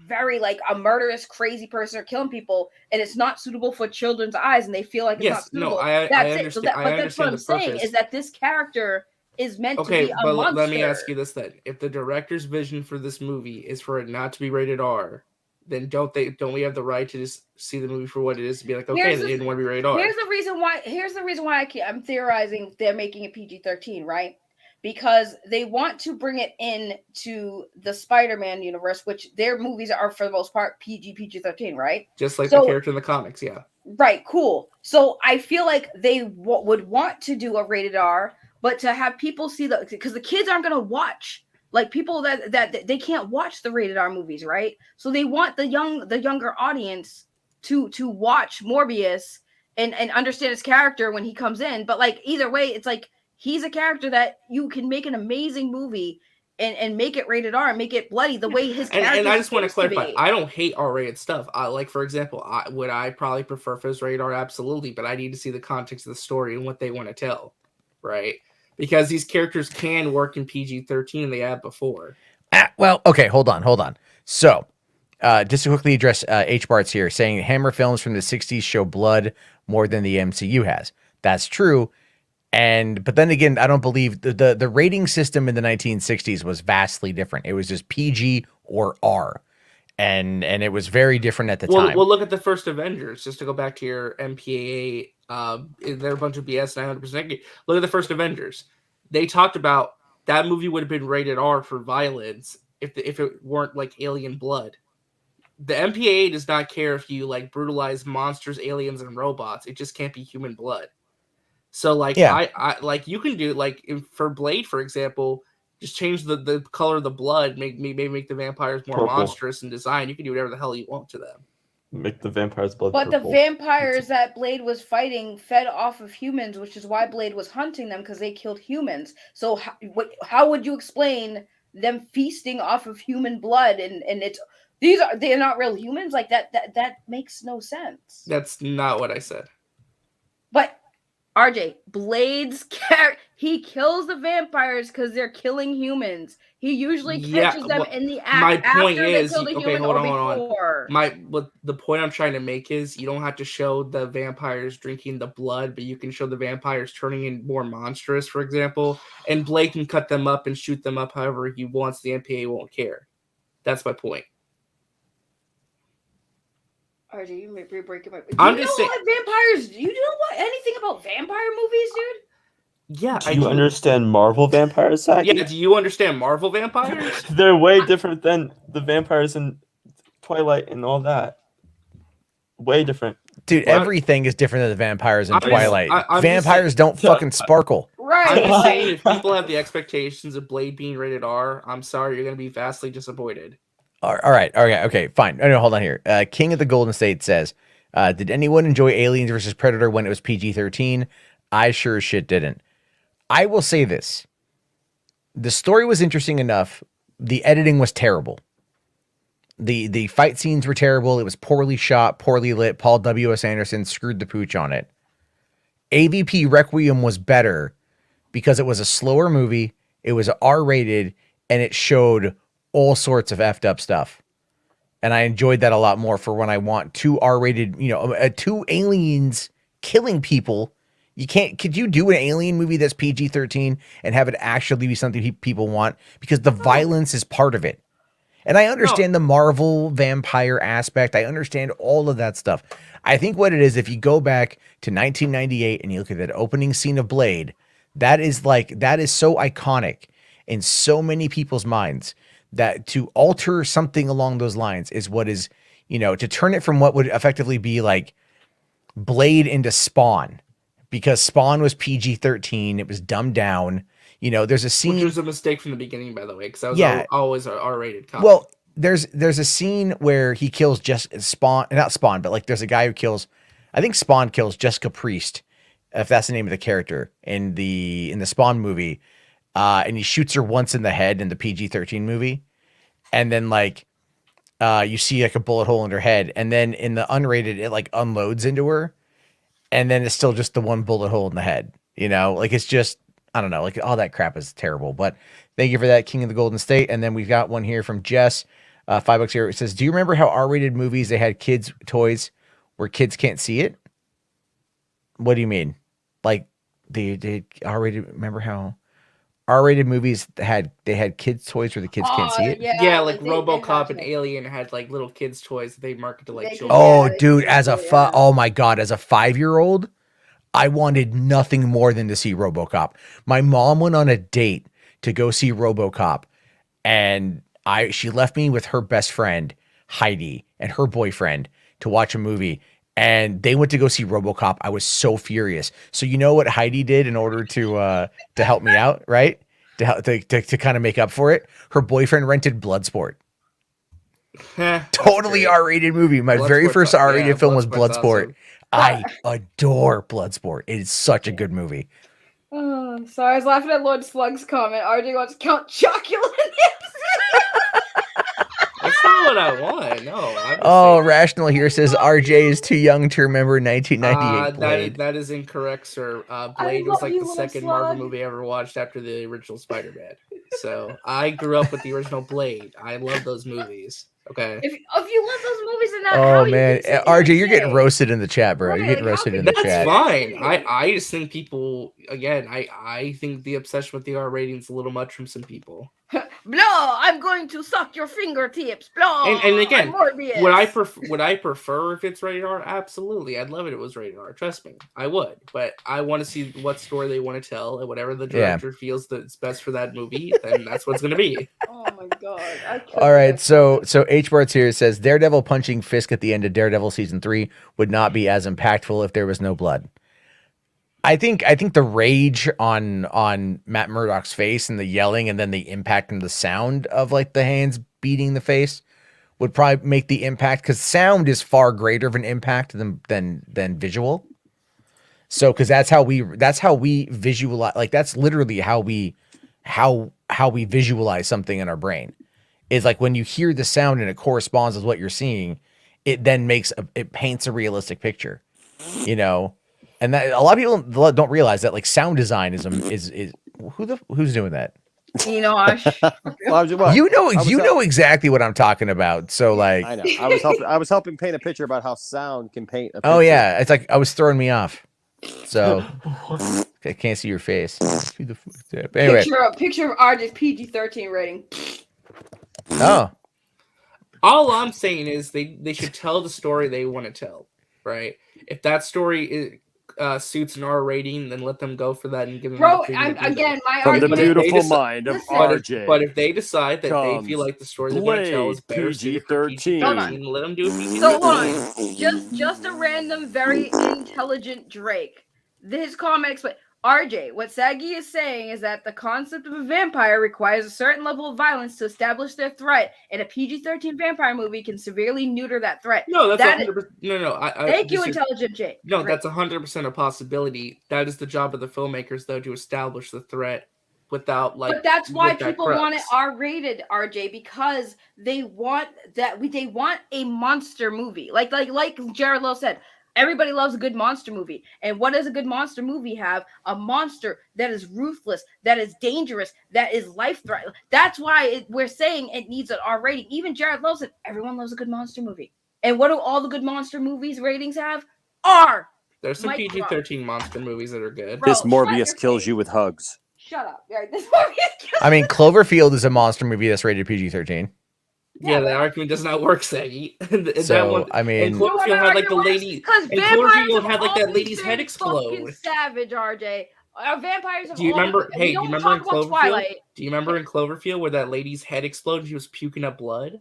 [SPEAKER 12] very like a murderous, crazy person or killing people, and it's not suitable for children's eyes, and they feel like it's not suitable. That's it. So that's what I'm saying is that this character is meant to be a monster.
[SPEAKER 2] Let me ask you this then: if the director's vision for this movie is for it not to be rated R, then don't we have the right to just see the movie for what it is, to be like, okay, they didn't want to be rated R?
[SPEAKER 12] Here's the reason why I'm theorizing they're making it PG-13, right? Because they want to bring it in to the Spider-Man universe, which their movies are for the most part PG-13, right?
[SPEAKER 2] Just like the character in the comics, yeah.
[SPEAKER 12] Right, cool. So I feel like they would want to do a rated R, but to have people see because the kids aren't going to watch. Like people that they can't watch the rated R movies, right? So they want the younger audience to watch Morbius and understand his character when he comes in. But like either way, it's like he's a character that you can make an amazing movie and make it rated R and make it bloody the way his character.
[SPEAKER 2] And I just want to clarify, I don't hate R-rated stuff. Like for example, would I probably prefer if it was rated R? Absolutely, but I need to see the context of the story and what they want to tell, right? Because these characters can work in PG-13, they have before.
[SPEAKER 1] Well, okay, hold on. So, just to quickly address H-Bart's here, saying Hammer films from the 60s show blood more than the MCU has. That's true. But then again, I don't believe the rating system in the 1960s was vastly different. It was just PG or R. And it was very different at the time.
[SPEAKER 2] Well, look at the first Avengers, just to go back to your MPAA. They're a bunch of BS, 900%. Look at the first Avengers. They talked about that movie would have been rated R for violence if it weren't like alien blood. The MPAA does not care if you like brutalize monsters, aliens, and robots. It just can't be human blood. So like I like you can do like for Blade, for example, just change the color of the blood, maybe make the vampires more monstrous in design. You can do whatever the hell you want to them.
[SPEAKER 14] Make the vampires blood
[SPEAKER 12] But
[SPEAKER 14] purple.
[SPEAKER 12] the vampires that Blade was fighting fed off of humans, which is why Blade was hunting them, because they killed humans. So how would you explain them feasting off of human blood and they're not real humans? Like that makes no sense.
[SPEAKER 2] That's not what I said.
[SPEAKER 12] But RJ, Blade's he kills the vampires because they're killing humans. He usually catches them in the act.
[SPEAKER 2] My point is,
[SPEAKER 12] the
[SPEAKER 2] point I'm trying to make is you don't have to show the vampires drinking the blood, but you can show the vampires turning in more monstrous, for example, and Blade can cut them up and shoot them up however he wants. The MPA won't care. That's my point.
[SPEAKER 12] RJ, you may be breaking my.
[SPEAKER 2] I'm just saying,
[SPEAKER 12] vampires. Do you know anything about vampire movies, dude?
[SPEAKER 2] Yeah.
[SPEAKER 14] Do you understand Marvel vampires, Zach?
[SPEAKER 2] Yeah. Do you understand Marvel vampires?
[SPEAKER 14] They're way different than the vampires in Twilight and all that. Way different.
[SPEAKER 1] Dude, everything is different than the vampires in Twilight. Vampires don't fucking sparkle.
[SPEAKER 12] Right.
[SPEAKER 2] I'm just saying, if people have the expectations of Blade being rated R, I'm sorry, you're going to be vastly disappointed.
[SPEAKER 1] All right. Okay, fine. No, hold on here. King of the Golden State says, did anyone enjoy Aliens versus Predator when it was PG-13? I sure as shit didn't. I will say this. The story was interesting enough. The editing was terrible. The fight scenes were terrible. It was poorly shot, poorly lit. Paul W.S. Anderson screwed the pooch on it. AVP Requiem was better because it was a slower movie. It was R-rated, and it showed all sorts of effed up stuff. And I enjoyed that a lot more for when I want two R-rated, two aliens killing people. Could you do an alien movie that's PG-13 and have it actually be something people want? Because the violence is part of it. And I understand the Marvel vampire aspect. I understand all of that stuff. I think what it is, if you go back to 1998 and you look at that opening scene of Blade, that is so iconic in so many people's minds that to alter something along those lines is what is, to turn it from what would effectively be like Blade into Spawn, because Spawn was PG-13. It was dumbed down. There's a scene.
[SPEAKER 2] Which was a mistake from the beginning, by the way, because that was always an R-rated copy.
[SPEAKER 1] Well, there's a scene where he kills not Spawn, but like there's a guy who kills, I think Spawn kills Jessica Priest, if that's the name of the character in the Spawn movie. And he shoots her once in the head in the PG-13 movie. And then you see like a bullet hole in her head. And then in the unrated, it like unloads into her. And then it's still just the one bullet hole in the head, it's just, I don't know, like all that crap is terrible. But thank you for that, King of the Golden State. And then we've got one here from Jess, $5 here. It says, do you remember how R-rated movies, they had kids toys where kids can't see it? What do you mean? Like they R-rated, remember how R-rated movies had kids toys where the kids can't see it?
[SPEAKER 2] Yeah, like RoboCop and Alien had like little kids toys that they market to like children.
[SPEAKER 1] Oh, dude, oh my God, as a 5-year-old, I wanted nothing more than to see RoboCop. My mom went on a date to go see RoboCop, and she left me with her best friend, Heidi, and her boyfriend to watch a movie. And they went to go see RoboCop. I was so furious. So you know what Heidi did in order to help me out, right? To kind of make up for it. Her boyfriend rented Bloodsport. Totally R-rated movie. My very first R-rated film was Bloodsport. Awesome. I adore Bloodsport. It is such a good movie.
[SPEAKER 12] Oh, sorry, I was laughing at Lord Slug's comment. RJ wants Count Chocula Nips.
[SPEAKER 2] That's not what I want. No.
[SPEAKER 1] Oh, Rational here says RJ is too young to remember 1998 Blade.
[SPEAKER 2] That is incorrect, sir. Blade was like the second Marvel movie I ever watched after the original Spider-Man. So I grew up with the original Blade. I love those movies. Okay.
[SPEAKER 12] If you love those movies and that,
[SPEAKER 1] Oh man, RJ, you're getting roasted in the chat, bro. You're getting roasted in the
[SPEAKER 2] That's
[SPEAKER 1] chat.
[SPEAKER 2] fine. I just think people again. I think the obsession with the R rating is a little much from some people.
[SPEAKER 12] Blah, I'm going to suck your fingertips. Blah.
[SPEAKER 2] And again,
[SPEAKER 12] I'm Morbius.
[SPEAKER 2] would I prefer if it's rated R? Absolutely, I'd love it if it was rated R. Trust me, I would. But I want to see what story they want to tell, and whatever the director feels that's best for that movie, then that's what's going to be.
[SPEAKER 12] Oh my god!
[SPEAKER 1] All right, so H Bart's here says Daredevil punching Fisk at the end of Daredevil season 3 would not be as impactful if there was no blood. I think the rage on Matt Murdock's face and the yelling and then the impact and the sound of like the hands beating the face would probably make the impact, because sound is far greater of an impact than visual. So because that's how we visualize, like that's literally how we visualize something in our brain. Is like when you hear the sound and it corresponds with what you're seeing, it then it paints a realistic picture, you know. And that a lot of people don't realize that like sound design is who's doing that?
[SPEAKER 12] Enosh.
[SPEAKER 1] You know exactly what I'm talking about. So like
[SPEAKER 5] I know. I was helping paint a picture about how sound can paint a picture.
[SPEAKER 1] Oh yeah, it's like I was throwing me off. So I can't see your face. Anyway.
[SPEAKER 12] Picture of RJ's PG-13 rating.
[SPEAKER 1] Oh.
[SPEAKER 2] All I'm saying is they should tell the story they want to tell, right? If that story suits an R rating, then let them go for that and give them.
[SPEAKER 12] Bro, my
[SPEAKER 5] from
[SPEAKER 12] argument.
[SPEAKER 5] the beautiful mind of RJ.
[SPEAKER 2] But if they decide that they feel like the story they want to tell is better
[SPEAKER 5] PG-13,
[SPEAKER 2] let them do PG-13.
[SPEAKER 12] So hold on, just a random, very intelligent Drake. His comment explains. RJ, what Saggy is saying is that the concept of a vampire requires a certain level of violence to establish their threat, and a PG-13 vampire movie can severely neuter that threat.
[SPEAKER 2] No, that's 100%. No.
[SPEAKER 12] Thank you, intelligent Jake.
[SPEAKER 2] No, that's 100% a possibility. That is the job of the filmmakers, though, to establish the threat without like.
[SPEAKER 12] But that's why people want it R-rated, RJ, because they want a monster movie, like Jared Lowe said. Everybody loves a good monster movie. And what does a good monster movie have? A monster that is ruthless, that is dangerous, that is life-threatening. That's why we're saying it needs an R rating. Even Jared loves it. Everyone loves a good monster movie. And what do all the good monster movies ratings have? R.
[SPEAKER 2] There's some PG-13 monster movies that are good.
[SPEAKER 5] This Morbius kills you with hugs.
[SPEAKER 12] Shut up. This Morbius kills
[SPEAKER 1] I mean, Cloverfield is a monster movie that's rated PG-13.
[SPEAKER 2] Yeah, the argument does not work, Saggy.
[SPEAKER 1] I mean,
[SPEAKER 2] and Cloverfield had like the lady, and Cloverfield had like that lady's head explode.
[SPEAKER 12] Savage, RJ. Vampires.
[SPEAKER 2] Do you remember? Hey, do you remember in Cloverfield? Do you remember in Cloverfield where that lady's head exploded? And she was puking up blood.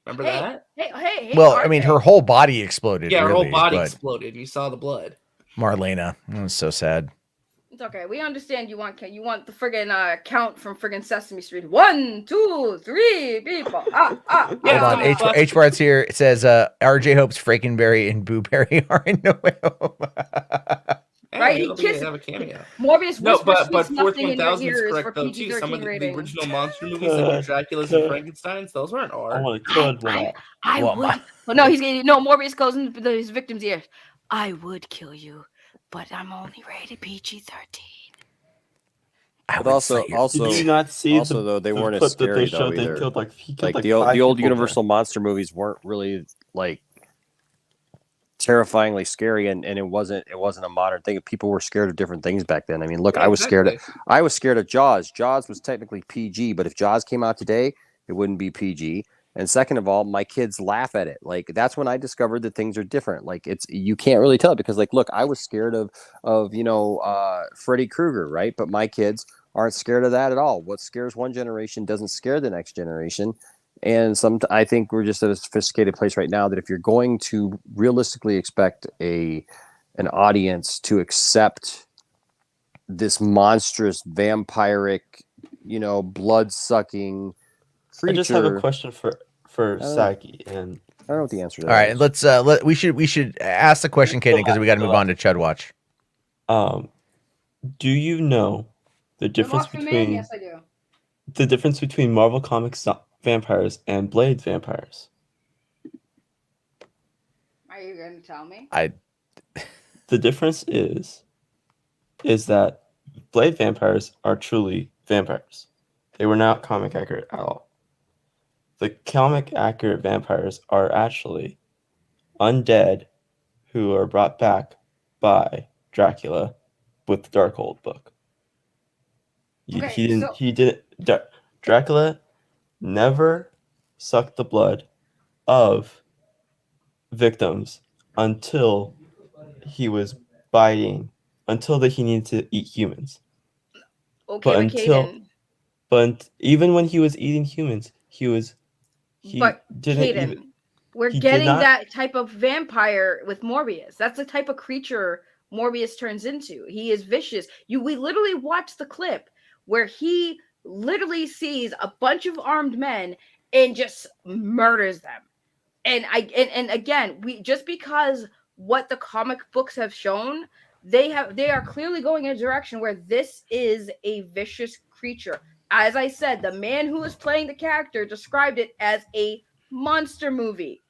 [SPEAKER 2] Remember that?
[SPEAKER 12] Hey.
[SPEAKER 1] Well,
[SPEAKER 12] RJ.
[SPEAKER 1] I mean, her whole body exploded.
[SPEAKER 2] Yeah, her
[SPEAKER 1] really,
[SPEAKER 2] whole body exploded, and you saw the blood.
[SPEAKER 1] Marlena, that was so sad.
[SPEAKER 12] It's okay. We understand you want the friggin' count from friggin' Sesame Street. 1, 2, 3 people.
[SPEAKER 1] Hold on. H Bart's here. It says RJ hopes Frankenberry and Booberry are in No Way Home.
[SPEAKER 12] Right? He kisses.
[SPEAKER 2] Have a cameo.
[SPEAKER 12] Morbius
[SPEAKER 2] no, but
[SPEAKER 12] nothing in your
[SPEAKER 2] 1000 is
[SPEAKER 12] ears
[SPEAKER 2] correct
[SPEAKER 12] for
[SPEAKER 2] though too. Some of the original monster movies like Dracula's and Frankenstein's, those weren't R.
[SPEAKER 14] I want to kill one.
[SPEAKER 12] I would. Well, no, Morbius goes into his victim's ears. I would kill you, but I'm only rated PG-13.
[SPEAKER 5] But also,
[SPEAKER 14] did you not see
[SPEAKER 5] though they weren't as scary though either. Like the old Universal monster movies weren't really like terrifyingly scary, and it wasn't a modern thing. People were scared of different things back then. I mean, look, I was scared of Jaws. Jaws was technically PG, but if Jaws came out today, it wouldn't be PG. And second of all, my kids laugh at it. Like that's when I discovered that things are different. Like you can't really tell because like look, I was scared of Freddy Krueger, right? But my kids aren't scared of that at all. What scares one generation doesn't scare the next generation. And I think we're just at a sophisticated place right now that if you're going to realistically expect an audience to accept this monstrous vampiric, blood-sucking creature.
[SPEAKER 14] I just have a question for Saki, and
[SPEAKER 5] I don't know what the answer to
[SPEAKER 1] All
[SPEAKER 5] that
[SPEAKER 1] right,
[SPEAKER 5] is.
[SPEAKER 1] let's we should ask the question, Kaden, because we got to move on to Chud Watch.
[SPEAKER 14] Do you know the difference
[SPEAKER 12] Muffin Man?
[SPEAKER 14] between
[SPEAKER 12] Yes, I do.
[SPEAKER 14] the difference between Marvel Comics vampires and Blade vampires?
[SPEAKER 12] Are you going to tell me?
[SPEAKER 14] The difference is that Blade vampires are truly vampires. They were not comic accurate at all. The comic accurate vampires are actually undead who are brought back by Dracula with the Darkhold book. Dracula never sucked the blood of victims until he was biting, until he needed to eat humans.
[SPEAKER 12] Okay,
[SPEAKER 14] but even when he was eating humans,
[SPEAKER 12] we're getting that type of vampire with Morbius. That's the type of creature Morbius turns into. He is vicious. We literally watched the clip where he literally sees a bunch of armed men and just murders them. And again, just because what the comic books have shown, they are clearly going in a direction where this is a vicious creature. As I said, the man who was playing the character described it as a monster movie.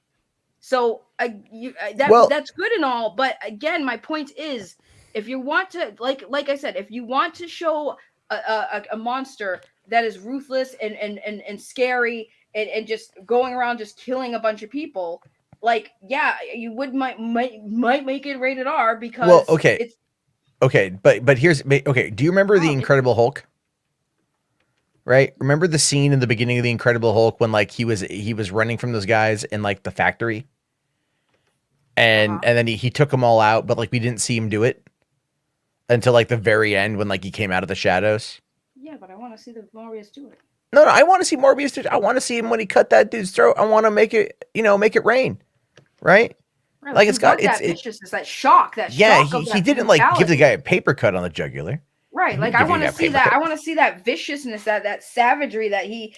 [SPEAKER 12] So that's good and all, but again, my point is, if you want to, like I said, if you want to show a monster that is ruthless and scary and just going around just killing a bunch of people, you might make it rated R because
[SPEAKER 1] but here's okay. Do you remember the Incredible Hulk? Right? Remember the scene in the beginning of the Incredible Hulk when he was running from those guys in the factory? And then he took them all out, but we didn't see him do it until the very end when he came out of the shadows.
[SPEAKER 12] Yeah, but I want to see the Morbius do it.
[SPEAKER 1] No, I want to see Morbius do it. I want to see him when he cut that dude's throat. I want to make it rain. Right? It's got
[SPEAKER 12] that viciousness, that shock,
[SPEAKER 1] he didn't give the guy a paper cut on the jugular.
[SPEAKER 12] Right, I want to see that. I want to see that viciousness, that savagery that he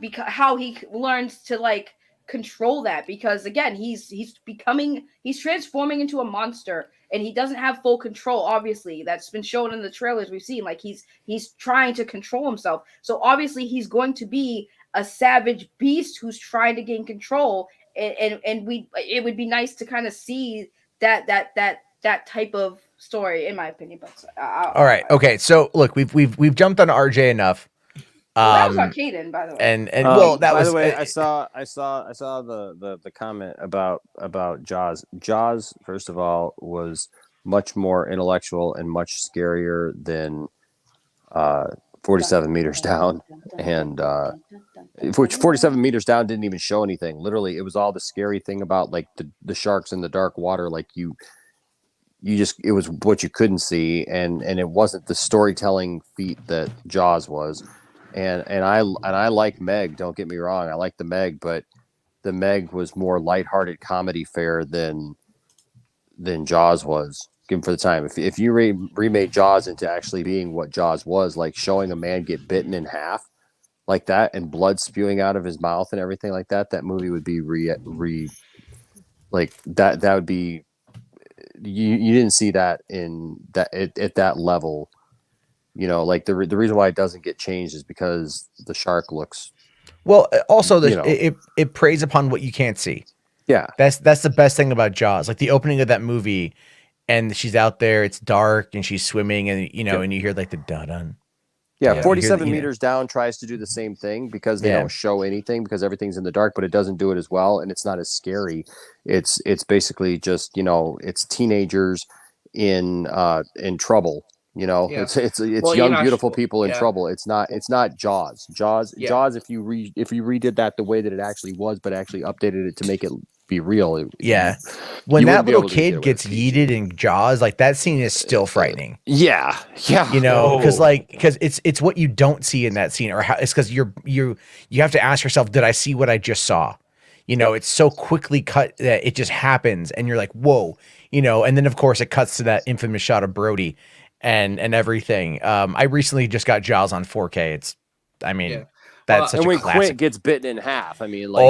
[SPEAKER 12] because how he learns to control that. Because again, he's transforming into a monster, and he doesn't have full control. Obviously, that's been shown in the trailers we've seen. He's trying to control himself. So obviously, he's going to be a savage beast who's trying to gain control. And it would be nice to kind of see that type of story, in my opinion. But
[SPEAKER 1] all right, okay. So look, we've jumped on RJ enough.
[SPEAKER 12] That was on Kaden, by the way.
[SPEAKER 1] And well, that
[SPEAKER 5] by
[SPEAKER 1] was
[SPEAKER 5] the way. I saw the comment about Jaws. Jaws, first of all, was much more intellectual and much scarier than 47 meters down, and which 47 meters down didn't even show anything. Literally, it was all the scary thing about the sharks in the dark water. It was what you couldn't see, and it wasn't the storytelling feat that Jaws was. And I like Meg. Don't get me wrong, I like the Meg, but the Meg was more lighthearted comedy fare than Jaws was. Given for the time, if you remade Jaws into actually being what Jaws was, showing a man get bitten in half like that and blood spewing out of his mouth and everything like that, that movie would be that would be. You didn't see that at that level, the reason why it doesn't get changed is because the shark looks
[SPEAKER 1] well. Also, it preys upon what you can't see.
[SPEAKER 5] Yeah,
[SPEAKER 1] that's the best thing about Jaws. The opening of that movie, and she's out there, it's dark, and she's swimming, and and you hear the dun.
[SPEAKER 5] Yeah, 47 meters down tries to do the same thing because they don't show anything because everything's in the dark, but it doesn't do it as well, and it's not as scary. It's basically just it's teenagers in trouble. It's young beautiful people in trouble. It's not Jaws. Jaws. If you redid that the way that it actually was, but actually updated it to make it be real.
[SPEAKER 1] When that little kid gets yeeted in Jaws, that scene is still frightening.
[SPEAKER 5] Yeah.
[SPEAKER 1] Because it's what you don't see in that scene, or how it's because you have to ask yourself, did I see what I just saw? It's so quickly cut that it just happens, and you're like, whoa, and then of course it cuts to that infamous shot of Brody and everything. I recently just got Jaws on 4K. that's such
[SPEAKER 5] and
[SPEAKER 1] a
[SPEAKER 5] when
[SPEAKER 1] classic.
[SPEAKER 5] Quint gets bitten in half, I mean, like,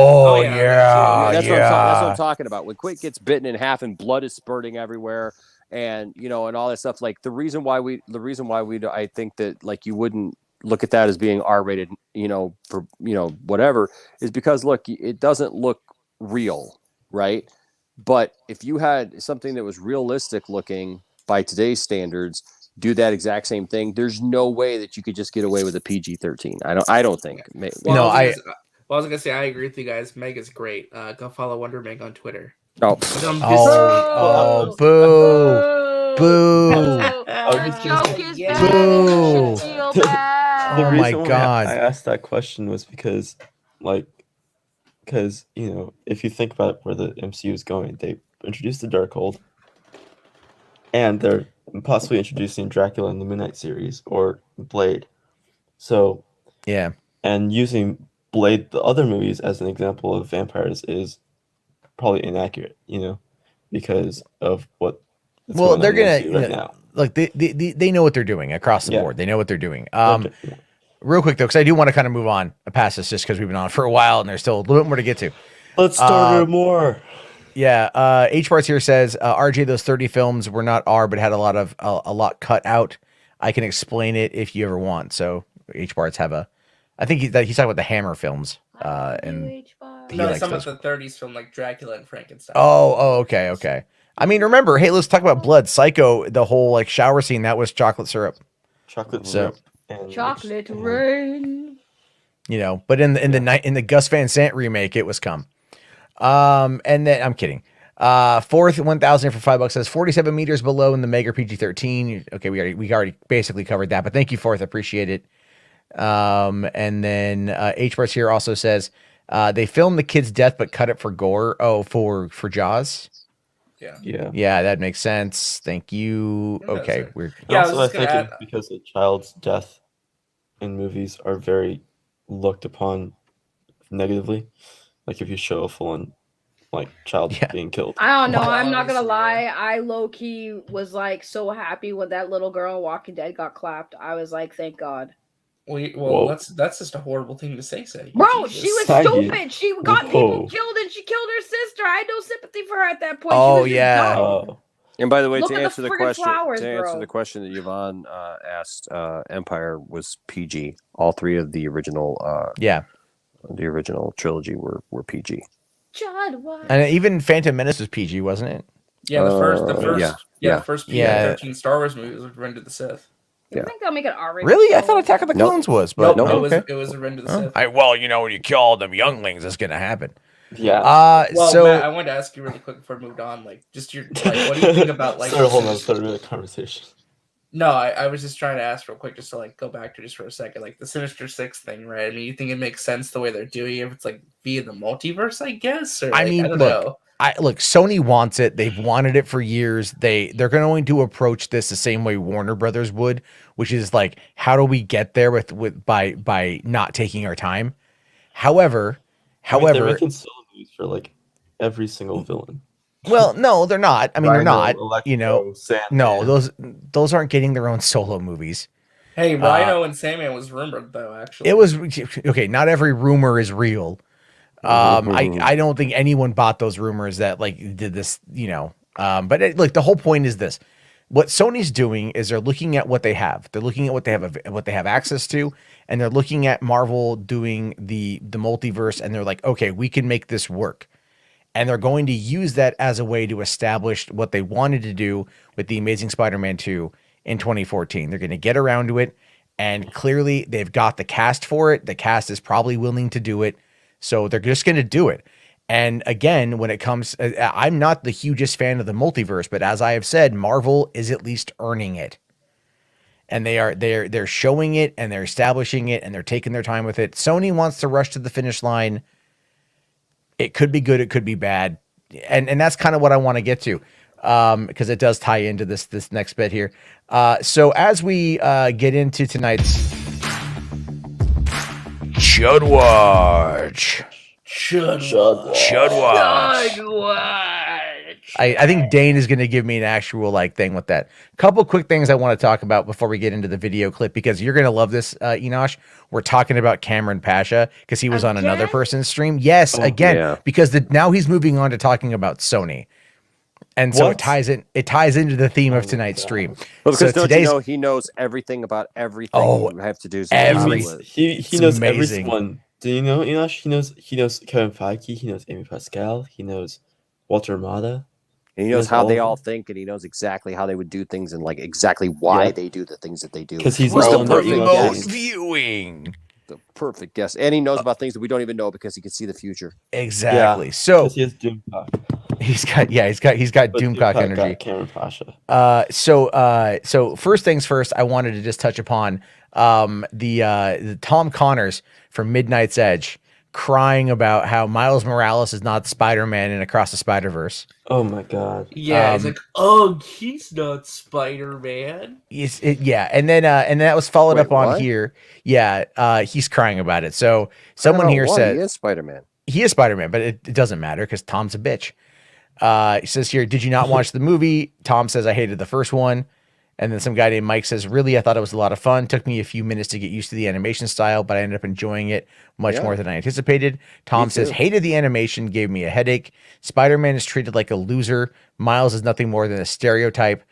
[SPEAKER 1] That's
[SPEAKER 5] what I'm talking about. When Quint gets bitten in half and blood is spurting everywhere, and and all that stuff. Like the reason why I think that like you wouldn't look at that as being R-rated, for whatever, is because look, it doesn't look real, right? But if you had something that was realistic looking by today's standards, do that exact same thing, there's no way that you could just get away with a PG-13. I don't think.
[SPEAKER 2] I was gonna say I agree with you guys. Meg is great. Go follow Wonder Meg on Twitter.
[SPEAKER 5] Oh,
[SPEAKER 1] boo.
[SPEAKER 12] Joke is bad.
[SPEAKER 1] Boo.
[SPEAKER 12] You should feel bad.
[SPEAKER 14] The
[SPEAKER 1] Oh my
[SPEAKER 14] reason why
[SPEAKER 1] God.
[SPEAKER 14] I asked that question was because if you think about where the MCU is going, they introduced the Darkhold, and they're possibly introducing Dracula in the Midnight series or Blade. So
[SPEAKER 1] yeah,
[SPEAKER 14] and using Blade, the other movies, as an example of vampires is probably inaccurate, because of what.
[SPEAKER 1] Well, they're gonna
[SPEAKER 14] right now.
[SPEAKER 1] Look, they know what they're doing across the board. They know what they're doing. Real quick though, because I do want to kind of move on past this, just because we've been on for a while and there's still a little bit more to get to.
[SPEAKER 14] Let's start more.
[SPEAKER 1] Yeah. H Parts here says, RJ, those 30 films were not R, but had a lot cut out. I can explain it if you ever want. So H Parts have I think he's talking about the Hammer films. And
[SPEAKER 2] no, it's some of the 30s film like Dracula and Frankenstein.
[SPEAKER 1] Oh, okay. I mean, remember, hey, let's talk about Blood. Psycho, the whole like shower scene, that was chocolate syrup.
[SPEAKER 14] Syrup.
[SPEAKER 12] Chocolate rain.
[SPEAKER 1] But in the Gus Van Sant remake, it was cum. And then I'm kidding. Fourth 1,000 for $5 says 47 meters below in the Mega PG-13. Okay, we already basically covered that, but thank you, Fourth, appreciate it. And then H Parts here also says they filmed the kid's death but cut it for gore. Oh, for Jaws. Yeah, that makes sense. Thank you. Okay, we're
[SPEAKER 14] also I think because a child's death in movies are very looked upon negatively. Like if you show a full-on child being killed.
[SPEAKER 12] I don't know. I'm not gonna lie. I low key was like so happy when that little girl in Walking Dead got clapped. I was like, thank God.
[SPEAKER 2] Well, that's just a horrible thing to say, Sadie.
[SPEAKER 12] Bro, she was stupid. She got people killed and she killed her sister. I had no sympathy for her at that point.
[SPEAKER 1] Oh,
[SPEAKER 12] she was just dumb.
[SPEAKER 5] And by the way,
[SPEAKER 12] Look
[SPEAKER 5] to
[SPEAKER 12] at the
[SPEAKER 5] answer the
[SPEAKER 12] friggin'
[SPEAKER 5] question,
[SPEAKER 12] flowers,
[SPEAKER 5] the question that Yvonne asked, Empire was PG. All three of the original, the original trilogy were PG.
[SPEAKER 12] Chud, what?
[SPEAKER 1] And even Phantom Menace was PG, wasn't it?
[SPEAKER 2] Yeah, the first
[SPEAKER 1] PG-13
[SPEAKER 2] 13 Star Wars movies was Revenge of the Sith.
[SPEAKER 12] I think they'll make an R-rated.
[SPEAKER 1] Really? I thought Attack of the Clones was, but
[SPEAKER 2] it was Revenge of the Sith.
[SPEAKER 1] Well, when you kill all them younglings, it's gonna happen.
[SPEAKER 14] Yeah.
[SPEAKER 2] So Matt, I wanted to ask you really quick before we moved on, what do you think about
[SPEAKER 14] hold on, start a conversation.
[SPEAKER 2] No, I was just trying to ask real quick, just to go back to just for a second, the Sinister Six thing, right? I mean, you think it makes sense the way they're doing it if it's via the multiverse, I guess? Or, I don't know.
[SPEAKER 1] Look, Sony wants it. They've wanted it for years. They're going to approach this the same way Warner Brothers would, which is how do we get there by not taking our time? However,
[SPEAKER 14] they're making solo movies for every single villain.
[SPEAKER 1] Well, no, they're not. I mean, they're not.
[SPEAKER 14] Electro,
[SPEAKER 1] no, those aren't getting their own solo movies.
[SPEAKER 2] Hey, Rhino and Sandman was rumored though. Actually,
[SPEAKER 1] it was okay. Not every rumor is real. I don't think anyone bought those rumors that did this, but the whole point is this. What Sony's doing is they're looking at what they have. They're looking at what they have access to, and they're looking at Marvel doing the multiverse, and they're like, okay, we can make this work. And they're going to use that as a way to establish what they wanted to do with the Amazing Spider-Man 2 in 2014. They're going to get around to it, and clearly they've got the cast for it. The cast is probably willing to do it. So they're just going to do it. And again, when it comes, I'm not the hugest fan of the multiverse, but as I have said, Marvel is at least earning it. And they're showing it, and they're establishing it, and they're taking their time with it. Sony wants to rush to the finish line. It could be good, it could be bad. And that's kind of what I want to get to. Because it does tie into this next bit here. So as we get into tonight's Chud Watch.
[SPEAKER 2] Chud
[SPEAKER 1] Watch. I think Dane is going to give me an actual like thing with that. Couple quick things I want to talk about before we get into the video clip, because you're going to love this, Enosh. We're talking about Cameron Pasha because he was on another person's stream. Yes, again, because now he's moving on to talking about Sony. And so it ties into the theme of tonight's stream.
[SPEAKER 5] Well, because
[SPEAKER 1] so
[SPEAKER 5] don't you know he knows everything about everything you have to do.
[SPEAKER 14] He knows everyone. Do you know Enosh? He knows Kevin Feige. He knows Amy Pascal. He knows Walter Amada.
[SPEAKER 5] And he knows how they all think, and he knows exactly how they would do things, and like exactly why they do the things that they do.
[SPEAKER 14] Because he's
[SPEAKER 5] the
[SPEAKER 1] remote viewing.
[SPEAKER 5] The perfect guess, and he knows about things that we don't even know because he can see the future.
[SPEAKER 1] Exactly. So
[SPEAKER 14] he has Doomcock.
[SPEAKER 1] He's got Doomcock energy.
[SPEAKER 14] Cameron Pasha.
[SPEAKER 1] So first things first, I wanted to just touch upon the Tom Connors from Midnight's Edge crying about how Miles Morales is not Spider-Man in Across the Spider-Verse.
[SPEAKER 14] Oh my god.
[SPEAKER 2] Yeah, he's like, oh, he's not Spider-Man.
[SPEAKER 1] Yeah, and then that was followed up on here. Yeah, he's crying about it. So someone here said
[SPEAKER 5] he is Spider-Man.
[SPEAKER 1] He is Spider-Man, but it doesn't matter because Tom's a bitch. He says here, did you not watch the movie? Tom says, I hated the first one. And then some guy named Mike says, really, I thought it was a lot of fun. Took me a few minutes to get used to the animation style, but I ended up enjoying it much more than I anticipated. Tom says, hated the animation, gave me a headache. Spider-Man is treated like a loser. Miles is nothing more than a stereotype.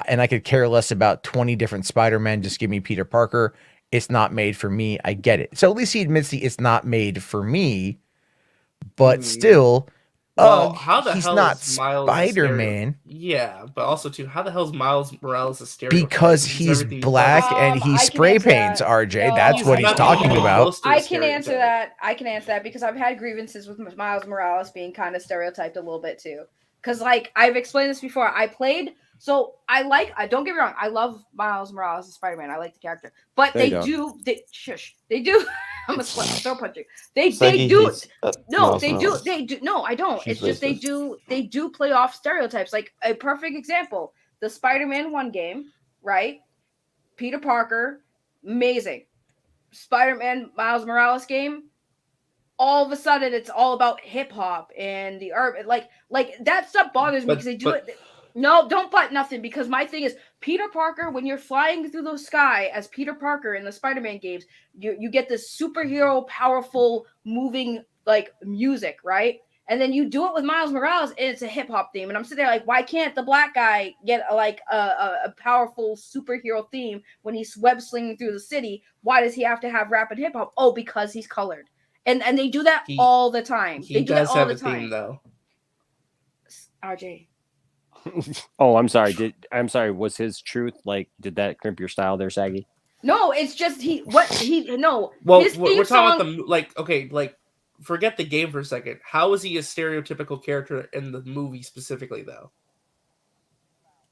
[SPEAKER 1] And I could care less about 20 different Spider-Men. Just give me Peter Parker. It's not made for me. I get it. So at least he admits it's not made for me, but still...
[SPEAKER 2] Well, how the
[SPEAKER 1] he's
[SPEAKER 2] hell
[SPEAKER 1] not
[SPEAKER 2] is Miles
[SPEAKER 1] Spider-Man?
[SPEAKER 2] Yeah, but also too, how the hell is Miles Morales a stereotype?
[SPEAKER 1] Because he's black and he spray paints, RJ. That's what he's talking about.
[SPEAKER 12] I can answer that because I've had grievances with Miles Morales being kind of stereotyped a little bit too. Because like I've explained this before, don't get me wrong, I love Miles Morales as Spider-Man. I like the character, but they do. I'm a throw puncher. They do. No, they do. No, I don't. It's just they do play off stereotypes. Like a perfect example, the Spider-Man 1 game, right? Peter Parker, amazing. Spider-Man Miles Morales game, all of a sudden it's all about hip hop and the urban, like that stuff bothers me because they do it. No, don't but nothing, because my thing is Peter Parker, when you're flying through the sky as Peter Parker in the Spider-Man games, you get this superhero, powerful, moving like music, right? And then you do it with Miles Morales and it's a hip hop theme. And I'm sitting there like, why can't the black guy get a powerful superhero theme when he's web slinging through the city? Why does he have to have rap and hip hop? Oh, because he's colored. And they do that all the time.
[SPEAKER 2] He does have a theme though.
[SPEAKER 12] RJ.
[SPEAKER 5] Oh, I'm sorry. Was his truth did that crimp your style there, Saggy?
[SPEAKER 12] No, it's just no.
[SPEAKER 2] Well, we're talking about forget the game for a second. How is he a stereotypical character in the movie specifically, though?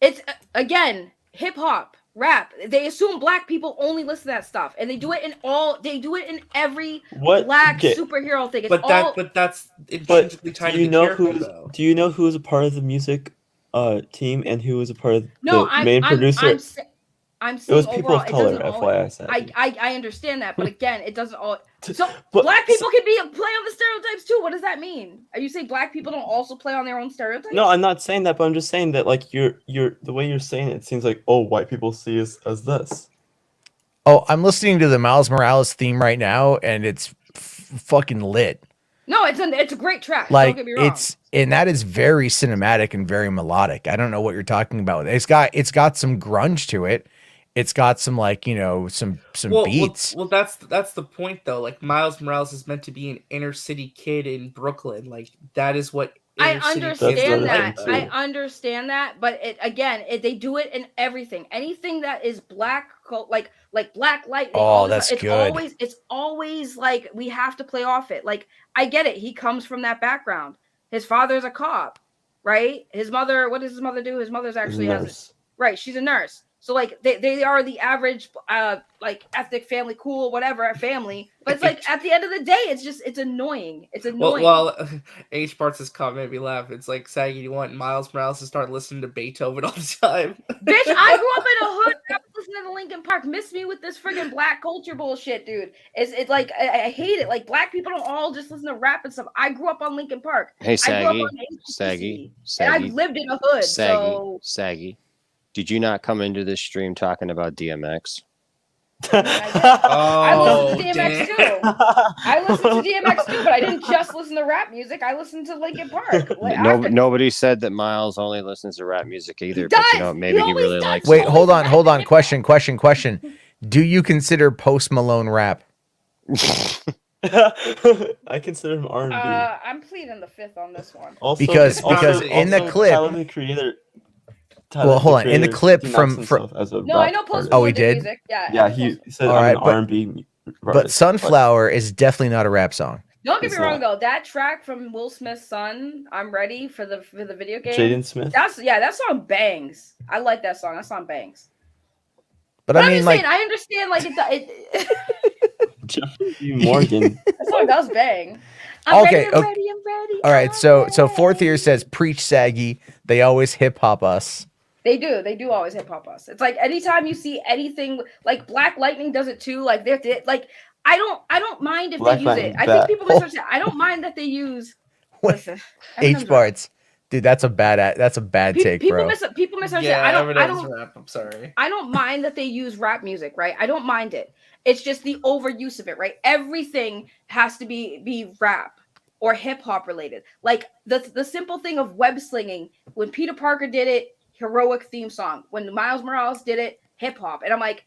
[SPEAKER 12] It's again hip hop, rap. They assume black people only listen to that stuff, and they do it in every black superhero thing.
[SPEAKER 2] But that's intrinsically tied to the character, though.
[SPEAKER 14] Do you know who was a part of the music team and who was a part of the main producer?
[SPEAKER 12] I'm saying
[SPEAKER 14] it was people of color, FYI. Said.
[SPEAKER 12] I understand that, but again, it doesn't all. So black people can play on the stereotypes too. What does that mean? Are you saying black people don't also play on their own stereotypes?
[SPEAKER 14] No, I'm not saying that, but I'm just saying that you're the way you're saying it seems like white people see us as this.
[SPEAKER 1] Oh, I'm listening to the Miles Morales theme right now, and it's fucking lit.
[SPEAKER 12] No, it's a great track. Don't get me wrong.
[SPEAKER 1] And that is very cinematic and very melodic. I don't know what you're talking about. It's got some grunge to it. It's got some some beats.
[SPEAKER 2] Well, that's the point though. Like Miles Morales is meant to be an inner city kid in Brooklyn. Like that is what
[SPEAKER 12] I understand that. I understand that, but they do it in everything. Anything that is black, like black light.
[SPEAKER 1] Oh, that's good.
[SPEAKER 12] It's always like we have to play off it. Like I get it. He comes from that background. His father's a cop, right? His mother. What does his mother do? His mother's actually right. She's a nurse. So like they are the average ethnic family, cool, whatever family. But it's like at the end of the day, it's annoying. It's annoying.
[SPEAKER 2] Well, H parts this comment made me laugh. It's like, Saggy, you want Miles Morales to start listening to Beethoven all the time?
[SPEAKER 12] Bitch, I grew up in a hood. I was listening listening to Linkin Park. Miss me with this friggin' black culture bullshit, dude. It's like I hate it. Like black people don't all just listen to rap and stuff. I grew up on Linkin Park.
[SPEAKER 5] Hey,
[SPEAKER 12] I grew up
[SPEAKER 5] Saggy,
[SPEAKER 12] on
[SPEAKER 5] Saggy,
[SPEAKER 12] and I
[SPEAKER 5] Saggy,
[SPEAKER 12] lived in a hood. So
[SPEAKER 5] Saggy. Did you not come into this stream talking about DMX?
[SPEAKER 12] I
[SPEAKER 2] Oh,
[SPEAKER 12] listened to DMX
[SPEAKER 2] damn.
[SPEAKER 12] too. I listened to DMX too, but I didn't just listen to rap music. I listened to Linkin Park. Like, after-
[SPEAKER 5] Nobody said that Miles only listens to rap music either.
[SPEAKER 12] does.
[SPEAKER 5] But you know, maybe he
[SPEAKER 12] always
[SPEAKER 5] really
[SPEAKER 12] does.
[SPEAKER 5] likes.
[SPEAKER 1] Wait, hold on. Question. Do you consider Post Malone rap?
[SPEAKER 14] I consider him R&B.
[SPEAKER 12] I'm pleading the fifth on this one.
[SPEAKER 14] Also,
[SPEAKER 1] Because in the clip,
[SPEAKER 14] Tyler, the creator.
[SPEAKER 1] well, hold on. In the clip from
[SPEAKER 12] No, I know Post
[SPEAKER 1] oh,
[SPEAKER 12] Malone
[SPEAKER 1] he
[SPEAKER 12] did
[SPEAKER 1] did.
[SPEAKER 12] music. Yeah.
[SPEAKER 14] Yeah, he said
[SPEAKER 1] All
[SPEAKER 14] I'm
[SPEAKER 1] right,
[SPEAKER 14] an
[SPEAKER 1] but-
[SPEAKER 14] R&B.
[SPEAKER 1] But Sunflower is definitely not a rap song.
[SPEAKER 12] Don't get me
[SPEAKER 14] It's
[SPEAKER 12] wrong though. That track from Will Smith's son, "I'm Ready" for the video game.
[SPEAKER 14] Jaden Smith.
[SPEAKER 12] That song bangs. I like that song. That song bangs.
[SPEAKER 1] But
[SPEAKER 12] But
[SPEAKER 1] I
[SPEAKER 12] I'm
[SPEAKER 1] mean,
[SPEAKER 12] just
[SPEAKER 1] like,
[SPEAKER 12] saying, I understand. Like it
[SPEAKER 14] Jeffrey Morgan.
[SPEAKER 12] that song does bang. I'm
[SPEAKER 1] Okay,
[SPEAKER 12] ready, I'm ready, I'm ready.
[SPEAKER 1] all right. So fourth year says preach Saggy. They always hip hop us.
[SPEAKER 12] They do always hip hop us. It's like anytime you see anything like Black Lightning does it too. Like they're like I don't mind if
[SPEAKER 14] Black
[SPEAKER 12] they use
[SPEAKER 14] Lightning,
[SPEAKER 12] it. I
[SPEAKER 14] bad.
[SPEAKER 12] think people misunderstand. I don't mind that they use. Listen,
[SPEAKER 1] H parts, dude. That's a bad take, bro.
[SPEAKER 12] People misunderstand.
[SPEAKER 2] Yeah,
[SPEAKER 12] I don't
[SPEAKER 2] rap. I'm sorry.
[SPEAKER 12] I don't mind that they use rap music, right? I don't mind it. It's just the overuse of it, right? Everything has to be rap or hip hop related. Like the simple thing of web slinging. When Peter Parker did it, heroic theme song. When Miles Morales did it, hip hop. And I'm like,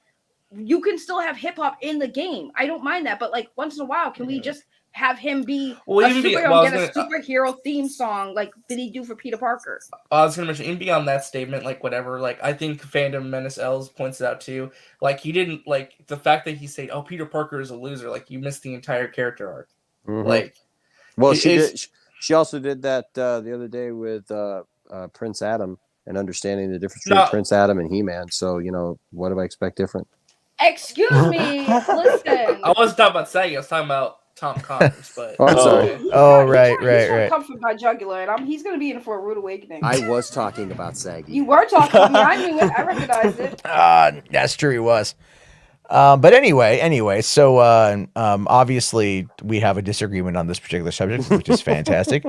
[SPEAKER 12] you can still have hip hop in the game. I don't mind that, but like once in a while, can we just have him be a superhero and get a superhero theme song like did he do for Peter Parker?
[SPEAKER 2] I was gonna mention, even beyond that statement, like whatever, like I think Fandom Menace L's points it out too. Like he didn't like the fact that he said, "Oh, Peter Parker is a loser." Like you missed the entire character arc.
[SPEAKER 5] Mhm.
[SPEAKER 2] Like,
[SPEAKER 5] well, she also did that the other day with Prince Adam and understanding the difference between Prince Adam and He-Man. So you know, what do I expect different?
[SPEAKER 12] Excuse me, listen.
[SPEAKER 2] I wasn't talking about Saggy. I was talking about Tom Connors, but
[SPEAKER 5] Oh, I'm sorry.
[SPEAKER 1] Oh, right.
[SPEAKER 12] He's comforted by Jugular, and he's gonna be in for a rude awakening.
[SPEAKER 5] I was talking about Saggy.
[SPEAKER 12] You were talking. I mean, I knew it. I recognized it.
[SPEAKER 1] That's true. He was. But anyway, so obviously we have a disagreement on this particular subject, which is fantastic.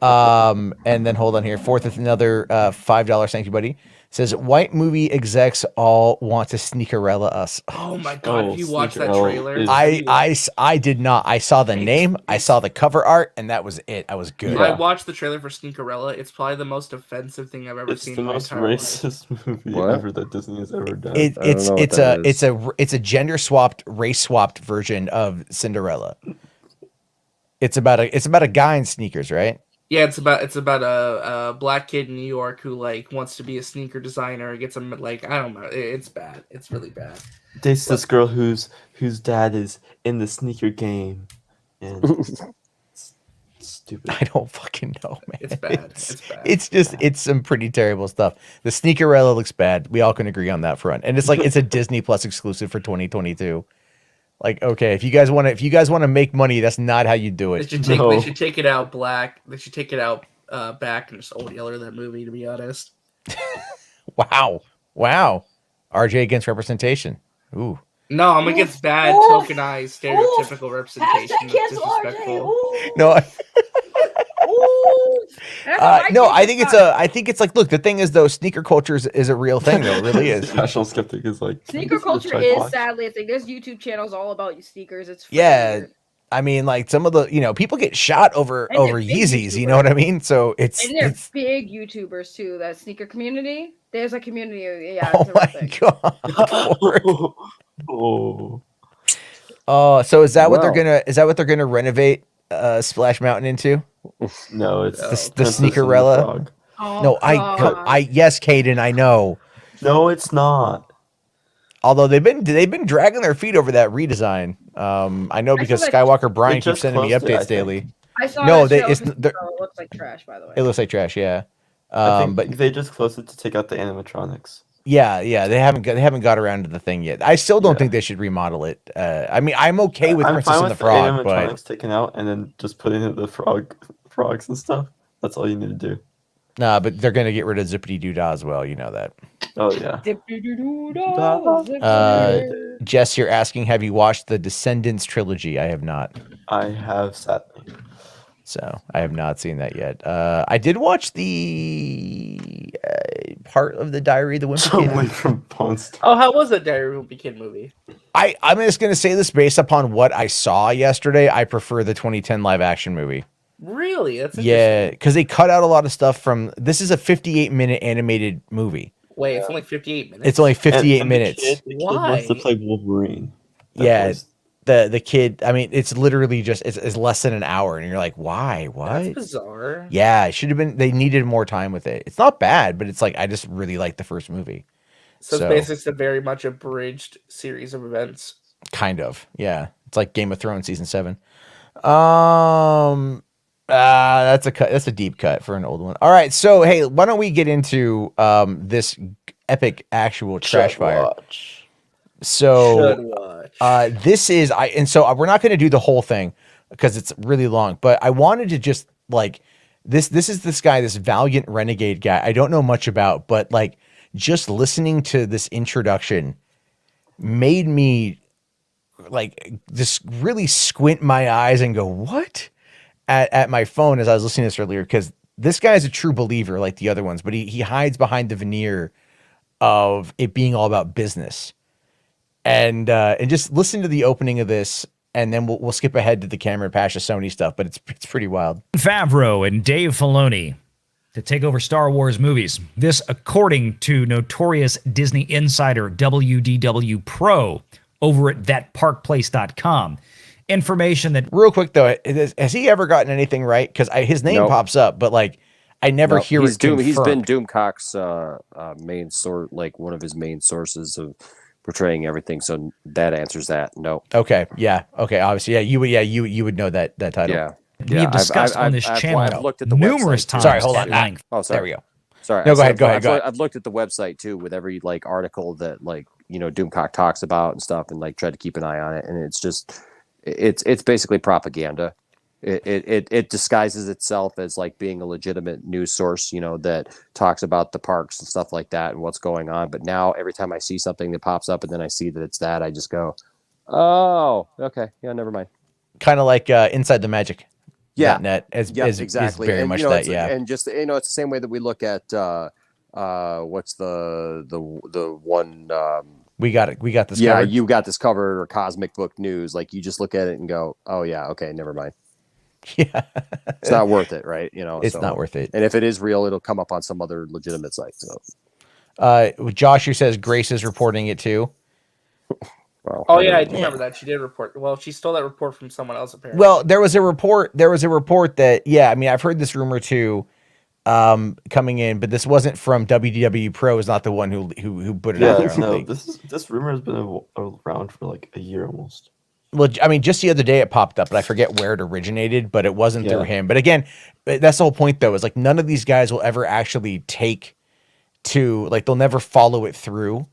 [SPEAKER 1] And then hold on here. Fourth with another $5. Thank you, buddy. Says white movie execs all want to sneakerella us.
[SPEAKER 2] Oh my god! If you watched that trailer,
[SPEAKER 1] I did not. I saw the name, I saw the cover art, and that was it. I was good.
[SPEAKER 2] I watched the trailer for Sneakerella. It's probably the most offensive thing I've ever seen.
[SPEAKER 14] It's the most racist movie ever that Disney has ever done.
[SPEAKER 1] It's a gender swapped, race swapped version of Cinderella. It's about a guy in sneakers, right?
[SPEAKER 2] Yeah, it's about a black kid in New York who like wants to be a sneaker designer. Gets him like I don't know. It's bad. It's really bad.
[SPEAKER 14] Dates this girl whose dad is in the sneaker game, and it's stupid.
[SPEAKER 1] I don't fucking know, man.
[SPEAKER 2] It's bad. It's bad.
[SPEAKER 1] It's some pretty terrible stuff. The Sneakerella looks bad. We all can agree on that front. And it's like it's a Disney Plus exclusive for 2022. Like, okay, if you guys want to make money, that's not how you do it.
[SPEAKER 2] They should take it out black. They should take it out back and just old yeller that movie. To be honest.
[SPEAKER 1] Wow. RJ against representation. Ooh.
[SPEAKER 2] No, I'm against bad tokenized stereotypical representation.
[SPEAKER 12] Hashtag cancel
[SPEAKER 2] Disrespectful.
[SPEAKER 1] No. I think it's like, look, the thing is though, sneaker culture is a real thing though. It really is.
[SPEAKER 14] National Skeptic is like
[SPEAKER 12] sneaker culture is sadly a thing. There's YouTube channels all about you sneakers. It's
[SPEAKER 1] weird. I mean, like some of the people get shot over Yeezys. You know what I mean? So it's
[SPEAKER 12] big YouTubers too. That sneaker community. There's a community. Yeah.
[SPEAKER 1] Oh my god. Oh, so is that what they're gonna renovate Splash Mountain into?
[SPEAKER 14] No, it's
[SPEAKER 1] the Sneakerella. No, yes, Caden, I know.
[SPEAKER 14] No, it's not.
[SPEAKER 1] Although they've been dragging their feet over that redesign. I know because Skywalker Brian keeps sending me updates daily.
[SPEAKER 12] I saw
[SPEAKER 1] it
[SPEAKER 12] looks like trash, by the way.
[SPEAKER 1] It looks like trash, yeah.
[SPEAKER 14] But they just closed it to take out the animatronics.
[SPEAKER 1] Yeah, they haven't got around to the thing yet. I still don't think they should remodel it. I mean, I'm okay with Princess and the Frog, but
[SPEAKER 14] animatronics taken out and then just putting in the frogs and stuff. That's all you need to do.
[SPEAKER 1] Nah, but they're gonna get rid of Zippity Doo Dah as well. You know that.
[SPEAKER 14] Oh yeah.
[SPEAKER 1] Jess, you're asking, have you watched the Descendants trilogy? I have not.
[SPEAKER 14] I have, sadly.
[SPEAKER 1] So I have not seen that yet. I did watch the part of the Diary of the Wimpy Kid.
[SPEAKER 14] Away from Pawnstone.
[SPEAKER 2] Oh, how was that Diary of a Wimpy Kid movie?
[SPEAKER 1] I'm just going to say this based upon what I saw yesterday. I prefer the 2010 live action movie.
[SPEAKER 2] Really? That's
[SPEAKER 1] Yeah, because they cut out a lot of stuff from. This is a 58-minute animated movie.
[SPEAKER 2] Wait, it's only 58 minutes.
[SPEAKER 1] It's only 58
[SPEAKER 14] And
[SPEAKER 1] minutes.
[SPEAKER 14] The kid wants to play Wolverine.
[SPEAKER 1] Yeah, the kid. I mean, it's literally just it's less than an hour, and you're like, why? What?
[SPEAKER 2] That's bizarre.
[SPEAKER 1] Yeah, it should have been. They needed more time with it. It's not bad, but it's like I just really like the first movie.
[SPEAKER 2] So it's basically a very much abridged series of events.
[SPEAKER 1] Kind of, yeah. It's like Game of Thrones season 7. That's a cut. That's a deep cut for an old one. All right, so hey, why don't we get into this epic actual trash fire? So this is so we're not going to do the whole thing because it's really long. But I wanted to just like this. This is this guy, this Valiant Renegade guy. I don't know much about, but like just listening to this introduction made me like just really squint my eyes and go, what? At my phone as I was listening to this earlier, because this guy's a true believer like the other ones, but he hides behind the veneer of it being all about business. And just listen to the opening of this, and then we'll skip ahead to the Cameron Pasha Sony stuff, but it's pretty wild.
[SPEAKER 16] Favreau and Dave Filoni to take over Star Wars movies. This according to notorious Disney insider WDW Pro over at thatparkplace.com. Information that
[SPEAKER 1] real quick though, has he ever gotten anything right? Because his name pops up, but like I never hear it confirmed.
[SPEAKER 5] He's been Doomcock's main source, like one of his main sources of portraying everything. So that answers that. No.
[SPEAKER 1] Okay. Yeah. Okay. Obviously, yeah. You would know that title.
[SPEAKER 5] Yeah.
[SPEAKER 16] we have discussed on this channel
[SPEAKER 5] I've looked at the
[SPEAKER 16] numerous
[SPEAKER 5] website,
[SPEAKER 16] times.
[SPEAKER 1] Sorry, hold on.
[SPEAKER 16] at length.
[SPEAKER 5] Oh, sorry.
[SPEAKER 1] There we go.
[SPEAKER 5] Sorry.
[SPEAKER 1] No, go ahead. Go ahead.
[SPEAKER 5] I've looked at the website too, with every like article that like Doomcock talks about and stuff, and like tried to keep an eye on it, and it's just. It's basically propaganda. It disguises itself as like being a legitimate news source, that talks about the parks and stuff like that and what's going on. But now every time I see something that pops up and then I see that it's that, I just go, oh, okay, yeah, never mind.
[SPEAKER 1] Kind of like Inside the Magic.
[SPEAKER 5] Yeah.
[SPEAKER 1] .net
[SPEAKER 5] exactly.
[SPEAKER 1] Is very
[SPEAKER 5] and,
[SPEAKER 1] much that. Yeah.
[SPEAKER 5] And just it's the same way that we look at what's the one.
[SPEAKER 1] We got it. We got this.
[SPEAKER 5] Yeah,
[SPEAKER 1] covered.
[SPEAKER 5] you got this covered, or Cosmic Book News. Like you just look at it and go, "Oh yeah, okay, never mind."
[SPEAKER 1] Yeah,
[SPEAKER 5] it's not worth it, right?
[SPEAKER 1] It's not worth it.
[SPEAKER 5] And if it is real, it'll come up on some other legitimate site. So,
[SPEAKER 1] Josh, who says Grace is reporting it too.
[SPEAKER 5] Well,
[SPEAKER 2] oh yeah, I do remember that. She did report. Well, she stole that report from someone else apparently.
[SPEAKER 1] Well, there was a report that I mean, I've heard this rumor too. Coming in, but this wasn't from WDW Pro. Is not the one who put it out there.
[SPEAKER 14] No, this rumor has been around for like a year almost.
[SPEAKER 1] Well, I mean, just the other day it popped up, but I forget where it originated. But it wasn't through him. But again, that's the whole point, though. Is like none of these guys will ever actually take to like they'll never follow it through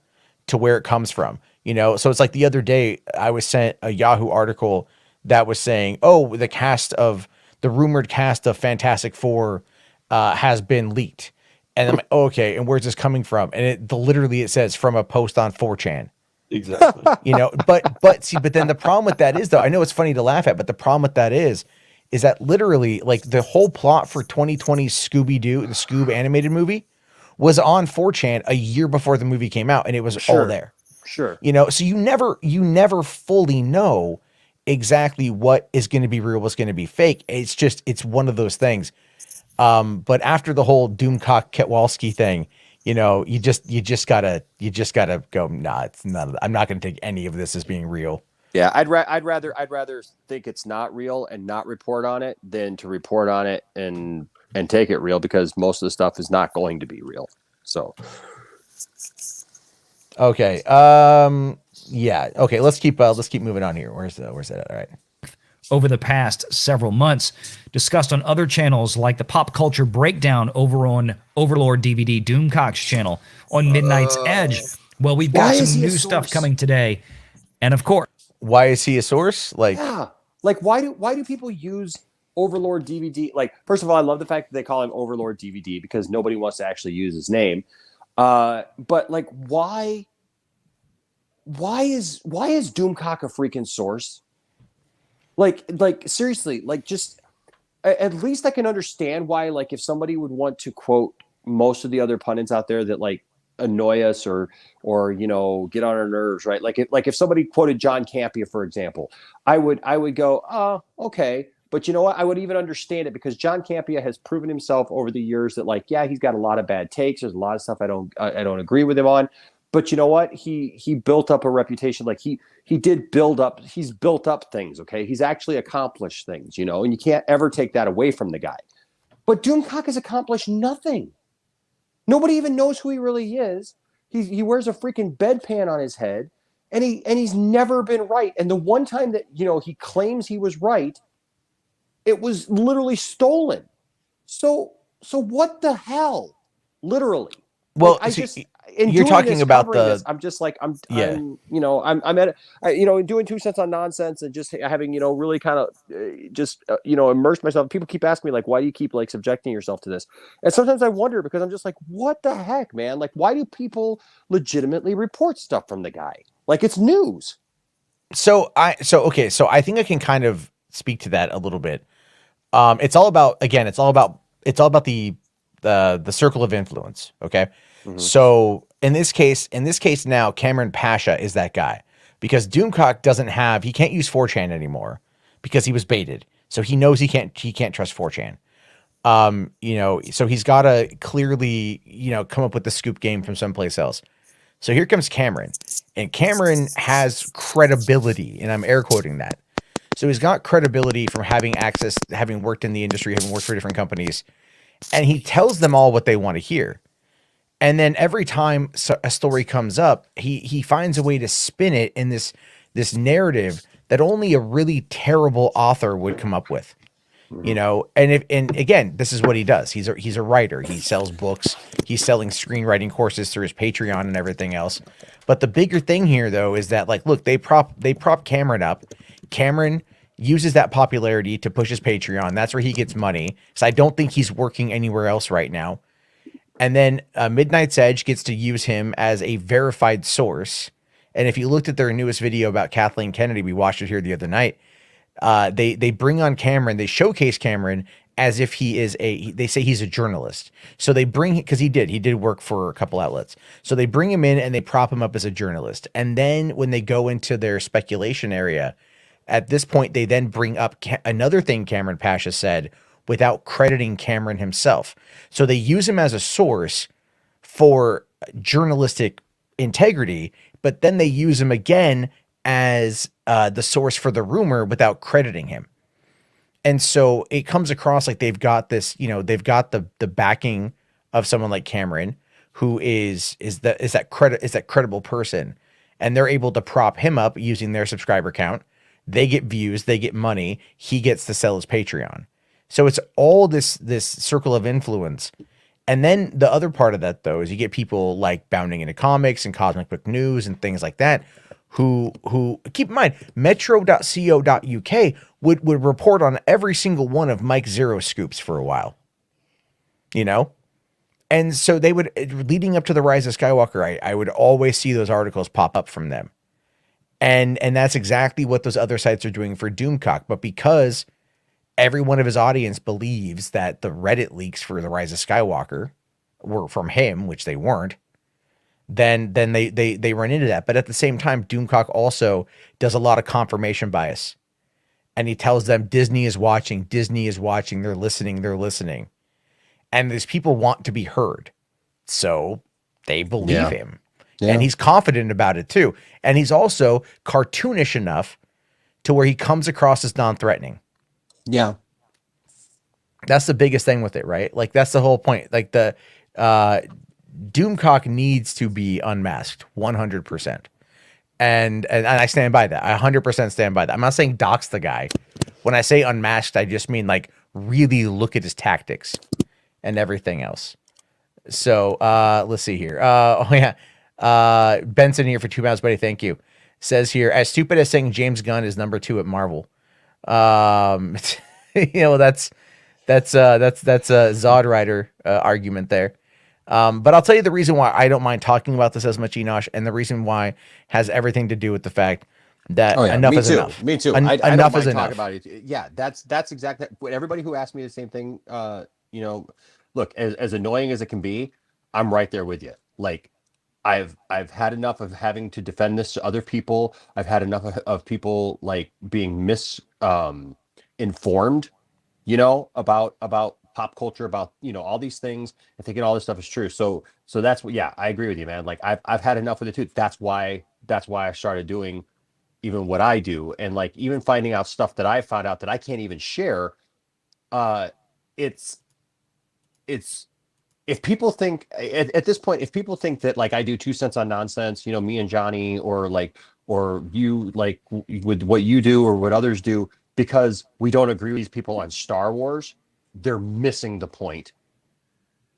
[SPEAKER 1] to where it comes from. So it's like the other day I was sent a Yahoo article that was saying, "Oh, the rumored cast of Fantastic Four." Has been leaked, and I'm like, oh, okay, and where's this coming from? And literally it says from a post on 4chan.
[SPEAKER 14] Exactly.
[SPEAKER 1] But then the problem with that is, though, I know it's funny to laugh at, but the problem with that is that literally like the whole plot for 2020's Scooby-Doo, the Scoob animated movie, was on 4chan a year before the movie came out, and it was all there.
[SPEAKER 5] Sure.
[SPEAKER 1] So you never fully know exactly what is going to be real, what's going to be fake. It's one of those things. But after the whole Doomcock Ketwalski thing, you just gotta go, nah, it's not. I'm not gonna take any of this as being real.
[SPEAKER 5] Yeah, I'd rather think it's not real and not report on it than to report on it and take it real, because most of the stuff is not going to be real. So.
[SPEAKER 1] Okay. Yeah. Okay. Let's keep moving on here. Where's that at? All right.
[SPEAKER 16] Over the past several months, discussed on other channels like the Pop Culture Breakdown over on Overlord DVD Doomcock's channel, on Midnight's Edge. Well, we've got some new stuff coming today, and of course,
[SPEAKER 1] why is he a source? Like,
[SPEAKER 5] yeah, like why do people use Overlord DVD? Like, first of all, I love the fact that they call him Overlord DVD because nobody wants to actually use his name. But like, why is Doomcock a freaking source? Like seriously, like just at least I can understand why, like, if somebody would want to quote most of the other pundits out there that like annoy us or get on our nerves, right? Like if somebody quoted John Campea, for example, I would go, oh, okay. But you know what? I would even understand it because John Campea has proven himself over the years that, like, yeah, he's got a lot of bad takes. There's a lot of stuff I don't agree with him on. But you know what? He built up a reputation. Like he's built up things. Okay. He's actually accomplished things, and you can't ever take that away from the guy. But Doomcock has accomplished nothing. Nobody even knows who he really is. He wears a freaking bedpan on his head and he's never been right. And the one time that, he claims he was right, it was literally stolen. So what the hell? Literally.
[SPEAKER 1] Well,
[SPEAKER 5] like,
[SPEAKER 1] you're talking about the.
[SPEAKER 5] I'm just like I'm at doing 2 cents on nonsense and just having really kind of immerse myself. People keep asking me like, why do you keep like subjecting yourself to this? And sometimes I wonder because I'm just like, what the heck, man? Like, why do people legitimately report stuff from the guy? Like it's news.
[SPEAKER 1] So I think I can kind of speak to that a little bit. It's all about the circle of influence. Okay. Mm-hmm. So in this case now, Cameron Pasha is that guy because Doomcock he can't use 4chan anymore because he was baited. So he knows he can't trust 4chan. So he's got to clearly, come up with the scoop game from someplace else. So here comes Cameron, and Cameron has credibility, and I'm air quoting that. So he's got credibility from having access, having worked in the industry, having worked for different companies, and he tells them all what they want to hear. And then every time a story comes up, he finds a way to spin it in this narrative that only a really terrible author would come up with, And again, this is what he does. He's a writer. He sells books. He's selling screenwriting courses through his Patreon and everything else. But the bigger thing here, though, is that like, look, they prop Cameron up. Cameron uses that popularity to push his Patreon. That's where he gets money. So I don't think he's working anywhere else right now. And then Midnight's Edge gets to use him as a verified source. And if you looked at their newest video about Kathleen Kennedy, we watched it here the other night. They bring on Cameron. They showcase Cameron as if they say he's a journalist. So they because he did work for a couple outlets. So they bring him in and they prop him up as a journalist. And then when they go into their speculation area, at this point, they then bring up another thing Cameron Pasha said without crediting Cameron himself. So they use him as a source for journalistic integrity, but then they use him again as the source for the rumor without crediting him. And so it comes across like they've got this, they've got the backing of someone like Cameron, who is that credible person, and they're able to prop him up using their subscriber count. They get views, they get money, he gets to sell his Patreon. So it's all this circle of influence. And then the other part of that, though, is you get people like Bounding Into Comics and Cosmic Book News and things like that, who keep in mind, metro.co.uk would report on every single one of Mike Zero scoops for a while. And so they would, leading up to the Rise of Skywalker, I would always see those articles pop up from them. And that's exactly what those other sites are doing for Doomcock. But because every one of his audience believes that the Reddit leaks for the Rise of Skywalker were from him, which they weren't, then they run into that. But at the same time, Doomcock also does a lot of confirmation bias. And he tells them Disney is watching, they're listening. And these people want to be heard. So they believe him. Yeah. And he's confident about it too. And he's also cartoonish enough to where he comes across as non-threatening.
[SPEAKER 5] Yeah.
[SPEAKER 1] That's the biggest thing with it, right? Like that's the whole point. Like the Doomcock needs to be unmasked 100%. And I stand by that. I 100% stand by that. I'm not saying dox the guy. When I say unmasked, I just mean like really look at his tactics and everything else. So let's see here. Benson here for 2 pounds, buddy. Thank you. Says here, as stupid as saying James Gunn is number 2 at Marvel. That's a Zod Rider argument there. But I'll tell you the reason why I don't mind talking about this as much, Enosh, and the reason why has everything to do with the fact that enough is enough.
[SPEAKER 17] Me too.
[SPEAKER 1] Enough
[SPEAKER 17] I don't
[SPEAKER 1] is
[SPEAKER 17] mind
[SPEAKER 1] enough.
[SPEAKER 17] talking about it. Yeah, that's exactly what everybody who asked me the same thing. You know, look, as annoying as it can be, I'm right there with you. Like, I've had enough of having to defend this to other people. I've had enough of people like being informed, you know, about pop culture, about, you know, all these things, and thinking all this stuff is true. So that's what, yeah, I agree with you, man. Like, I've had enough with it too. That's why I started doing even what I do, and like even finding out stuff that I found out that I can't even share. It's if people think at this point, if people think that like I do 2 cents on nonsense, you know, me and Johnny, or you, like with what you do or what others do, because we don't agree with these people on Star Wars, they're missing the point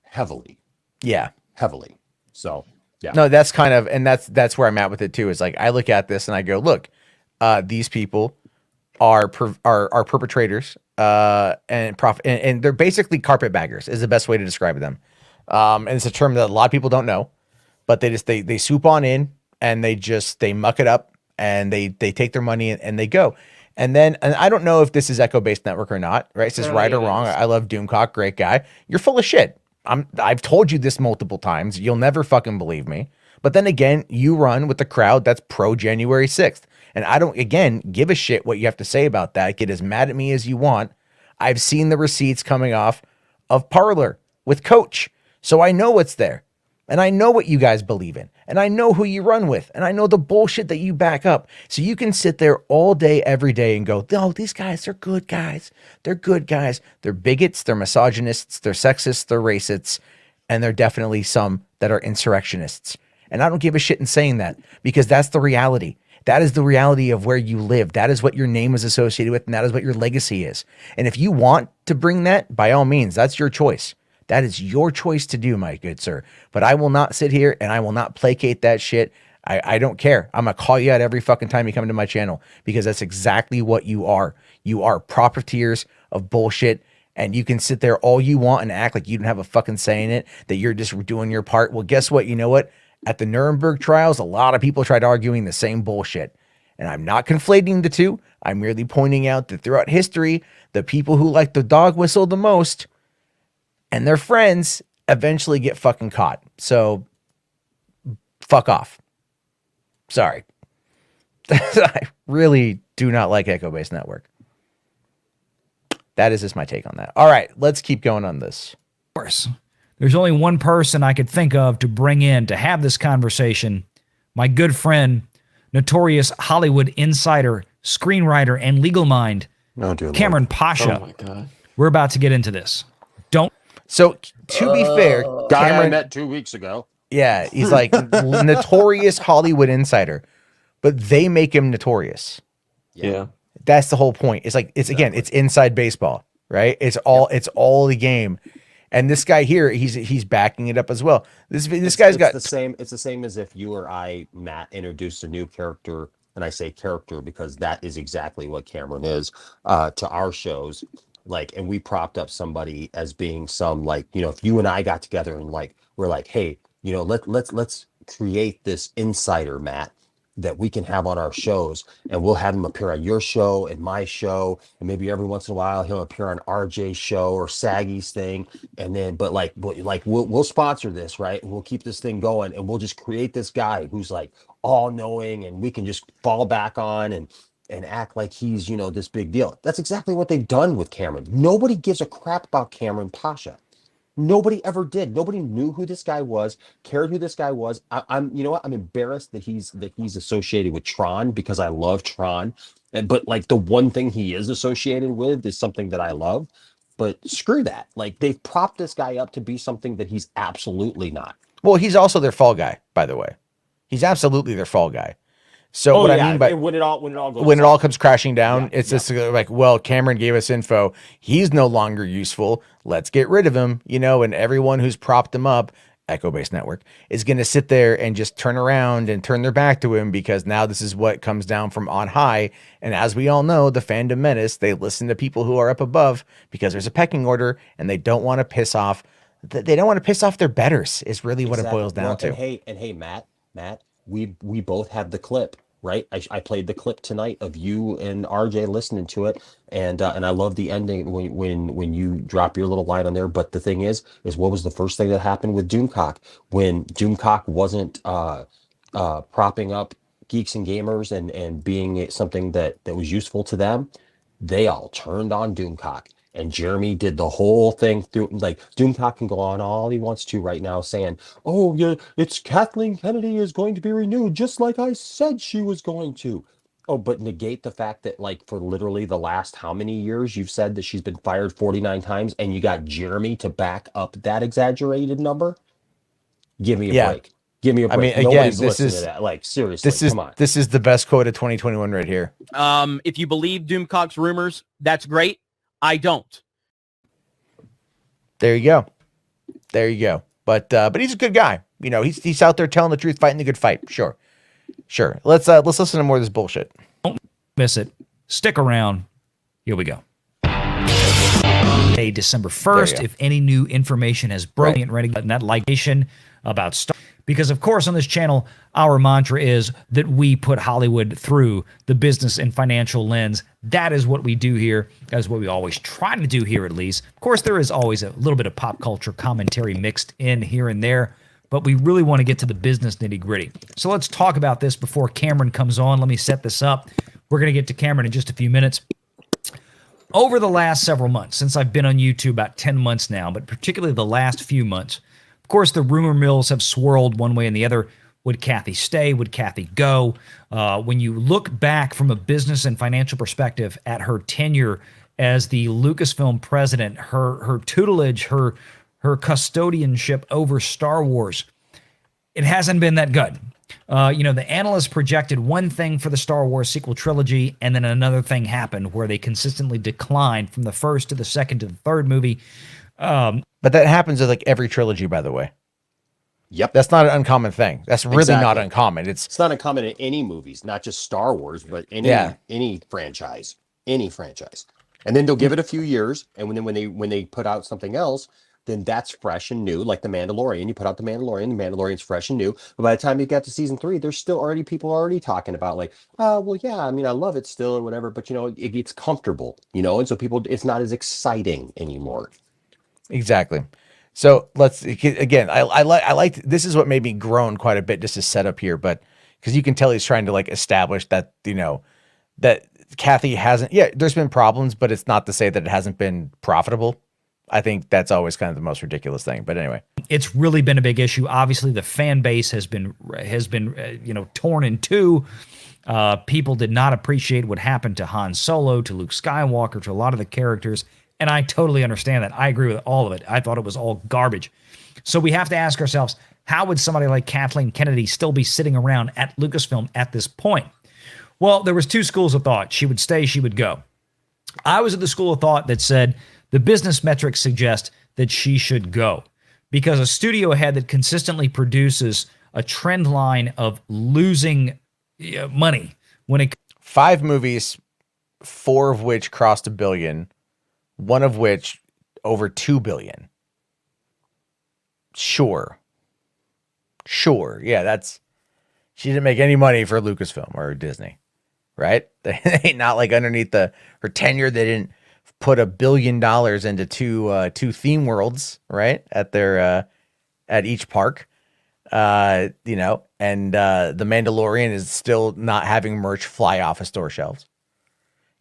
[SPEAKER 17] heavily.
[SPEAKER 1] Yeah.
[SPEAKER 17] Heavily. So, yeah.
[SPEAKER 1] No, that's kind of, and that's where I'm at with it too. Is like, I look at this and I go, look, these people are perpetrators, and they're basically carpetbaggers is the best way to describe them. And it's a term that a lot of people don't know, but they swoop on in and they muck it up, and they take their money and they go. And I don't know if this is Echo Based Network or not, right? It says right or wrong. I love Doomcock, great guy. You're full of shit. I've told you this multiple times. You'll never fucking believe me. But then again, you run with the crowd that's pro January 6th. And I don't, again, give a shit what you have to say about that. Get as mad at me as you want. I've seen the receipts coming off of Parlor with Coach. So I know what's there. And I know what you guys believe in. And I know who you run with. And I know the bullshit that you back up. So you can sit there all day, every day and go, oh, these guys, they're good guys. They're good guys. They're bigots. They're misogynists. They're sexists. They're racists. And they're definitely some that are insurrectionists. And I don't give a shit in saying that, because that's the reality. That is the reality of where you live. That is what your name is associated with. And that is what your legacy is. And if you want to bring that, by all means, that's your choice. That is your choice to do, my good sir. But I will not sit here and I will not placate that shit. I don't care. I'm going to call you out every fucking time you come to my channel, because that's exactly what you are. You are profiteers of bullshit, and you can sit there all you want and act like you don't have a fucking say in it, that you're just doing your part. Well, guess what? You know what? At the Nuremberg trials, a lot of people tried arguing the same bullshit. And I'm not conflating the two. I'm merely pointing out that throughout history, the people who like the dog whistle the most and their friends eventually get fucking caught. So fuck off. Sorry. I really do not like Echo Based Network. That is just my take on that. All right, let's keep going on this.
[SPEAKER 16] Of course. There's only one person I could think of to bring in to have this conversation. My good friend, notorious Hollywood insider, screenwriter, and legal mind, Cameron Pasha.
[SPEAKER 14] Oh my God.
[SPEAKER 16] We're about to get into this. Don't.
[SPEAKER 1] So to be fair,
[SPEAKER 17] guy
[SPEAKER 1] Cameron,
[SPEAKER 17] I met 2 weeks ago.
[SPEAKER 1] Yeah, he's like notorious Hollywood insider, but they make him notorious.
[SPEAKER 14] Yeah.
[SPEAKER 1] That's the whole point. It's like, again, it's inside baseball, right? It's all the game. And this guy here, he's backing it up as well. This guy's got
[SPEAKER 17] the same. It's the same as if you or I, Matt, introduced a new character, and I say character because that is exactly what Cameron is, to our shows. Like, and we propped up somebody as being some, like, you know, if you and I got together and like we're like, hey, you know, let's create this insider, Matt, that we can have on our shows, and we'll have him appear on your show and my show, and maybe every once in a while he'll appear on RJ's show or Saggy's thing, and then but we'll sponsor this, right? And we'll keep this thing going, and we'll just create this guy who's like all knowing, and we can just fall back on and act like he's, you know, this big deal. That's exactly what they've done with Cameron. Nobody gives a crap about Cameron Pasha. Nobody ever did. Nobody knew who this guy was, cared who this guy was. I'm, you know what? I'm embarrassed that he's associated with Tron, because I love Tron. But like the one thing he is associated with is something that I love. But screw that. Like, they've propped this guy up to be something that he's absolutely not.
[SPEAKER 1] Well, he's also their fall guy, by the way. He's absolutely their fall guy. So I mean by
[SPEAKER 17] when it all
[SPEAKER 1] comes crashing down, it's just like, well, Cameron gave us info. He's no longer useful. Let's get rid of him, you know, and everyone who's propped him up, Echo Based Network, is going to sit there and just turn around and turn their back to him, because now this is what comes down from on high. And as we all know, the fandom menace, they listen to people who are up above because there's a pecking order, and they don't want to piss off They don't want to piss off their betters is really what it
[SPEAKER 17] Exactly.
[SPEAKER 1] boils down
[SPEAKER 17] Well,
[SPEAKER 1] to.
[SPEAKER 17] And hey, Matt, we both have the clip, right? I played the clip tonight of you and RJ listening to it, and I love the ending when you drop your little line on there. But the thing is what was the first thing that happened with Doomcock when Doomcock wasn't propping up geeks and gamers and being something that was useful to them? They all turned on Doomcock. And Jeremy did the whole thing through. Like, Doomcock can go on all he wants to right now saying, oh, yeah, it's Kathleen Kennedy is going to be renewed, just like I said she was going to. Oh, but negate the fact that, like, for literally the last how many years you've said that she's been fired 49 times and you got Jeremy to back up that exaggerated number? Give me a break. Give me a break.
[SPEAKER 1] I mean, again,
[SPEAKER 17] Nobody's
[SPEAKER 1] this
[SPEAKER 17] listening
[SPEAKER 1] is
[SPEAKER 17] to that. Like, seriously, come on.
[SPEAKER 1] This is the best quote of 2021 right here.
[SPEAKER 18] If you believe Doomcock's rumors, that's great. I don't.
[SPEAKER 1] There you go. There you go. But he's a good guy. You know, he's out there telling the truth, fighting the good fight. Sure. Let's listen to more of this bullshit.
[SPEAKER 16] Don't miss it. Stick around. Here we go. Hey, December 1st, if any new information has broken, get ready to get that like-ation about Star. Because, of course, on this channel, our mantra is that we put Hollywood through the business and financial lens. That is what we do here. That is what we always try to do here, at least. Of course, there is always a little bit of pop culture commentary mixed in here and there, but we really want to get to the business nitty-gritty. So let's talk about this before Cameron comes on. Let me set this up. We're going to get to Cameron in just a few minutes. Over the last several months, since I've been on YouTube, about 10 months now, but particularly the last few months, of course, the rumor mills have swirled one way and the other. Would Kathy stay? Would Kathy go? When you look back from a business and financial perspective at her tenure as the Lucasfilm president, her tutelage, her custodianship over Star Wars, it hasn't been that good. The analysts projected one thing for the Star Wars sequel trilogy, and then another thing happened where they consistently declined from the first to the second to the third movie.
[SPEAKER 1] But that happens with like every trilogy, by the way.
[SPEAKER 17] Yep.
[SPEAKER 1] That's not an uncommon thing. That's really not uncommon. It's
[SPEAKER 17] not uncommon in any movies, not just Star Wars, but any franchise. And then they'll give it a few years, and when they put out something else, then that's fresh and new, like The Mandalorian. You put out The Mandalorian's fresh and new. But by the time you get to season 3, there's still already people already talking about like, well, yeah, I mean, I love it still or whatever, but it gets comfortable, and so it's not as exciting anymore.
[SPEAKER 1] Exactly. So let's again. I like this is what made me groan quite a bit just to set up here, but because you can tell he's trying to like establish that that Kathy hasn't. Yeah, there's been problems, but it's not to say that it hasn't been profitable. I think that's always kind of the most ridiculous thing. But anyway,
[SPEAKER 16] it's really been a big issue. Obviously, the fan base has been torn in two. People did not appreciate what happened to Han Solo, to Luke Skywalker, to a lot of the characters. And I totally understand that. I agree with all of it. I thought it was all garbage. So we have to ask ourselves, how would somebody like Kathleen Kennedy still be sitting around at Lucasfilm at this point? Well, there was two schools of thought. She would stay, she would go. I was at the school of thought that said the business metrics suggest that she should go because a studio head that consistently produces a trend line of losing money when it
[SPEAKER 1] 5 movies, 4 of which crossed $1 billion. One of which over 2 billion. Sure. Yeah, she didn't make any money for Lucasfilm or Disney, right? They not like underneath her tenure, they didn't put $1 billion into two theme worlds, right? At their at each park. And The Mandalorian is still not having merch fly off of store shelves,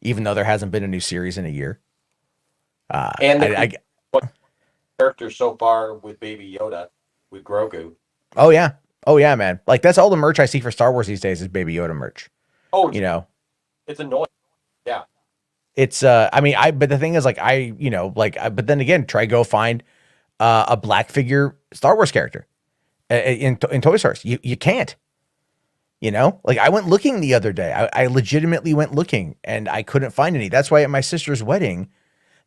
[SPEAKER 1] even though there hasn't been a new series in a year.
[SPEAKER 17] And the character so far with Baby Yoda, with Grogu.
[SPEAKER 1] Oh yeah, man. Like that's all the merch I see for Star Wars these days is Baby Yoda merch.
[SPEAKER 17] Oh, it's annoying. Yeah.
[SPEAKER 1] It's but the thing is but then again, try go find a black figure Star Wars character in Toy Stores. You can't. I went looking the other day. I legitimately went looking and I couldn't find any. That's why at my sister's wedding,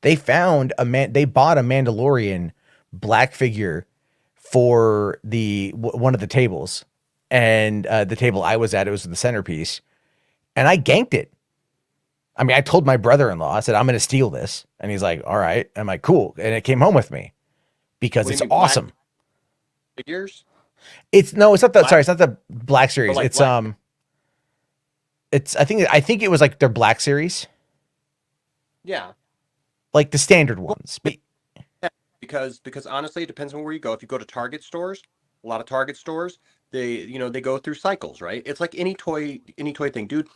[SPEAKER 1] they found they bought a Mandalorian black figure for one of the tables, and the table I was at, it was the centerpiece, and I ganked it. I mean, I told my brother-in-law, I said, I'm going to steal this, and he's like, all right. I'm like, cool, and it came home with me, because
[SPEAKER 17] What do
[SPEAKER 1] it's
[SPEAKER 17] you mean, black
[SPEAKER 1] awesome.
[SPEAKER 17] figures?
[SPEAKER 1] It's not the
[SPEAKER 17] Black-
[SPEAKER 1] sorry, it's not the Black series.
[SPEAKER 17] like
[SPEAKER 1] It's
[SPEAKER 17] black-
[SPEAKER 1] I think it was like their Black series,
[SPEAKER 17] Yeah.
[SPEAKER 1] like the standard ones.
[SPEAKER 17] Because honestly, it depends on where you go. If you go to Target stores, a lot of Target stores, they they go through cycles, right? It's like any toy thing, dude.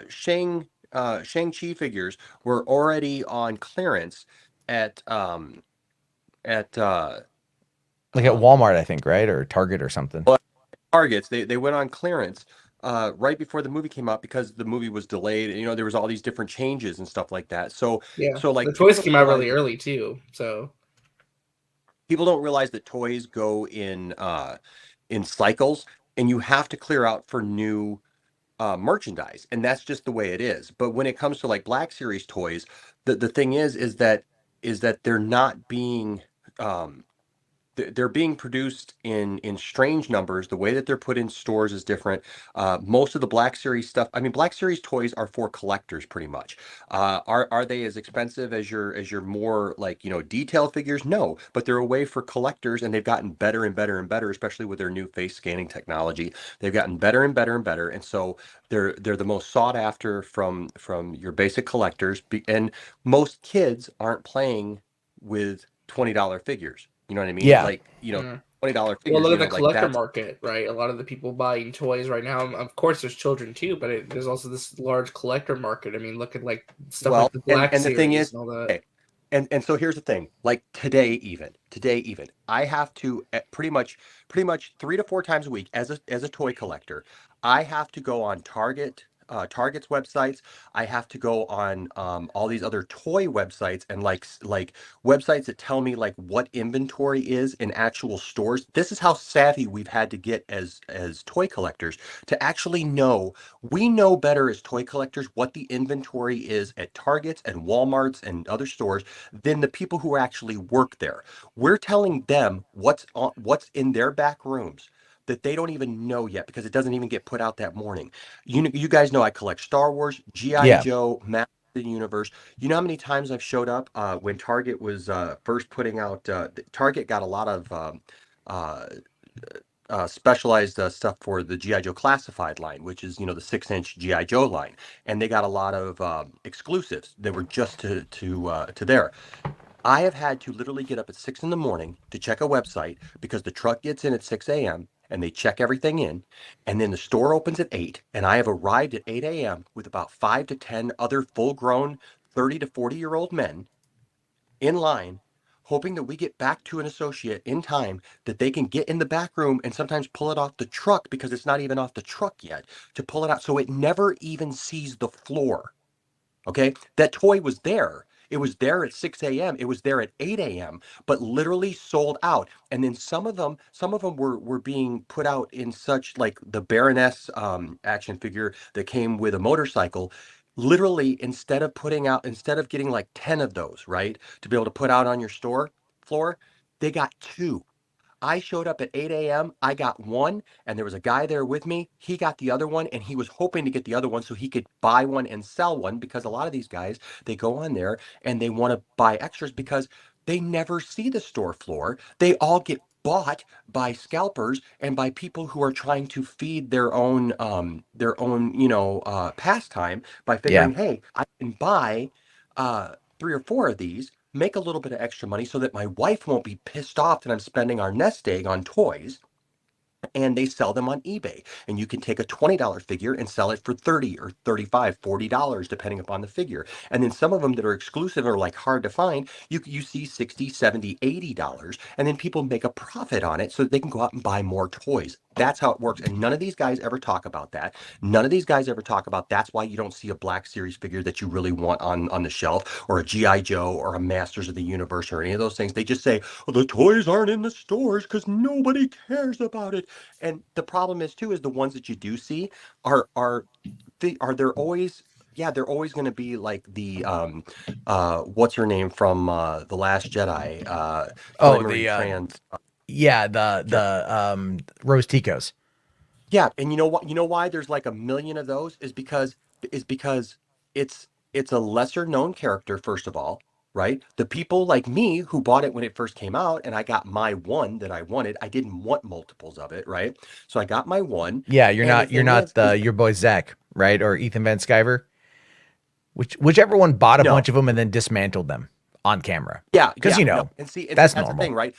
[SPEAKER 17] Shang-Chi figures were already on clearance at at
[SPEAKER 1] Like at Walmart, I think, right? Or Target or something.
[SPEAKER 17] Targets. They went on clearance right before the movie came out because the movie was delayed. And, there was all these different changes and stuff like that. So
[SPEAKER 2] Yeah,
[SPEAKER 17] like
[SPEAKER 2] the toys
[SPEAKER 17] people
[SPEAKER 2] came
[SPEAKER 17] don't
[SPEAKER 2] out
[SPEAKER 17] realize
[SPEAKER 2] really
[SPEAKER 17] that-
[SPEAKER 2] early too. So
[SPEAKER 17] people don't realize that toys go in cycles, and you have to clear out for new merchandise, and that's just the way it is. But when it comes to like Black Series toys, the thing is that they're not being they're being produced in strange numbers. The way that they're put in stores is different. Most of the Black Series stuff, I mean, Black Series toys are for collectors pretty much. Are they as expensive as your more like detail figures? No, but they're a way for collectors, and they've gotten better and better and better, especially with their new face scanning technology. They've gotten better and better and better, and so they're the most sought after from your basic collectors. And most kids aren't playing with $20 figures. You know what I mean?
[SPEAKER 1] Yeah.
[SPEAKER 17] Like,
[SPEAKER 2] Yeah.
[SPEAKER 17] $20
[SPEAKER 2] well,
[SPEAKER 17] figures.
[SPEAKER 2] look at the
[SPEAKER 17] like
[SPEAKER 2] collector
[SPEAKER 17] that's
[SPEAKER 2] market, right? A lot of the people buying toys right now. Of course, there's children too, but there's also this large collector market. I mean, look at like stuff like the Black
[SPEAKER 17] and the thing
[SPEAKER 2] Series
[SPEAKER 17] is,
[SPEAKER 2] and all that.
[SPEAKER 17] okay, and so here's the thing. Like today, even I have to pretty much 3 to 4 times a week as a toy collector. I have to go on Target's websites. I have to go on all these other toy websites and like websites that tell me like what inventory is in actual stores. This is how savvy we've had to get as toy collectors to actually know. We know better as toy collectors what the inventory is at Targets and Walmarts and other stores than the people who actually work there. We're telling them what's in their back rooms that they don't even know yet because it doesn't even get put out that morning. You guys know I collect Star Wars, G.I.
[SPEAKER 1] Yeah.
[SPEAKER 17] Joe, Masters of the Universe. You know how many times I've showed up when Target was first putting out. Target got a lot of specialized stuff for the G.I. Joe classified line, which is the 6-inch G.I. Joe line, and they got a lot of exclusives that were just to there. I have had to literally get up at 6 in the morning to check a website because the truck gets in at 6 a.m. and they check everything in, and then the store opens at 8, and I have arrived at 8 a.m. with about 5 to 10 other full-grown 30 to 40-year-old men in line, hoping that we get back to an associate in time that they can get in the back room and sometimes pull it off the truck because it's not even off the truck yet to pull it out. So it never even sees the floor. Okay, that toy was there. It was there at 6 a.m. It was there at 8 a.m., but literally sold out. And then some of them were being put out in such like the Baroness action figure that came with a motorcycle. Literally, instead of getting like 10 of those, right, to be able to put out on your store floor, they got 2. I showed up at 8 a.m. I got 1, and there was a guy there with me. He got the other one, and he was hoping to get the other one so he could buy one and sell one, because a lot of these guys, they go on there and they want to buy extras because they never see the store floor. They all get bought by scalpers and by people who are trying to feed their own pastime by figuring, hey, I can buy 3 or 4 of these, make a little bit of extra money so that my wife won't be pissed off that I'm spending our nest egg on toys. And they sell them on eBay, and you can take a $20 figure and sell it for $30 or $35, $40, depending upon the figure. And then some of them that are exclusive or like hard to find, you see $60, $70, $80, and then people make a profit on it so that they can go out and buy more toys. That's how it works. And none of these guys ever talk about that. None of these guys ever talk about that's why you don't see a Black Series figure that you really want on the shelf, or a G.I. Joe or a Masters of the Universe or any of those things. They just say, well, the toys aren't in the stores because nobody cares about it. And the problem is too, is the ones that you do see are they're always, yeah, they're always going to be like the what's her name from The Last Jedi,
[SPEAKER 1] the Rose Ticos.
[SPEAKER 17] Yeah, and you know why there's like a million of those is because it's a lesser known character, first of all.
[SPEAKER 19] right? The people like me who bought it when it first came out and I got my one that I wanted. I didn't want multiples of it, right? So I got my one.
[SPEAKER 1] Yeah, you're
[SPEAKER 19] and the
[SPEAKER 1] not
[SPEAKER 19] thing is,
[SPEAKER 1] your boy Zach, right? Or Ethan Van Sciver. Whichever one bought a
[SPEAKER 19] No.
[SPEAKER 1] bunch of them and then dismantled them on camera.
[SPEAKER 19] Yeah,
[SPEAKER 1] because
[SPEAKER 19] yeah,
[SPEAKER 1] you know
[SPEAKER 19] no. And see,
[SPEAKER 1] that's
[SPEAKER 19] that's
[SPEAKER 1] normal.
[SPEAKER 19] the thing, right?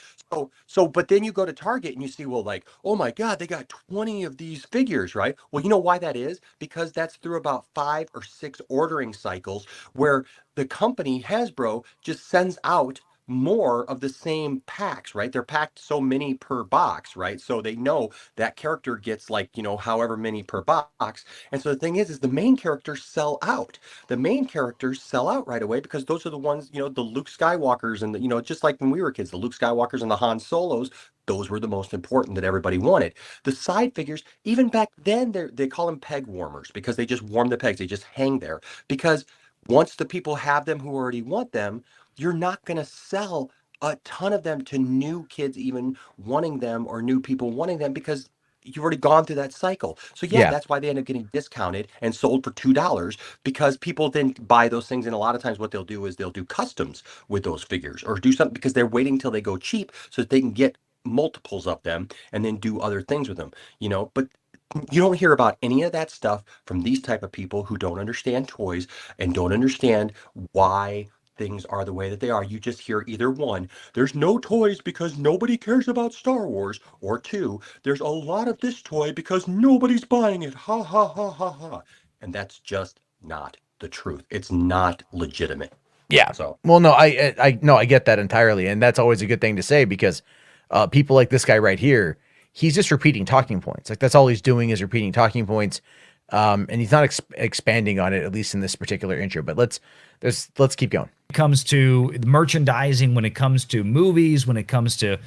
[SPEAKER 19] So, but then you go to Target and you see, well, like, oh my God, they got 20 of these figures, right? Well, you know why that is? Because that's through about 5 or 6 ordering cycles where the company Hasbro just sends out more of the same packs, right? They're packed so many per box, right? So they know that character gets like, however many per box. And so the thing is the main characters sell out. The main characters sell out right away because those are the ones, the Luke Skywalkers and just like when we were kids, the Luke Skywalkers and the Han Solos, those were the most important that everybody wanted. The side figures, even back then, they call them peg warmers because they just warm the pegs. They just hang there because once the people have them who already want them, you're not going to sell a ton of them to new kids even wanting them or new people wanting them because you've already gone through that cycle. So yeah,
[SPEAKER 1] Yeah.
[SPEAKER 19] that's why they end up getting discounted and sold for $2 because people then buy those things. And a lot of times what they'll do is they'll do customs with those figures or do something because they're waiting till they go cheap so that they can get multiples of them and then do other things with them, but you don't hear about any of that stuff from these type of people who don't understand toys and don't understand why things are the way that they are. You just hear either one, there's no toys because nobody cares about Star Wars, or two, there's a lot of this toy because nobody's buying it. Ha ha ha ha ha. And that's just not the truth. It's not legitimate.
[SPEAKER 1] Yeah.
[SPEAKER 19] So
[SPEAKER 1] well, no, I get that entirely, and that's always a good thing to say because people like this guy right here, he's just repeating talking points. Like that's all he's doing is repeating talking points, and he's not expanding on it, at least in this particular intro. But let's keep going.
[SPEAKER 16] It comes to merchandising, when it comes to movies, when it comes to,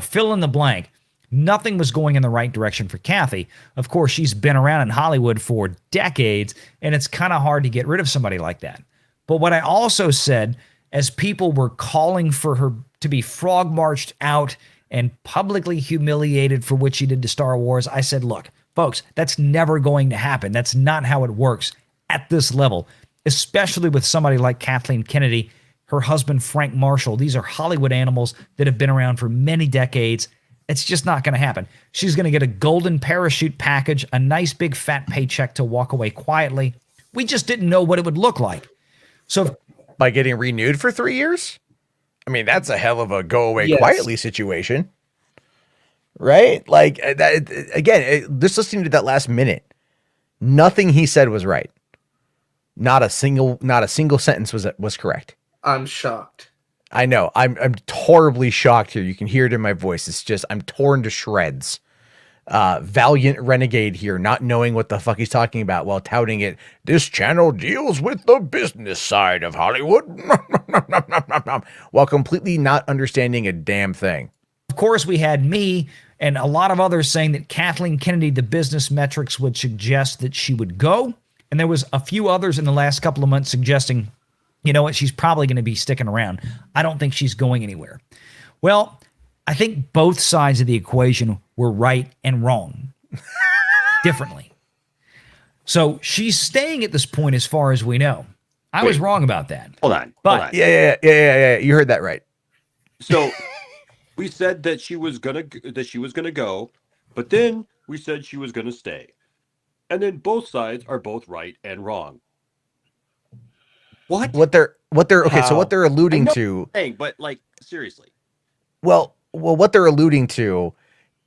[SPEAKER 16] fill in the blank, nothing was going in the right direction for Kathy. Of course, she's been around in Hollywood for decades, and it's kind of hard to get rid of somebody like that. But what I also said, as people were calling for her to be frog marched out and publicly humiliated for what she did to Star Wars, I said, look, folks, that's never going to happen. That's not how it works at this level, especially with somebody like Kathleen Kennedy, her husband, Frank Marshall. These are Hollywood animals that have been around for many decades. It's just not going to happen. She's going to get a golden parachute package, a nice big fat paycheck to walk away quietly. We just didn't know what it would look like. So
[SPEAKER 1] by getting renewed for 3 years, I mean, that's a hell of a go away quietly situation, right? Like that again, just listening to that last minute, nothing he said was right. Not a single sentence was correct.
[SPEAKER 2] I'm shocked.
[SPEAKER 1] I know. I'm horribly shocked here. You can hear it in my voice. It's just I'm torn to shreds. Valiant renegade here, not knowing what the fuck he's talking about while touting it. This channel deals with the business side of Hollywood, while completely not understanding a damn thing.
[SPEAKER 16] Of course, we had me and a lot of others saying that Kathleen Kennedy, the business metrics would suggest that she would go. And there was a few others in the last couple of months suggesting, you know what, she's probably going to be sticking around. I don't think she's going anywhere. Well, I think both sides of the equation were right and wrong differently. So she's staying at this point as far as we know. I was wrong about that.
[SPEAKER 19] Hold on.
[SPEAKER 16] But
[SPEAKER 1] yeah. You heard that right.
[SPEAKER 19] So we said that she was gonna go, but then we said she was gonna stay. And then both sides are both right and wrong.
[SPEAKER 1] What they're okay, so what they're alluding to,
[SPEAKER 19] but like seriously.
[SPEAKER 1] Well, what they're alluding to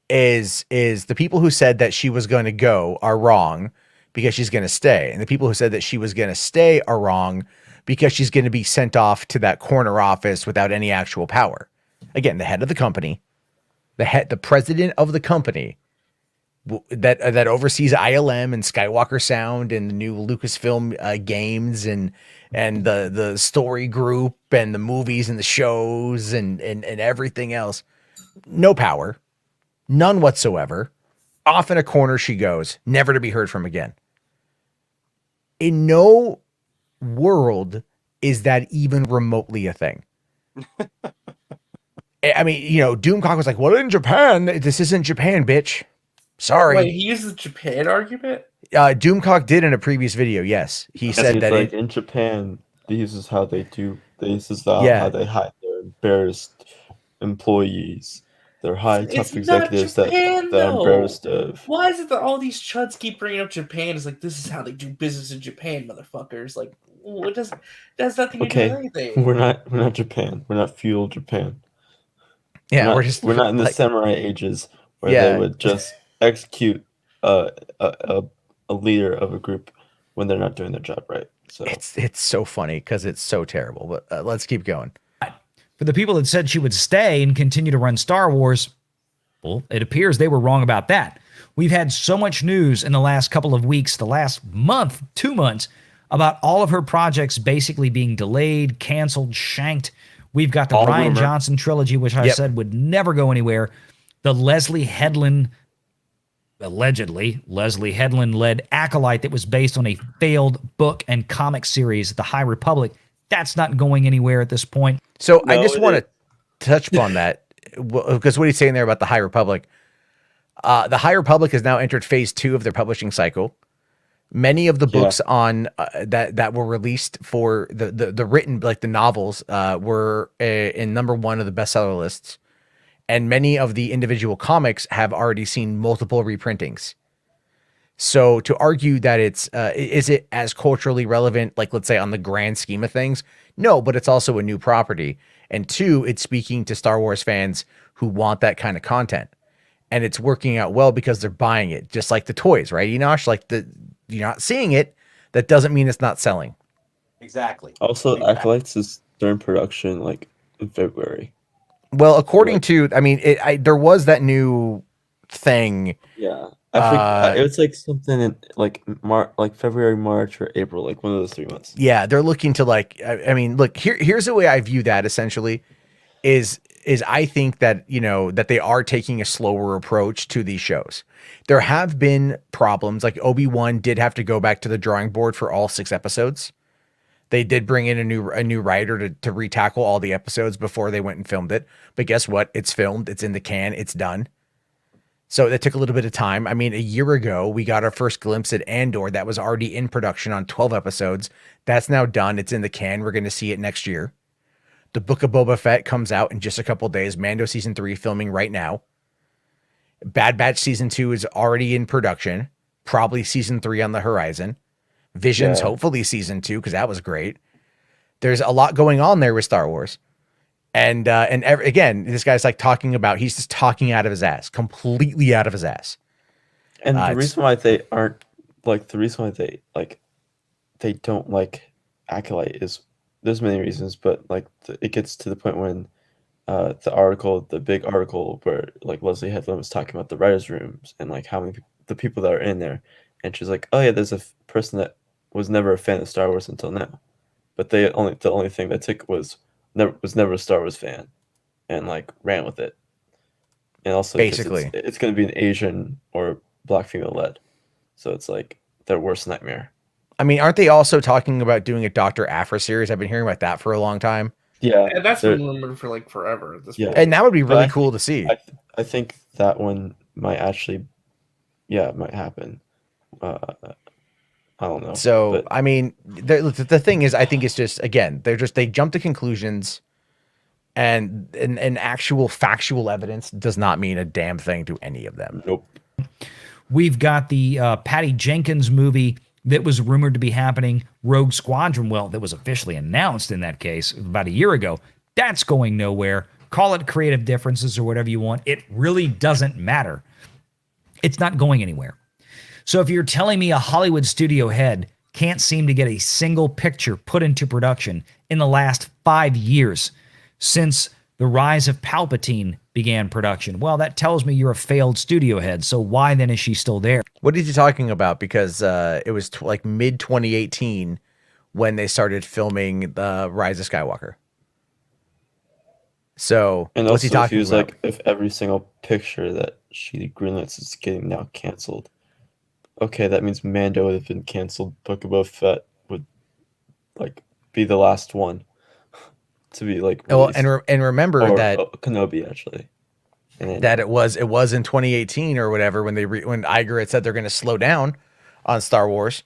[SPEAKER 1] is the people who said that she was going to go are wrong because she's going to stay. And the people who said that she was going to stay are wrong because she's going to be sent off to that corner office without any actual power. Again, the head of the company, the president of the company that oversees ILM and Skywalker Sound and the new Lucasfilm games and the story group and the movies and the shows and everything else. No power, none whatsoever. Off in a corner she goes, never to be heard from again. In no world is that even remotely a thing. I mean, Doomcock was like, well, in Japan, this isn't Japan, bitch. Sorry.
[SPEAKER 2] Wait, he used the Japan argument?
[SPEAKER 1] Doomcock did in a previous video, yes. He said that
[SPEAKER 14] like, in Japan, this is how they do This is how they hide their embarrassed employees. They're high top
[SPEAKER 2] It's
[SPEAKER 14] executives
[SPEAKER 2] not Japan,
[SPEAKER 14] that are
[SPEAKER 2] though.
[SPEAKER 14] embarrassed of.
[SPEAKER 2] Why is it that all these chuds keep bringing up Japan? It's like, this is how they do business in Japan, motherfuckers. Like, what does that has nothing to do with anything.
[SPEAKER 14] We're not Japan. We're not feudal Japan.
[SPEAKER 1] Yeah,
[SPEAKER 14] we're not in the samurai ages where they would just execute a leader of a group when they're not doing their job right. So
[SPEAKER 1] it's so funny because it's so terrible. But let's keep going.
[SPEAKER 16] For the people that said she would stay and continue to run Star Wars, well, it appears they were wrong about that. We've had so much news in the last couple of weeks, the last month, 2 months, about all of her projects basically being delayed, canceled, shanked. We've got the Ryan Johnson trilogy, which I said would never go anywhere. The allegedly Leslie Headland-led Acolyte that was based on a failed book and comic series, The High Republic. That's not going anywhere at this point.
[SPEAKER 1] So I just want to touch upon that because what he's saying there about the High Republic. The High Republic has now entered phase 2 of their publishing cycle. Many of the books on that were released for the written, like the novels, were in number 1 of the bestseller lists, and many of the individual comics have already seen multiple reprintings. So to argue that it's is it as culturally relevant, like let's say on the grand scheme of things? No, but it's also a new property, and 2, it's speaking to Star Wars fans who want that kind of content, and it's working out well because they're buying it, just like the toys, right? Enosh, like you're not seeing it, that doesn't mean it's not selling.
[SPEAKER 19] Exactly.
[SPEAKER 14] Also, Acolytes is during production like in February.
[SPEAKER 1] Well, according to, I mean, there was that new thing.
[SPEAKER 14] Yeah, I think it's like something in like February, March, or April, like one of those 3 months.
[SPEAKER 1] Yeah, they're looking to like. I mean, look, here's the way I view that. Essentially, is I think that that they are taking a slower approach to these shows. There have been problems, like Obi-Wan did have to go back to the drawing board for all 6 episodes. They did bring in a new writer to retackle all the episodes before they went and filmed it. But guess what? It's filmed. It's in the can. It's done. So that took a little bit of time. I mean, a year ago, we got our first glimpse at Andor that was already in production on 12 episodes. That's now done. It's in the can. We're going to see it next year. The Book of Boba Fett comes out in just a couple days. Mando season 3 filming right now. Bad Batch season 2 is already in production. Probably season 3 on the horizon. Visions, hopefully season 2, because that was great. There's a lot going on there with Star Wars. And again, this guy's like he's just talking out of his ass, completely out of his ass.
[SPEAKER 14] And the reason why they aren't they don't like Acolyte is there's many reasons, but it gets to the point when the big article where like Leslie Headland was talking about the writers' rooms and like how many the people that are in there, and she's like, oh yeah, there's a person that was never a fan of Star Wars until now, but the only thing that took was never a Star Wars fan, and like ran with it, and also
[SPEAKER 1] basically
[SPEAKER 14] it's going to be an Asian or Black female led, so it's like their worst nightmare.
[SPEAKER 1] I mean, aren't they also talking about doing a Dr. Aphra series? I've been hearing about that for a long time.
[SPEAKER 14] Yeah,
[SPEAKER 2] and that's been rumored for like forever at this point.
[SPEAKER 1] And that would be really cool to see.
[SPEAKER 14] I think that one might actually, might happen. I don't know.
[SPEAKER 1] So, I mean, the thing is, I think it's just, again, they jump to conclusions, and actual factual evidence does not mean a damn thing to any of them.
[SPEAKER 14] Nope.
[SPEAKER 16] We've got the Patty Jenkins movie that was rumored to be happening, Rogue Squadron. Well, that was officially announced in that case about a year ago. That's going nowhere. Call it creative differences or whatever you want. It really doesn't matter. It's not going anywhere. So if you're telling me a Hollywood studio head can't seem to get a single picture put into production in the last 5 years since The Rise of Palpatine began production, well, that tells me you're a failed studio head. So why then is she still there?
[SPEAKER 1] What is he talking about? Because it was like mid 2018 when they started filming The Rise of Skywalker. So
[SPEAKER 14] and
[SPEAKER 1] what's
[SPEAKER 14] also
[SPEAKER 1] he talking
[SPEAKER 14] about?
[SPEAKER 1] about?
[SPEAKER 14] Like if every single picture that she greenlights is getting now canceled. Okay, that means Mando would have been canceled. Book of Boba Fett would like be the last one to be like released.
[SPEAKER 1] Well, and remember that
[SPEAKER 14] Kenobi actually.
[SPEAKER 1] That it was in 2018 or whatever when when Iger had said they're going to slow down on Star Wars,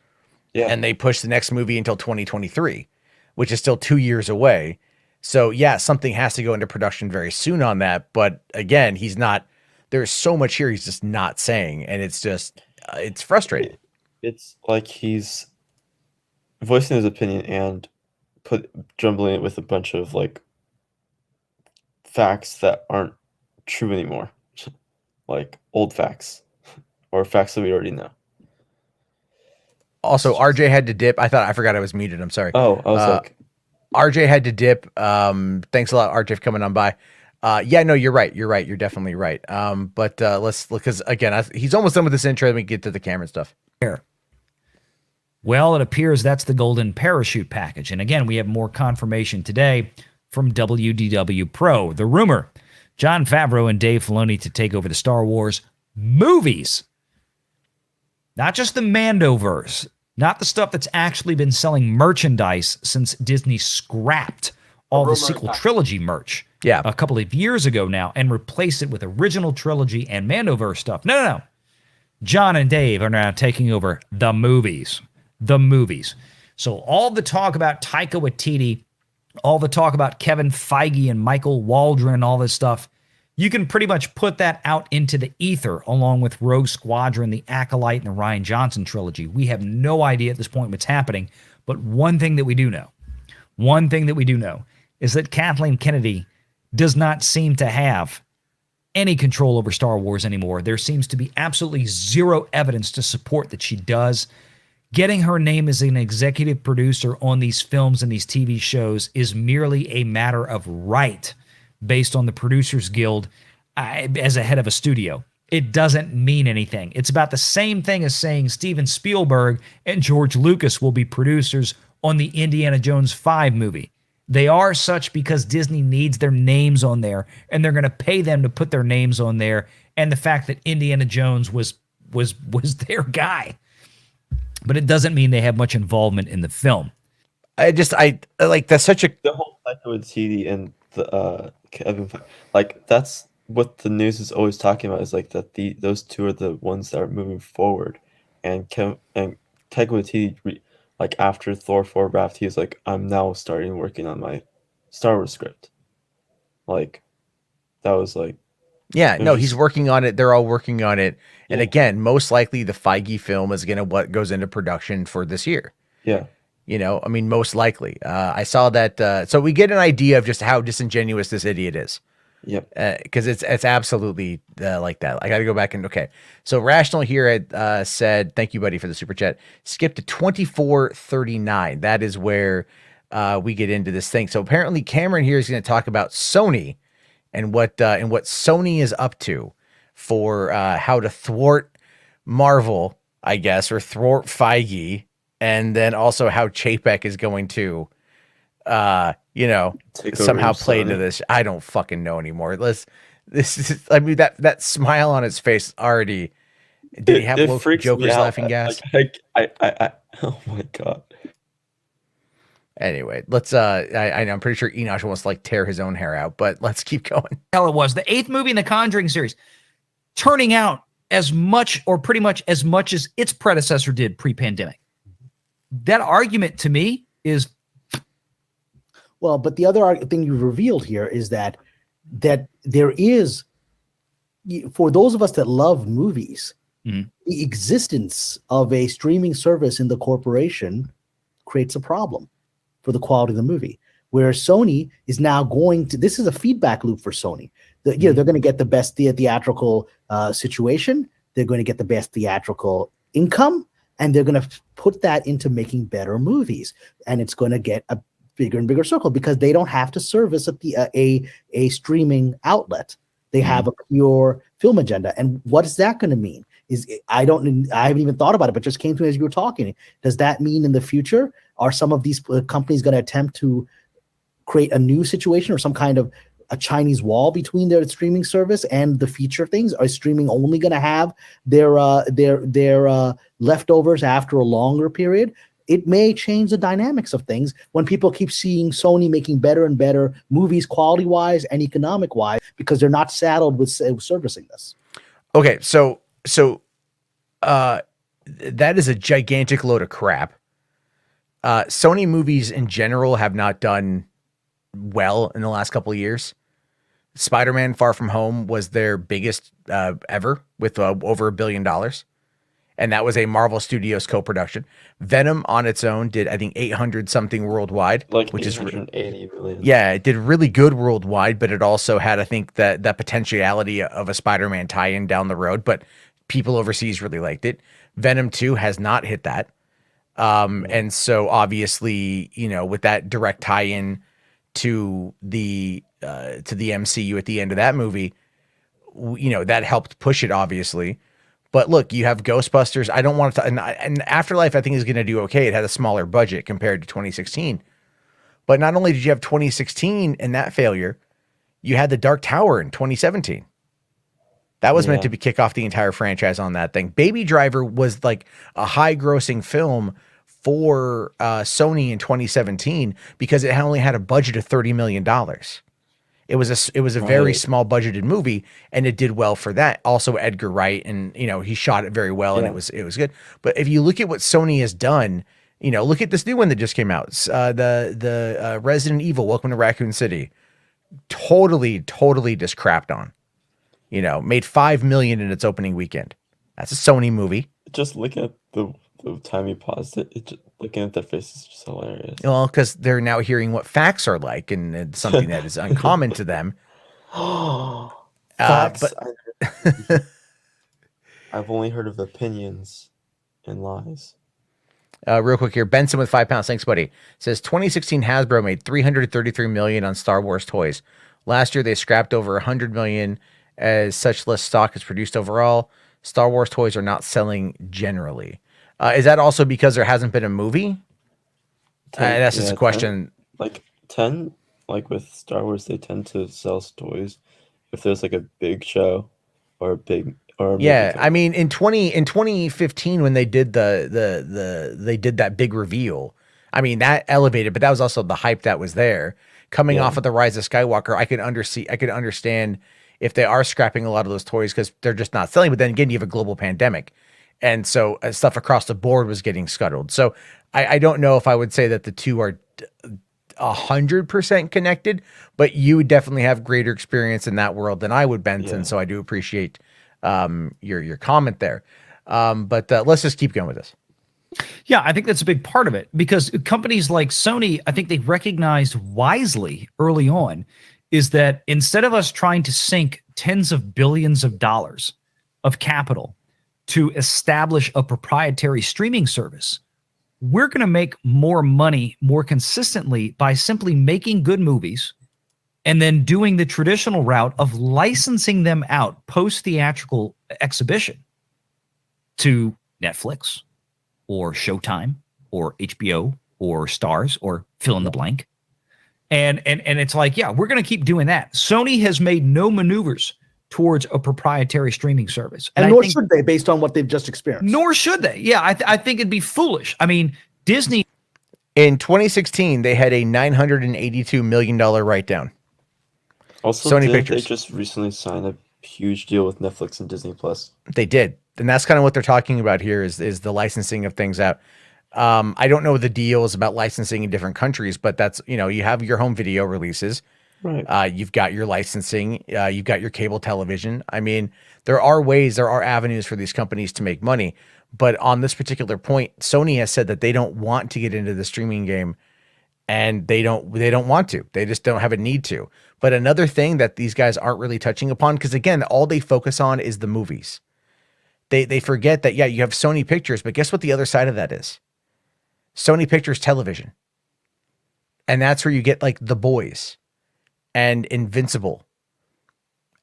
[SPEAKER 1] and they pushed the next movie until 2023. which is still 2 years away. So yeah, something has to go into production very soon on that. But again, he's not. There's so much here he's just not saying, and it's just it's frustrating.
[SPEAKER 14] It's like he's voicing his opinion and jumbling it with a bunch of like facts that aren't true anymore, like old facts or facts that we already know.
[SPEAKER 1] Also, RJ had to dip. I forgot I was muted. I'm sorry.
[SPEAKER 14] Oh, I was like,
[SPEAKER 1] RJ had to dip. Thanks a lot, RJ, for coming on by. Yeah, no, you're right. You're right. You're definitely right. But let's look, because again, he's almost done with this intro. Let me get to the Cameron stuff.
[SPEAKER 16] Here. Well, it appears that's the golden parachute package. And again, we have more confirmation today from WDW Pro. The rumor, Jon Favreau and Dave Filoni to take over the Star Wars movies. Not just the Mandoverse, not the stuff that's actually been selling merchandise since Disney scrapped all the sequel trilogy merch a couple of years ago now and replaced it with original trilogy and Mandoverse stuff. No. John and Dave are now taking over the movies. The movies. So all the talk about Taika Waititi, all the talk about Kevin Feige and Michael Waldron, all this stuff, you can pretty much put that out into the ether along with Rogue Squadron, the Acolyte, and the Rian Johnson trilogy. We have no idea at this point what's happening, but one thing that we do know is that Kathleen Kennedy does not seem to have any control over Star Wars anymore. There seems to be absolutely zero evidence to support that she does. Getting her name as an executive producer on these films and these TV shows is merely a matter of right based on the Producers Guild as a head of a studio. It doesn't mean anything. It's about the same thing as saying Steven Spielberg and George Lucas will be producers on the Indiana Jones 5 movie. They are such because Disney needs their names on there, and they're going to pay them to put their names on there, and the fact that Indiana Jones was their guy. But it doesn't mean they have much involvement in the film.
[SPEAKER 1] I like that's such a
[SPEAKER 14] the whole Taika Waititi and the Kevin, like that's what the news is always talking about, is like that those two are the ones that are moving forward, and Taika Waititi, like after Thor 4 Raft, he was like, I'm now starting working on my Star Wars script. Like that was like,
[SPEAKER 1] yeah, no, he's working on it. They're all working on it. And again, most likely the Feige film is going to what goes into production for this year.
[SPEAKER 14] Yeah.
[SPEAKER 1] You know, I mean, most likely. I saw that. So we get an idea of just how disingenuous this idiot is.
[SPEAKER 14] Yep.
[SPEAKER 1] Because it's absolutely like that. I got to go back and okay. So Rational here had said, thank you, buddy, for the super chat. Skip to 2439. That is where we get into this thing. So apparently Cameron here is going to talk about Sony and what Sony is up to for how to thwart Marvel, I guess, or thwart Feige. And then also how Chapek is going to, somehow play into this. I don't fucking know anymore. I mean, that smile on his face already. Did he have Joker's laughing gas?
[SPEAKER 14] I oh my God.
[SPEAKER 1] Anyway, let's, I'm pretty sure Enosh wants to like tear his own hair out, but let's keep going.
[SPEAKER 16] Hell, it was the 8th movie in the Conjuring series, turning out as much or pretty much as much as its predecessor did pre-pandemic. That argument to me is
[SPEAKER 20] well, but the other thing you've revealed here is that there is, for those of us that love movies, the existence of a streaming service in the corporation creates a problem for the quality of the movie. Where Sony is now going to, this is a feedback loop for Sony. They're going to get the best theatrical situation. They're going to get the best theatrical income. And they're going to put that into making better movies, and it's going to get a bigger and bigger circle because they don't have to service a streaming outlet. They have a pure film agenda, and what is that going to mean? I haven't even thought about it, but just came to me as you were talking. Does that mean in the future are some of these companies going to attempt to create a new situation or some kind of a Chinese wall between their streaming service and the feature things? Are streaming only going to have their leftovers after a longer period? It may change the dynamics of things when people keep seeing Sony making better and better movies quality-wise and economic-wise because they're not saddled with servicing this.
[SPEAKER 1] Okay, so that is a gigantic load of crap. Sony movies in general have not done well in the last couple of years. Spider-Man Far From Home was their biggest ever with over $1 billion. And that was a Marvel Studios co-production. Venom on its own did, I think, 800 something worldwide,
[SPEAKER 14] which is 880 million.
[SPEAKER 1] Yeah, it did really good worldwide, but it also had, I think, that potentiality of a Spider-Man tie-in down the road. But people overseas really liked it. Venom 2 has not hit that. And so obviously, with that direct tie-in to the MCU at the end of that movie, that helped push it, obviously. But look, you have Ghostbusters. I don't want to, and Afterlife, I think, is going to do okay. It had a smaller budget compared to 2016. But not only did you have 2016 and that failure, you had The Dark Tower in 2017. That was meant to kick off the entire franchise on that thing. Baby Driver was like a high-grossing film for Sony in 2017 because it only had a budget of $30 million. It was a very small budgeted movie, and it did well for that. Also, Edgar Wright, and he shot it very well, and it was good. But if you look at what Sony has done, look at this new one that just came out, the Resident Evil: Welcome to Raccoon City. Totally just crapped on. Made $5 million in its opening weekend. That's a Sony movie.
[SPEAKER 14] Just looking at the time you paused it, looking at their faces is just hilarious.
[SPEAKER 1] Well, because they're now hearing what facts are like, and it's something that is uncommon to them.
[SPEAKER 14] Facts. I've only heard of opinions and lies.
[SPEAKER 1] Real quick here, Benson with £5. Thanks, buddy. Says 2016 Hasbro made $333 million on Star Wars toys. Last year they scrapped over $100 million, as such less stock is produced overall. Star Wars toys are not selling generally. Is that also because there hasn't been a movie? That's just a question.
[SPEAKER 14] 10, with Star Wars, they tend to sell toys if there's a big show or a big
[SPEAKER 1] I mean, in 2015 when they did they did that big reveal, I mean, that elevated, but that was also the hype that was there coming off of the Rise of Skywalker. I could understand if they are scrapping a lot of those toys because they're just not selling. But then again, you have a global pandemic. And so stuff across the board was getting scuttled. So I don't know if I would say that the two are 100% connected, but you would definitely have greater experience in that world than I would, Benson. Yeah. So I do appreciate your comment there. But let's just keep going with this.
[SPEAKER 16] Yeah, I think that's a big part of it because companies like Sony, I think they recognized wisely early on is that instead of us trying to sink tens of billions of dollars of capital to establish a proprietary streaming service, we're going to make more money more consistently by simply making good movies and then doing the traditional route of licensing them out post-theatrical exhibition to Netflix or Showtime or HBO or Stars or fill in the blank. And it's like, yeah, we're going to keep doing that. Sony has made no maneuvers towards a proprietary streaming service.
[SPEAKER 20] And nor should they, based on what they've just experienced.
[SPEAKER 16] Nor should they. Yeah, I think it'd be foolish. I mean, Disney...
[SPEAKER 1] In 2016, they had a $982 million write-down.
[SPEAKER 14] Also,
[SPEAKER 1] Sony Pictures.
[SPEAKER 14] They just recently signed a huge deal with Netflix and Disney+.
[SPEAKER 1] They did. And that's kind of what they're talking about here is the licensing of things out. I don't know the deals about licensing in different countries, but that's, you have your home video releases.
[SPEAKER 14] Right.
[SPEAKER 1] You've got your licensing. You've got your cable television. I mean, there are avenues for these companies to make money. But on this particular point, Sony has said that they don't want to get into the streaming game, and they don't want to. They just don't have a need to. But another thing that these guys aren't really touching upon, because again, all they focus on is the movies. They forget that, yeah, you have Sony Pictures, but guess what the other side of that is? Sony Pictures Television. And that's where you get like The Boys and Invincible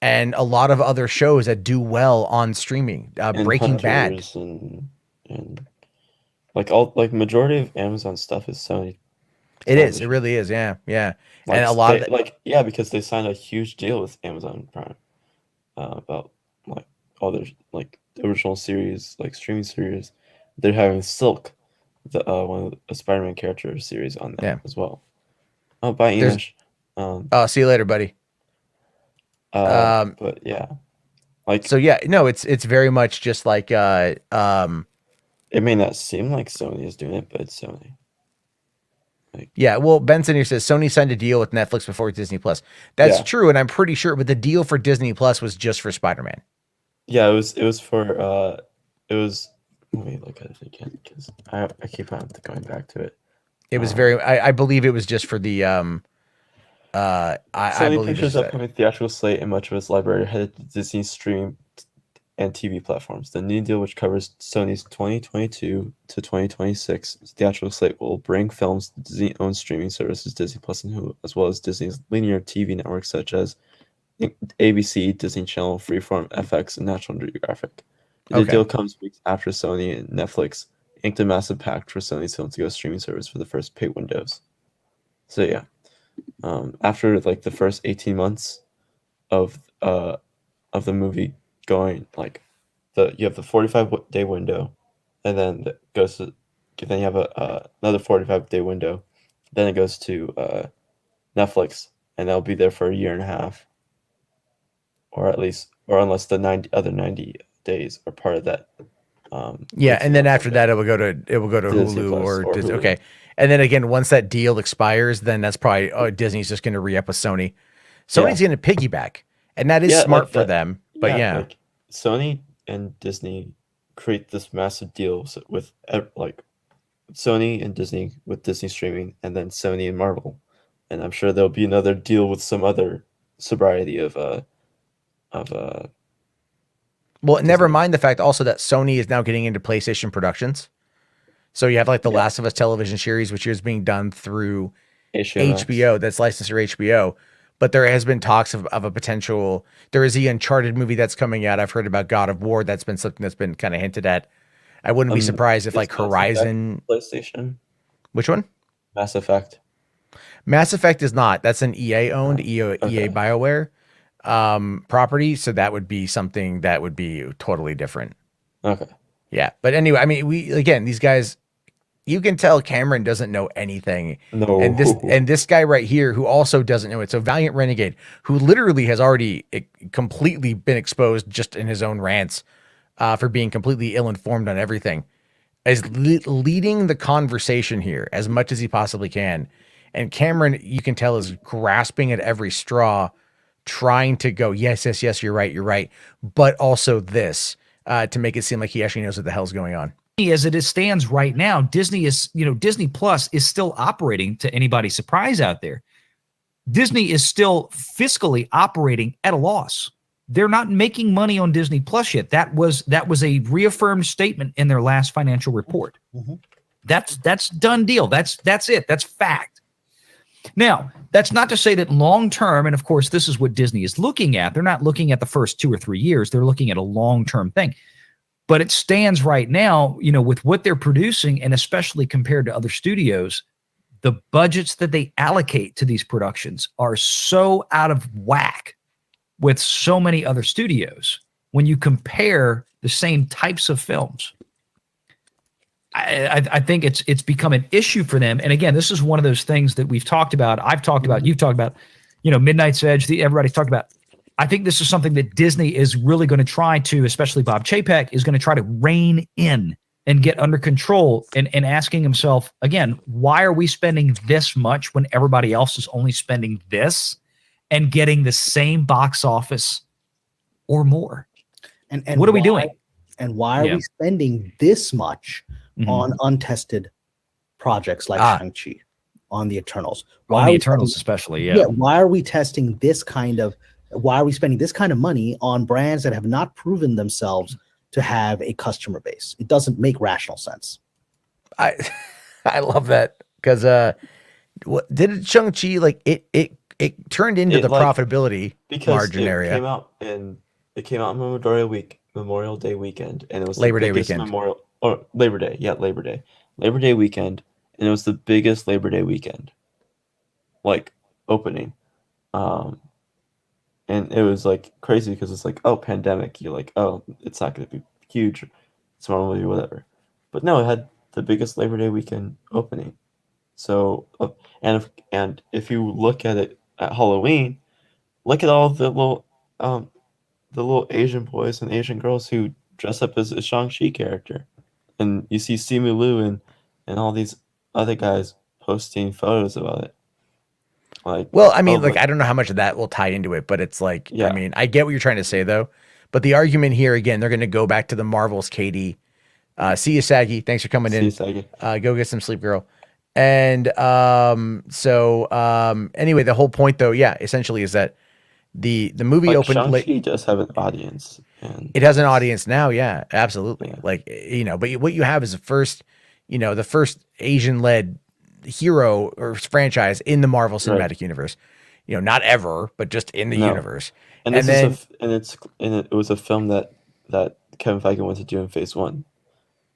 [SPEAKER 1] and a lot of other shows that do well on streaming. Breaking Bad.
[SPEAKER 14] And majority of Amazon stuff is Sony.
[SPEAKER 1] It is. It really is. Yeah. Yeah. And a lot of
[SPEAKER 14] because they signed a huge deal with Amazon Prime about all their original series, streaming series. They're having Silk, the one of the Spider-Man character series on that as well. Oh, bye, Enish.
[SPEAKER 1] See you later, buddy.
[SPEAKER 14] But yeah,
[SPEAKER 1] it's very much just like
[SPEAKER 14] it may not seem like Sony is doing it, but it's Sony.
[SPEAKER 1] Yeah, well, Benson here says Sony signed a deal with Netflix before Disney Plus. That's
[SPEAKER 14] Yeah.
[SPEAKER 1] true, and I'm pretty sure, but the deal for Disney Plus was just for Spider-Man.
[SPEAKER 14] Yeah, it was for it was. Let me look at it again because I keep on going back to it.
[SPEAKER 1] It was very. I believe it was just for the. I
[SPEAKER 14] Sony
[SPEAKER 1] believe
[SPEAKER 14] Pictures'
[SPEAKER 1] it's
[SPEAKER 14] upcoming theatrical slate and much of its library headed to Disney's streaming and TV platforms. The new deal, which covers Sony's 2022 to 2026 theatrical slate, will bring films to Disney-owned streaming services, Disney Plus and Hulu, as well as Disney's linear TV networks such as ABC, Disney Channel, Freeform, FX, and National Geographic. The
[SPEAKER 1] Okay.
[SPEAKER 14] deal comes weeks after Sony and Netflix inked a massive pact for Sony's film to go streaming service for the first paid windows. So yeah, after like the first 18 months of the movie going, like you have the 45-day window, and then then you have another 45-day window, then it goes to Netflix, and they'll be there for a year and a half, or unless the other 90 days are part of that.
[SPEAKER 1] Yeah, and then after that, it will go to
[SPEAKER 14] Disney
[SPEAKER 1] Hulu
[SPEAKER 14] Plus
[SPEAKER 1] or Disney.
[SPEAKER 14] Hulu.
[SPEAKER 1] Okay, and then again, once that deal expires, then that's probably Disney's just going to re-up with Sony. Sony's going to piggyback, and that is smart for them. But yeah,
[SPEAKER 14] like Sony and Disney create this massive deal with like Sony and Disney with Disney streaming, and then Sony and Marvel, and I'm sure there'll be another deal with some other sobriety of
[SPEAKER 1] well, never mind the fact also that Sony is now getting into PlayStation productions. So you have like the Last of Us television series, which is being done through HBO, that's licensed through HBO. But there has been talks of a potential. There is the Uncharted movie that's coming out. I've heard about God of War. That's been something that's been kind of hinted at. I wouldn't be surprised if like Horizon.
[SPEAKER 14] PlayStation.
[SPEAKER 1] Which one?
[SPEAKER 14] Mass Effect.
[SPEAKER 1] Mass Effect is not. That's an EA owned EA BioWare property. So that would be something that would be totally different.
[SPEAKER 14] Okay.
[SPEAKER 1] Yeah. But anyway, I mean, these guys, you can tell Cameron doesn't know anything.
[SPEAKER 14] No.
[SPEAKER 1] And this guy right here who also doesn't know it. So Valiant Renegade, who literally has already completely been exposed just in his own rants for being completely ill-informed on everything, is leading the conversation here as much as he possibly can. And Cameron, you can tell, is grasping at every straw, trying to go, yes, you're right. But also this, to make it seem like he actually knows what the hell's going on.
[SPEAKER 16] As it stands right now, Disney Plus is still operating, to anybody's surprise out there. Disney is still fiscally operating at a loss. They're not making money on Disney Plus yet. That was a reaffirmed statement in their last financial report. That's done deal. That's it. That's fact. Now, that's not to say that long term, and of course, this is what Disney is looking at. They're not looking at the first 2 or 3 years. They're looking at a long-term thing. But it stands right now, with what they're producing, and especially compared to other studios, the budgets that they allocate to these productions are so out of whack with so many other studios when you compare the same types of films. I think it's become an issue for them. And again, this is one of those things that we've talked about. I've talked about, you've talked about, Midnight's Edge, everybody's talked about. I think this is something that Disney is really going to try to, especially Bob Chapek, is going to try to rein in and get under control, and asking himself, again, why are we spending this much when everybody else is only spending this and getting the same box office or more?
[SPEAKER 20] And
[SPEAKER 16] what are we doing?
[SPEAKER 20] And why are we spending this much on untested projects like Shang-Chi, on the Eternals?
[SPEAKER 16] On the Eternals especially, yeah.
[SPEAKER 20] Why are we testing this why are we spending this kind of money on brands that have not proven themselves to have a customer base? It doesn't make rational sense.
[SPEAKER 1] I love that, because did Shang-Chi, like it turned into the profitability margin area.
[SPEAKER 14] It came out on Memorial Day weekend, and it was
[SPEAKER 1] Labor Day weekend.
[SPEAKER 14] Labor Day weekend, and it was the biggest Labor Day weekend, like opening, and it was like crazy because it's like, oh, pandemic, you're like, oh, it's not going to be huge, it's normally whatever, but no, it had the biggest Labor Day weekend opening. So, and if you look at it at Halloween, look at all the little Asian boys and Asian girls who dress up as a Shang-Chi character. And you see Simu Liu and all these other guys posting photos about it. Like,
[SPEAKER 1] well, I mean,
[SPEAKER 14] oh,
[SPEAKER 1] like, I don't know how much of that will tie into it, but it's like,
[SPEAKER 14] Yeah.
[SPEAKER 1] I mean, I get what you're trying to say though. But the argument here again, they're going to go back to the Marvels, Katie. See you, Saggy. Thanks for coming in.
[SPEAKER 14] you, Saggy.
[SPEAKER 1] Go get some sleep, girl. And anyway, the whole point though, yeah, essentially is that the movie
[SPEAKER 14] like
[SPEAKER 1] opened late.
[SPEAKER 14] Shang-Chi does have an audience, and
[SPEAKER 1] It has an audience now, yeah, absolutely. Like, you know, but what you have is the first Asian-led hero or franchise in the Marvel Cinematic Universe. You know, not ever, but just in the
[SPEAKER 14] No.
[SPEAKER 1] universe.
[SPEAKER 14] And this is it was a film that Kevin Feige wanted to do in Phase 1,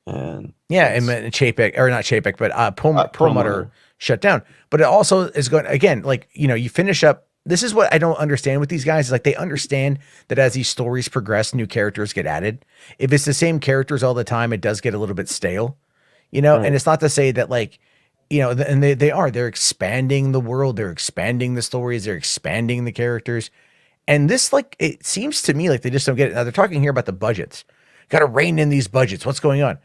[SPEAKER 14] and
[SPEAKER 1] yeah, and Chapek, or not Chapek, but Perlmutter shut down. But it also is going, again, like, you know, you finish up. This is what I don't understand with these guys, is like they understand that as these stories progress, new characters get added. If it's the same characters all the time, it does get a little bit stale, you know.
[SPEAKER 14] Right.
[SPEAKER 1] And it's not to say that, like, you know, and they're expanding the world, they're expanding the stories, they're expanding the characters. And this, like, it seems to me like they just don't get it. Now they're talking here about the budgets. Got to rein in these budgets. What's going on?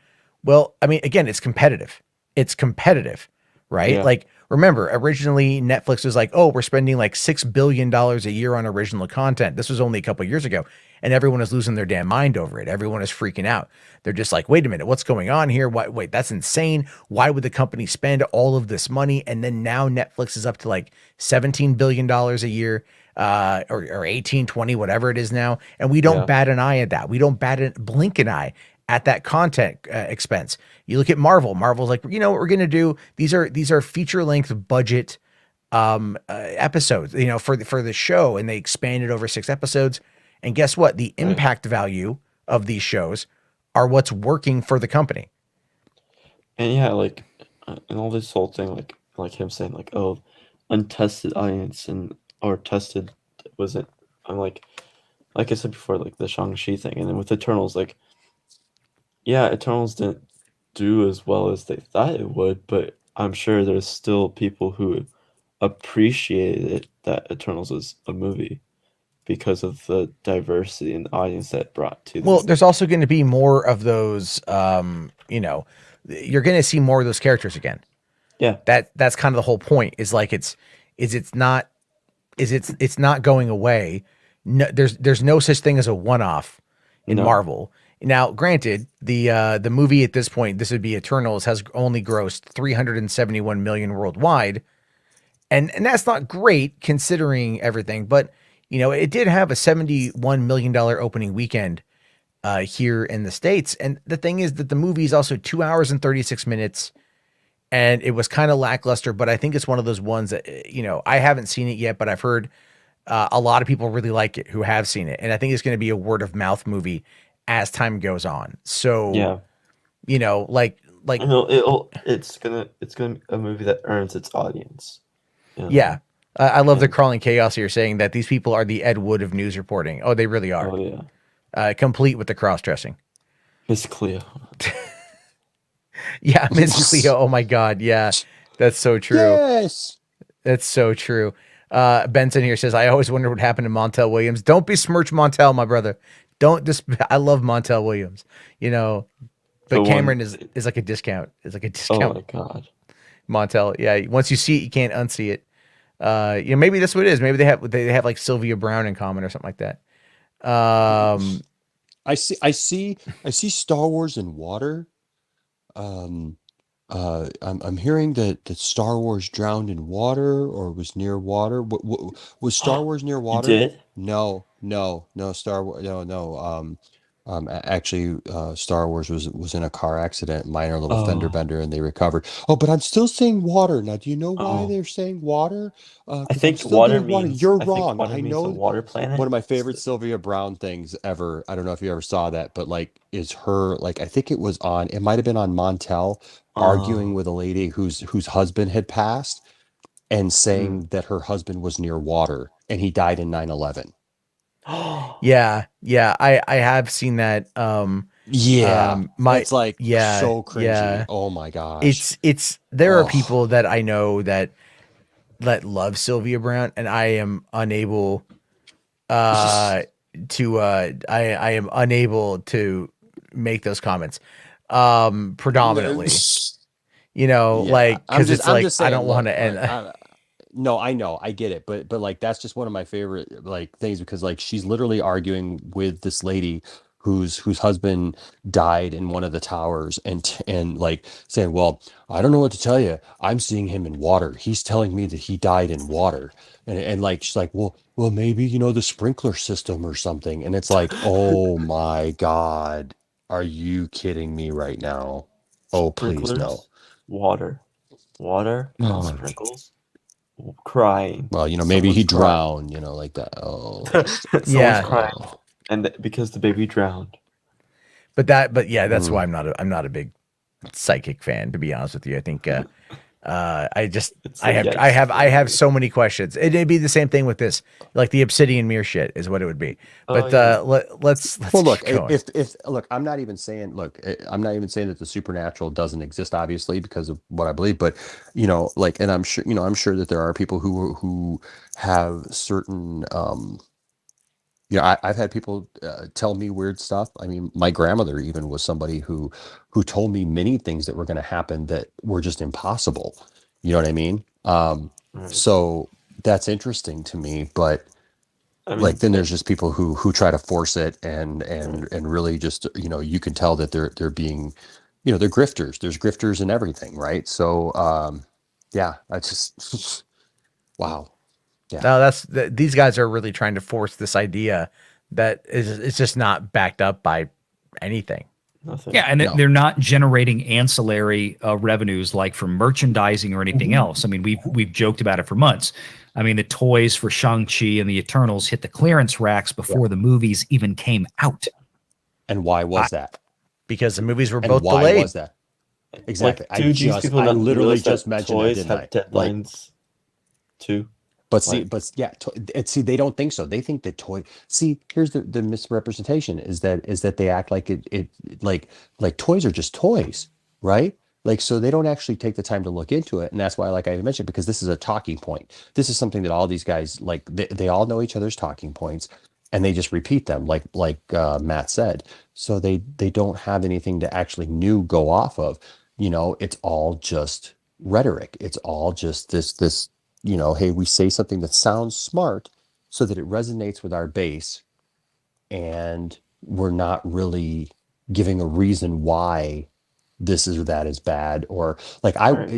[SPEAKER 1] Well, I mean, again, it's competitive. It's competitive, right?
[SPEAKER 14] Yeah.
[SPEAKER 1] Like, remember, originally Netflix was like, oh, we're spending like $6 billion a year on original content. This was only a couple of years ago. And everyone is losing their damn mind over it. Everyone is freaking out. They're just like, wait a minute, what's going on here? Wait, that's insane. Why would the company spend all of this money? And then now Netflix is up to like $17 billion a year, or 18, 20, whatever it is now. And we don't bat an eye at that. We don't blink an eye at that content expense. You look at Marvel. Marvel's like, you know what we're going to do? These are feature length budget episodes, you know, for the show. And they expanded over 6 episodes. And guess what? The impact value of these shows are what's working for the company.
[SPEAKER 14] And yeah, like, and all this whole thing, like him saying like, oh, untested audience or tested wasn't. I'm like I said before, like the Shang-Chi thing, and then with Eternals, like, yeah, Eternals didn't do as well as they thought it would, but I'm sure there's still people who appreciated it, that Eternals was a movie, because of the diversity in the audience that it brought to.
[SPEAKER 1] Well, there's also going to be more of those. You know, you're going to see more of those characters again.
[SPEAKER 14] Yeah,
[SPEAKER 1] that's kind of the whole point. Is like it's not going away. No, there's no such thing as a one-off in Marvel. Now, granted, the movie at this point, this would be Eternals, has only grossed 371 million worldwide, and that's not great considering everything. But you know, it did have a $71 million opening weekend here in the States. And the thing is that the movie is also 2 hours and 36 minutes, and it was kind of lackluster. But I think it's one of those ones that, you know, I haven't seen it yet, but I've heard a lot of people really like it who have seen it. And I think it's going to be a word of mouth movie as time goes on. So,
[SPEAKER 14] yeah,
[SPEAKER 1] you know, like
[SPEAKER 14] it's gonna be a movie that earns its audience. You know?
[SPEAKER 1] Yeah. I love the crawling chaos here saying that these people are the Ed Wood of news reporting. Oh, they really are.
[SPEAKER 14] Oh, yeah.
[SPEAKER 1] Complete with the cross-dressing.
[SPEAKER 14] Miss Cleo.
[SPEAKER 1] Yeah, Miss Cleo. Oh my God. Yeah, that's so true.
[SPEAKER 17] Yes.
[SPEAKER 1] That's so true. Benson here says, I always wonder what happened to Montel Williams. Don't besmirch Montel, my brother. I love Montel Williams, you know, but Cameron is like a discount. It's like a discount.
[SPEAKER 14] Oh my God.
[SPEAKER 1] Montel. Yeah. Once you see it, you can't unsee it. You know, maybe that's what it is. Maybe they have like Sylvia Brown in common or something like that.
[SPEAKER 17] I see Star Wars in water. I'm hearing that Star Wars drowned in water or was near water. What was Star Wars near water?
[SPEAKER 14] did?
[SPEAKER 17] No, Star Wars. No. Actually, Star Wars was in a car accident, minor little fender bender, and they recovered. Oh, but I'm still saying water. Now, do you know why they're saying water?
[SPEAKER 14] I
[SPEAKER 17] 'Cause
[SPEAKER 14] think
[SPEAKER 17] I'm still
[SPEAKER 14] water
[SPEAKER 17] getting water.
[SPEAKER 14] means.
[SPEAKER 17] You're
[SPEAKER 14] I think
[SPEAKER 17] wrong.
[SPEAKER 14] water
[SPEAKER 17] I
[SPEAKER 14] means
[SPEAKER 17] know
[SPEAKER 14] the water planet.
[SPEAKER 17] one of my favorite Sylvia Brown things ever. I don't know if you ever saw that, but like, is her like I think it was on. It might have been on Montel arguing with a lady whose husband had passed and saying that her husband was near water and he died in 9/11.
[SPEAKER 1] Yeah. I have seen that.
[SPEAKER 17] It's like so cringy.
[SPEAKER 1] Yeah.
[SPEAKER 17] Oh my gosh.
[SPEAKER 1] There are people that I know that love Sylvia Brown, and I am unable I am unable to make those comments. Predominantly. You know,
[SPEAKER 17] Yeah,
[SPEAKER 1] like
[SPEAKER 17] I'm
[SPEAKER 1] because
[SPEAKER 17] just
[SPEAKER 1] it's
[SPEAKER 17] I'm
[SPEAKER 1] like
[SPEAKER 17] just
[SPEAKER 1] I
[SPEAKER 17] saying.
[SPEAKER 1] don't want
[SPEAKER 17] Look,
[SPEAKER 1] to end.
[SPEAKER 17] no, I know, I get it, but like that's just one of my favorite like things because like she's literally arguing with this lady whose husband died in one of the towers and like saying, well, I don't know what to tell you. I'm seeing him in water. He's telling me that he died in water, and like she's like, well, maybe the sprinkler system or something, and it's like, oh my God, are you kidding me right now? Oh, please no.
[SPEAKER 14] Sprinklers, water, and
[SPEAKER 17] Oh.
[SPEAKER 14] sprinkles, crying.
[SPEAKER 17] Well, maybe
[SPEAKER 14] Someone's
[SPEAKER 17] he
[SPEAKER 14] crying.
[SPEAKER 17] drowned, like that. Oh, that's
[SPEAKER 14] Someone's
[SPEAKER 1] Yeah.
[SPEAKER 14] crying, and because the baby drowned.
[SPEAKER 1] But yeah, that's why
[SPEAKER 17] Mm.
[SPEAKER 1] I'm not a big psychic fan, to be honest with you. I think I just
[SPEAKER 14] It's
[SPEAKER 1] I
[SPEAKER 14] a
[SPEAKER 1] have
[SPEAKER 14] yikes
[SPEAKER 1] I have
[SPEAKER 14] for
[SPEAKER 1] I have
[SPEAKER 14] me.
[SPEAKER 1] so many questions. It'd be the same thing with this, like the obsidian mirror shit is what it would be.
[SPEAKER 14] Oh,
[SPEAKER 1] But
[SPEAKER 14] yeah.
[SPEAKER 1] let's
[SPEAKER 17] Well, look,
[SPEAKER 1] keep going.
[SPEAKER 17] if look, I'm not even saying, I'm not even saying that the supernatural doesn't exist, obviously, because of what I believe, but like, and I'm sure that there are people who have certain, I've had people tell me weird stuff. I mean, my grandmother even was somebody who told me many things that were going to happen that were just impossible. You know what I mean?
[SPEAKER 14] Right.
[SPEAKER 17] So that's interesting to me, but
[SPEAKER 14] I mean,
[SPEAKER 17] like then there's just people who try to force it and really just you can tell that they're being they're grifters. There's grifters and everything, right? So yeah, I just wow. Yeah.
[SPEAKER 1] No, these guys are really trying to force this idea that it's just not backed up by anything.
[SPEAKER 14] Nothing.
[SPEAKER 16] Yeah, and
[SPEAKER 17] No.
[SPEAKER 16] they're not generating ancillary revenues like from merchandising or anything else. I mean, we've joked about it for months. I mean, the toys for Shang-Chi and the Eternals hit the clearance racks before the movies even came out.
[SPEAKER 17] And why was that?
[SPEAKER 1] Because the movies were
[SPEAKER 17] And
[SPEAKER 1] both
[SPEAKER 17] why
[SPEAKER 1] delayed.
[SPEAKER 17] was that? Exactly.
[SPEAKER 14] Like, do these people
[SPEAKER 17] I
[SPEAKER 14] not
[SPEAKER 17] literally
[SPEAKER 14] realize
[SPEAKER 17] just
[SPEAKER 14] that
[SPEAKER 17] mentioned that,
[SPEAKER 14] toys
[SPEAKER 17] didn't
[SPEAKER 14] have
[SPEAKER 17] I? Like,
[SPEAKER 14] deadlines too?
[SPEAKER 17] but see,
[SPEAKER 14] Like-
[SPEAKER 17] but yeah, see, they don't think so. They think that see, here's the misrepresentation is that they act like it like toys are just toys, right? Like, so they don't actually take the time to look into it. And that's why, like I mentioned, because this is a talking point. This is something that all these guys, like, they all know each other's talking points and they just repeat them, like Matt said. So they don't have anything to actually new go off of. It's all just rhetoric. It's all just this hey, we say something that sounds smart so that it resonates with our base, and we're not really giving a reason why this is or that is bad. Or like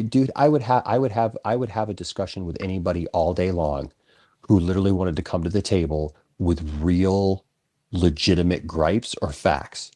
[SPEAKER 17] dude, I would have a discussion with anybody all day long who literally wanted to come to the table with real legitimate gripes or facts.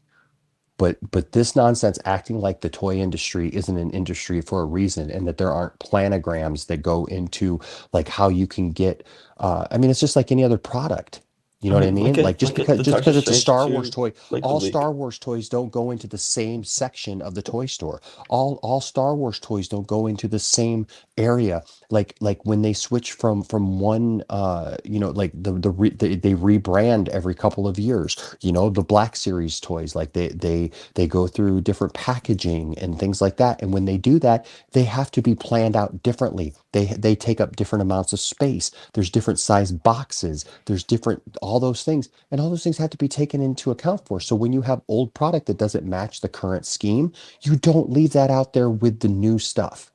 [SPEAKER 17] But this nonsense acting like the toy industry isn't an industry for a reason, and that there aren't planograms that go into like how you can get I mean, it's just like any other product. You know what I mean? Like just because it's a Star Wars toy, all Star Wars toys don't go into the same section of the toy store. All Star Wars toys don't go into the same area. Like when they switch from one like they rebrand every couple of years. The Black Series toys, like they go through different packaging and things like that. And when they do that, they have to be planned out differently. They take up different amounts of space. There's different size boxes. There's different all those things, and all those things have to be taken into account for. So when you have old product that doesn't match the current scheme, you don't leave that out there with the new stuff.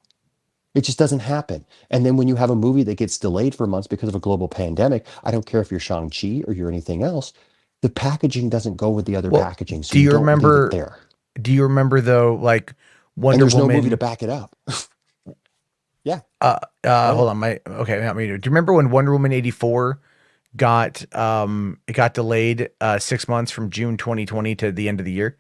[SPEAKER 17] It just doesn't happen. And then when you have a movie that gets delayed for months because of a global pandemic, I don't care if you're Shang-Chi or you're anything else, the packaging doesn't go with the other packaging. So
[SPEAKER 1] do you
[SPEAKER 17] don't leave
[SPEAKER 1] remember
[SPEAKER 17] it there.
[SPEAKER 1] Do you remember though, like Wonder
[SPEAKER 17] and there's
[SPEAKER 1] Woman?
[SPEAKER 17] no movie to back it up. Yeah.
[SPEAKER 1] Hold on, do you remember when Wonder Woman 84 got it got delayed 6 months from June 2020 to the end of the year,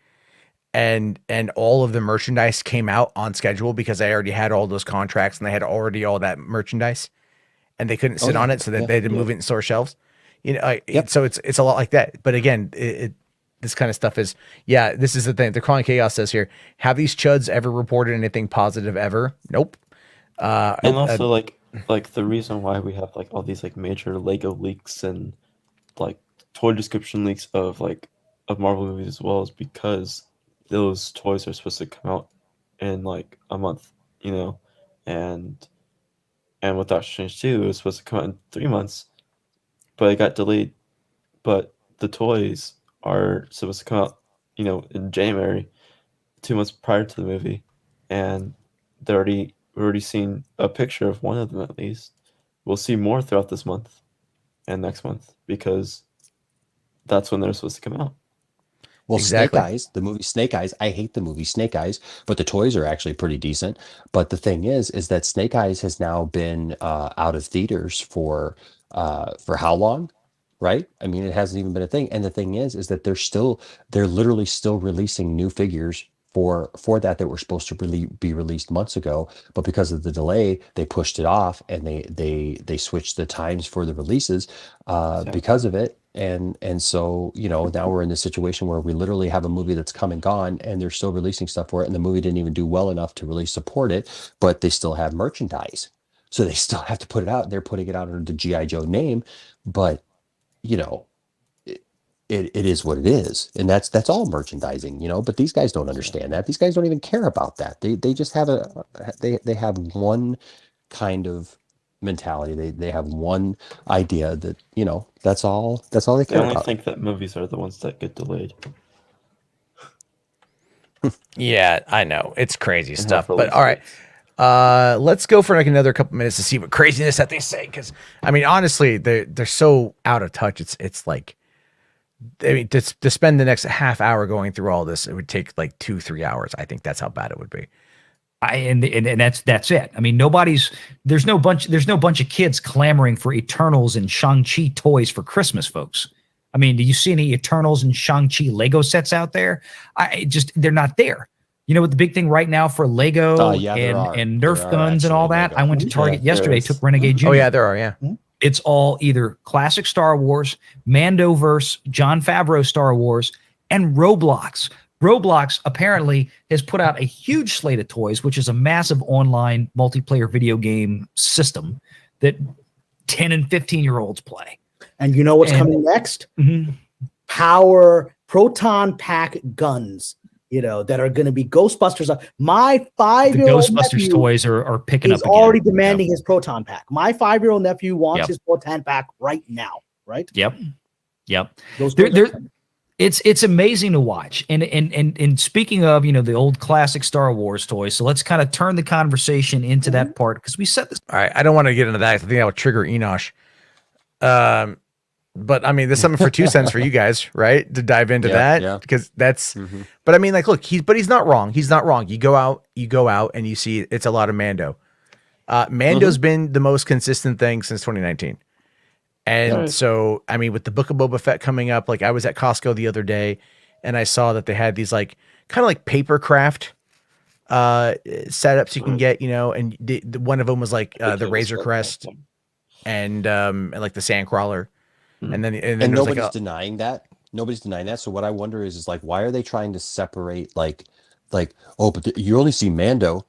[SPEAKER 1] and all of the merchandise came out on schedule because they already had all those contracts and they had already all that merchandise, and they couldn't sit on it, so that they had to move it in store shelves. So it's a lot like that. But again, this kind of stuff is, this is the thing. The Crawling Chaos says here, have these chuds ever reported anything positive ever? Nope.
[SPEAKER 14] And also like the reason why we have like all these like major Lego leaks and like toy description leaks of Marvel movies as well is because those toys are supposed to come out in like a month, and with Doctor Strange 2 it was supposed to come out in 3 months, but it got delayed. But the toys are supposed to come out, in January, 2 months prior to the movie, and we've already seen a picture of one of them at least. We'll see more throughout this month and next month because that's when they're supposed to come out.
[SPEAKER 17] Well,
[SPEAKER 1] Exactly.
[SPEAKER 17] Snake Eyes, the movie Snake Eyes, I hate the movie Snake Eyes, but the toys are actually pretty decent. But the thing is that Snake Eyes has now been out of theaters for how long? Right? I mean, it hasn't even been a thing. And the thing is that they're literally still releasing new figures for that were supposed to really be released months ago, but because of the delay, they pushed it off and they switched the times for the releases because of it. And so, you know, now we're in this situation where we literally have a movie that's come and gone and they're still releasing stuff for it, and the movie didn't even do well enough to really support it, but they still have merchandise. So they still have to put it out. They're putting it out under the G.I. Joe name, but you know, it is what it is, and that's all merchandising, you know. But these guys don't understand that. These guys don't even care about that. They just have they have one kind of mentality. They have one idea that, you know, that's all they
[SPEAKER 14] They
[SPEAKER 17] care
[SPEAKER 14] only
[SPEAKER 17] about.
[SPEAKER 14] think that movies are the ones that get delayed.
[SPEAKER 1] Yeah, I know. It's crazy
[SPEAKER 14] And
[SPEAKER 1] stuff.
[SPEAKER 14] have
[SPEAKER 1] But all right. Let's go for like another couple minutes to see what craziness that they say. Because I mean, honestly, they're so out of touch. It's like, I mean, to spend the next half hour going through all this, it would take like 2-3 hours. I think that's how bad it would be.
[SPEAKER 16] And that's it. I mean, there's no bunch of kids clamoring for Eternals and Shang-Chi toys for Christmas, folks. I mean, do you see any Eternals and Shang-Chi Lego sets out there? They're not there. You know what the big thing right now for Lego
[SPEAKER 17] Yeah,
[SPEAKER 16] and
[SPEAKER 17] there
[SPEAKER 16] Nerf
[SPEAKER 17] are
[SPEAKER 16] guns and all
[SPEAKER 17] actually
[SPEAKER 16] that?
[SPEAKER 17] Lego.
[SPEAKER 16] I went to Target
[SPEAKER 14] Yeah,
[SPEAKER 16] yesterday,
[SPEAKER 14] there
[SPEAKER 16] took
[SPEAKER 14] is.
[SPEAKER 16] Renegade Jr.
[SPEAKER 1] Oh yeah, there are. Yeah.
[SPEAKER 16] It's all either classic Star Wars, Mandoverse, Jon Favreau Star Wars, and Roblox. Roblox apparently has put out a huge slate of toys, which is a massive online multiplayer video game system that 10 and 15-year-olds play.
[SPEAKER 20] And you know what's coming next? Power proton pack guns, you know, that are going to be Ghostbusters. My
[SPEAKER 16] The
[SPEAKER 20] 5-year-old
[SPEAKER 16] Ghostbusters
[SPEAKER 20] nephew
[SPEAKER 16] toys are picking up
[SPEAKER 20] is
[SPEAKER 16] again.
[SPEAKER 20] already demanding his proton pack. My 5-year-old nephew wants
[SPEAKER 16] Yep.
[SPEAKER 20] his proton pack right now, right?
[SPEAKER 16] Yep.
[SPEAKER 20] Those
[SPEAKER 16] They're-
[SPEAKER 20] toys
[SPEAKER 16] they're-
[SPEAKER 20] are coming.
[SPEAKER 16] It's amazing to watch. And speaking of, you know, the old classic Star Wars toys, so let's kind of turn the conversation into that part because we set this.
[SPEAKER 1] All right. I don't want to get into that. I think that would trigger Enosh. But I mean, there's something for 2 cents for you guys, right? To dive into that because that's. But I mean, like, look, he's not wrong. He's not wrong. You go out, and you see it's a lot of Mando. Mando's been the most consistent thing since 2019. And so, I mean, with the Book of Boba Fett coming up, like I was at Costco the other day and I saw that they had these like kind of like paper craft setups you can get, you know, and one of them was like the Razor Crest and like the Sandcrawler. And then
[SPEAKER 17] And
[SPEAKER 1] there's
[SPEAKER 17] nobody's
[SPEAKER 1] like
[SPEAKER 17] denying that. Nobody's denying that. So what I wonder is like, why are they trying to separate like, oh, but you only see Mando,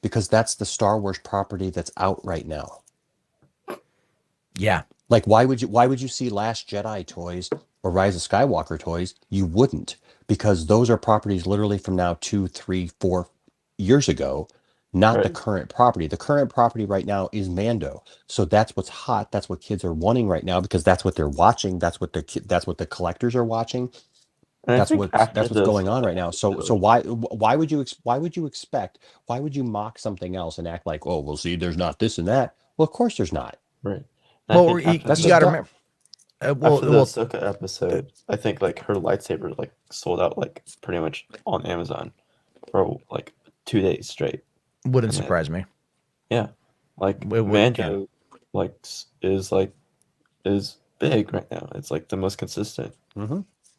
[SPEAKER 17] because that's the Star Wars property that's out right now.
[SPEAKER 1] Yeah.
[SPEAKER 17] Like, why would you see Last Jedi toys or Rise of Skywalker toys? You wouldn't, because those are properties literally from now 2, 3, 4 years ago, not the current property. The current property right now is Mando. So that's what's hot. That's what kids are wanting right now because that's what they're watching. That's what the collectors are watching.
[SPEAKER 14] And
[SPEAKER 17] That's what's going on right now. So why would you expect? Why would you mock something else and act like, oh, well, see, there's not this and that? Well, of course there's not.
[SPEAKER 14] Right.
[SPEAKER 1] Well, you got to remember.
[SPEAKER 14] After the Ahsoka episode, I think like her lightsaber like sold out like pretty much on Amazon for like 2 days straight.
[SPEAKER 1] Wouldn't surprise me.
[SPEAKER 14] Yeah, like Mando, like is big right now. It's like the most consistent.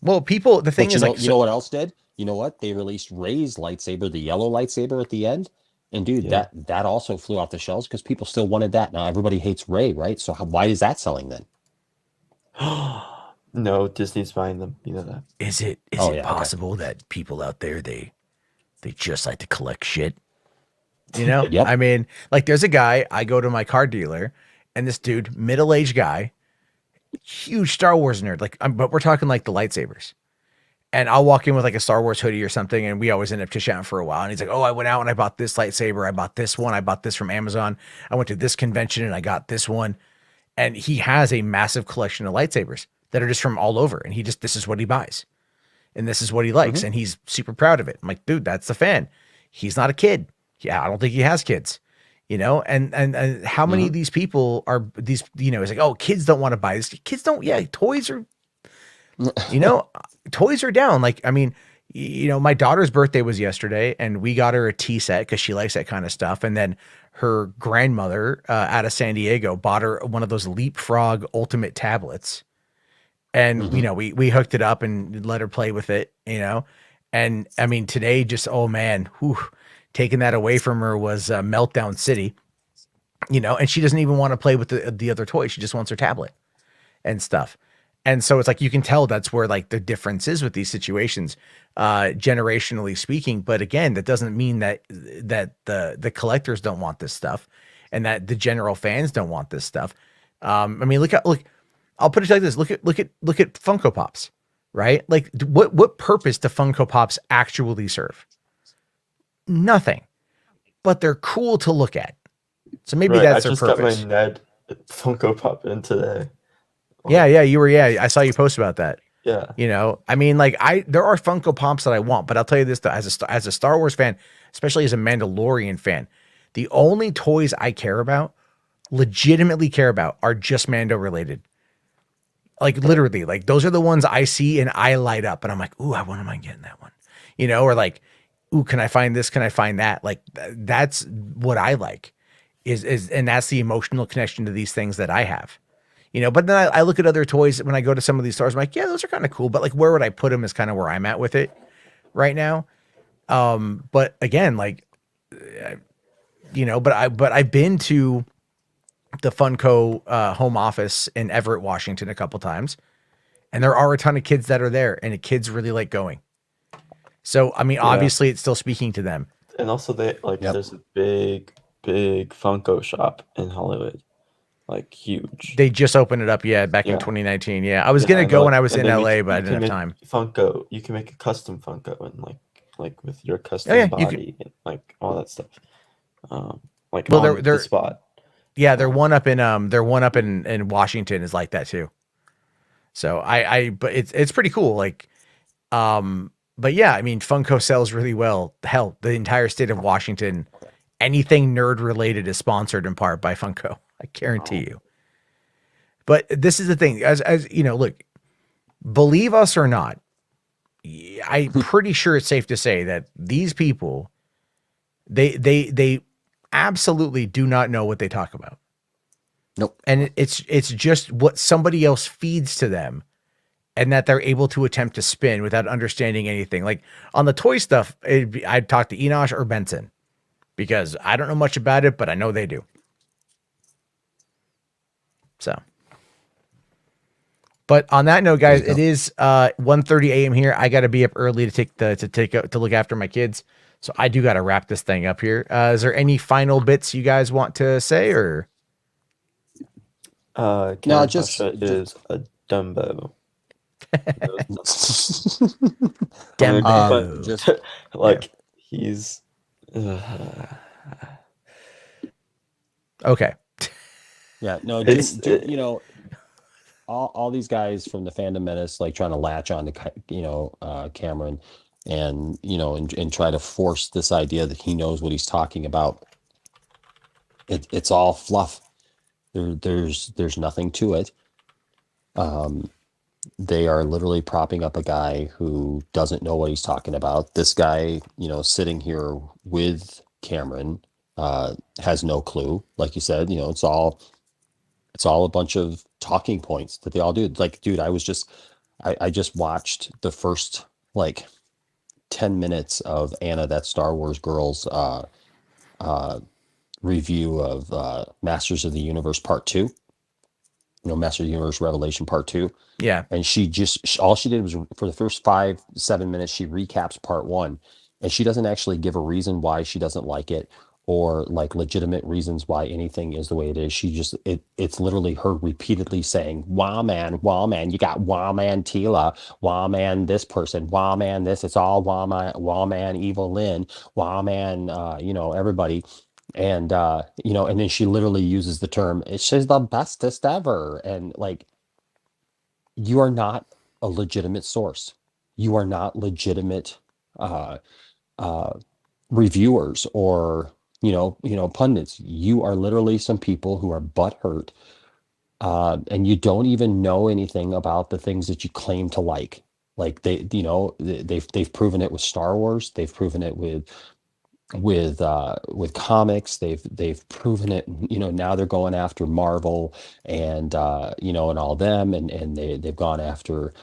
[SPEAKER 1] Well, people, the thing
[SPEAKER 17] But
[SPEAKER 1] is, like,
[SPEAKER 17] you know what else did? You know what? They released Rey's lightsaber, the yellow lightsaber at the end. And dude, that also flew off the shelves because people still wanted that. Now everybody hates Rey, right? So why is that selling then?
[SPEAKER 14] No, Disney's buying them. You know that.
[SPEAKER 1] Is it possible that people out there they just like to collect shit? You know?
[SPEAKER 17] Yep.
[SPEAKER 1] I mean, like there's a guy, I go to my car dealer, and this dude, middle-aged guy, huge Star Wars nerd, like but we're talking like the lightsabers. And I'll walk in with like a Star Wars hoodie or something, and we always end up chit-chatting for a while. And he's like, oh, I went out and I bought this lightsaber. I bought this one. I bought this from Amazon. I went to this convention and I got this one. And he has a massive collection of lightsabers that are just from all over. And this is what he buys. And this is what he likes. And he's super proud of it. I'm like, dude, that's the fan. He's not a kid. Yeah, I don't think he has kids. And how many of these people are these? It's like, oh, kids don't want to buy this. Kids don't. Yeah, toys are. Toys are down. Like, I mean, my daughter's birthday was yesterday, and we got her a tea set because she likes that kind of stuff. And then her grandmother out of San Diego bought her one of those Leapfrog Ultimate tablets. And, we hooked it up and let her play with it, And I mean, today just, oh man, taking that away from her was Meltdown City, and she doesn't even want to play with the other toy. She just wants her tablet and stuff. And so it's like, you can tell that's where like the difference is with these situations, generationally speaking. But again, that doesn't mean that the collectors don't want this stuff and that the general fans don't want this stuff. I mean, look, I'll put it like this. Look at Funko Pops, right? Like what purpose do Funko Pops actually serve? Nothing, but they're cool to look at. So maybe that's their purpose.
[SPEAKER 14] I just got my Ned Funko Pop in today.
[SPEAKER 1] Yeah, I saw you post about that.
[SPEAKER 14] Yeah.
[SPEAKER 1] I mean, like there are Funko Pops that I want, but I'll tell you this though, as a Star Wars fan, especially as a Mandalorian fan, the only toys I legitimately care about are just Mando related. Like literally, like those are the ones I see and I light up and I'm like, ooh, when am I getting that one? Or like, ooh, can I find this? Can I find that? Like that's what I like and that's the emotional connection to these things that I have. But then I look at other toys when I go to some of these stores. I'm like, yeah, those are kind of cool, but like, where would I put them is kind of where I'm at with it right now. But again, like, but I've been to the Funko home office in Everett, Washington, a couple times, and there are a ton of kids that are there, and the kids really like going. So I mean, obviously, it's still speaking to them.
[SPEAKER 14] And also, there's a big Funko shop in Hollywood. Like huge.
[SPEAKER 1] They just opened it up, back in 2019. Yeah, I was gonna go when I was in LA, but I didn't have time.
[SPEAKER 14] Funko, you can make a custom Funko and like with your custom body and like all that stuff. They're the spot.
[SPEAKER 1] Yeah, they're one up in Washington is like that too. So but it's pretty cool. Like, but yeah, I mean, Funko sells really well. Hell, the entire state of Washington, anything nerd related is sponsored in part by Funko. I guarantee you. But this is the thing, as look, believe us or not, I'm pretty sure it's safe to say that these people, they absolutely do not know what they talk about.
[SPEAKER 17] Nope.
[SPEAKER 1] And it's just what somebody else feeds to them and that they're able to attempt to spin without understanding anything. Like on the toy stuff, I'd talk to Enosh or Benson because I don't know much about it, but I know they do. So, but on that note, guys, it is 1:30 a.m. here. I got to be up early to look after my kids. So I do got to wrap this thing up here. Is there any final bits you guys want to say or?
[SPEAKER 14] No, just is a Dumbo.
[SPEAKER 1] Dumbo.
[SPEAKER 14] Just like he's
[SPEAKER 1] okay.
[SPEAKER 17] Yeah, no, all these guys from the Fandom Menace like trying to latch on to Cameron and and try to force this idea that he knows what he's talking about. It's all fluff. There's nothing to it. They are literally propping up a guy who doesn't know what he's talking about. This guy, sitting here with Cameron, has no clue. Like you said, it's all a bunch of talking points that they all do. Like, dude, I just watched the first 10 minutes of Anna, that Star Wars Girls review of Masters of the Universe Part 2. Master of the Universe Revelation Part 2.
[SPEAKER 1] Yeah.
[SPEAKER 17] And all she did was for the first 5-7 minutes, she recaps Part 1. And she doesn't actually give a reason why she doesn't like it or legitimate reasons why anything is the way it is. She just, it's literally her repeatedly saying, wow, man, you got wow, man, Tila, wow, man, this person, wow, man, this, it's all wow, man, Evil Lynn, wow, man, everybody. And, and then she literally uses the term, she's the bestest ever. And you are not a legitimate source. You are not legitimate, reviewers or pundits. You are literally some people who are butthurt, and you don't even know anything about the things that you claim to like. Like they've proven it with Star Wars. They've proven it with comics. They've proven it. Now they're going after Marvel and and all them, and they've gone after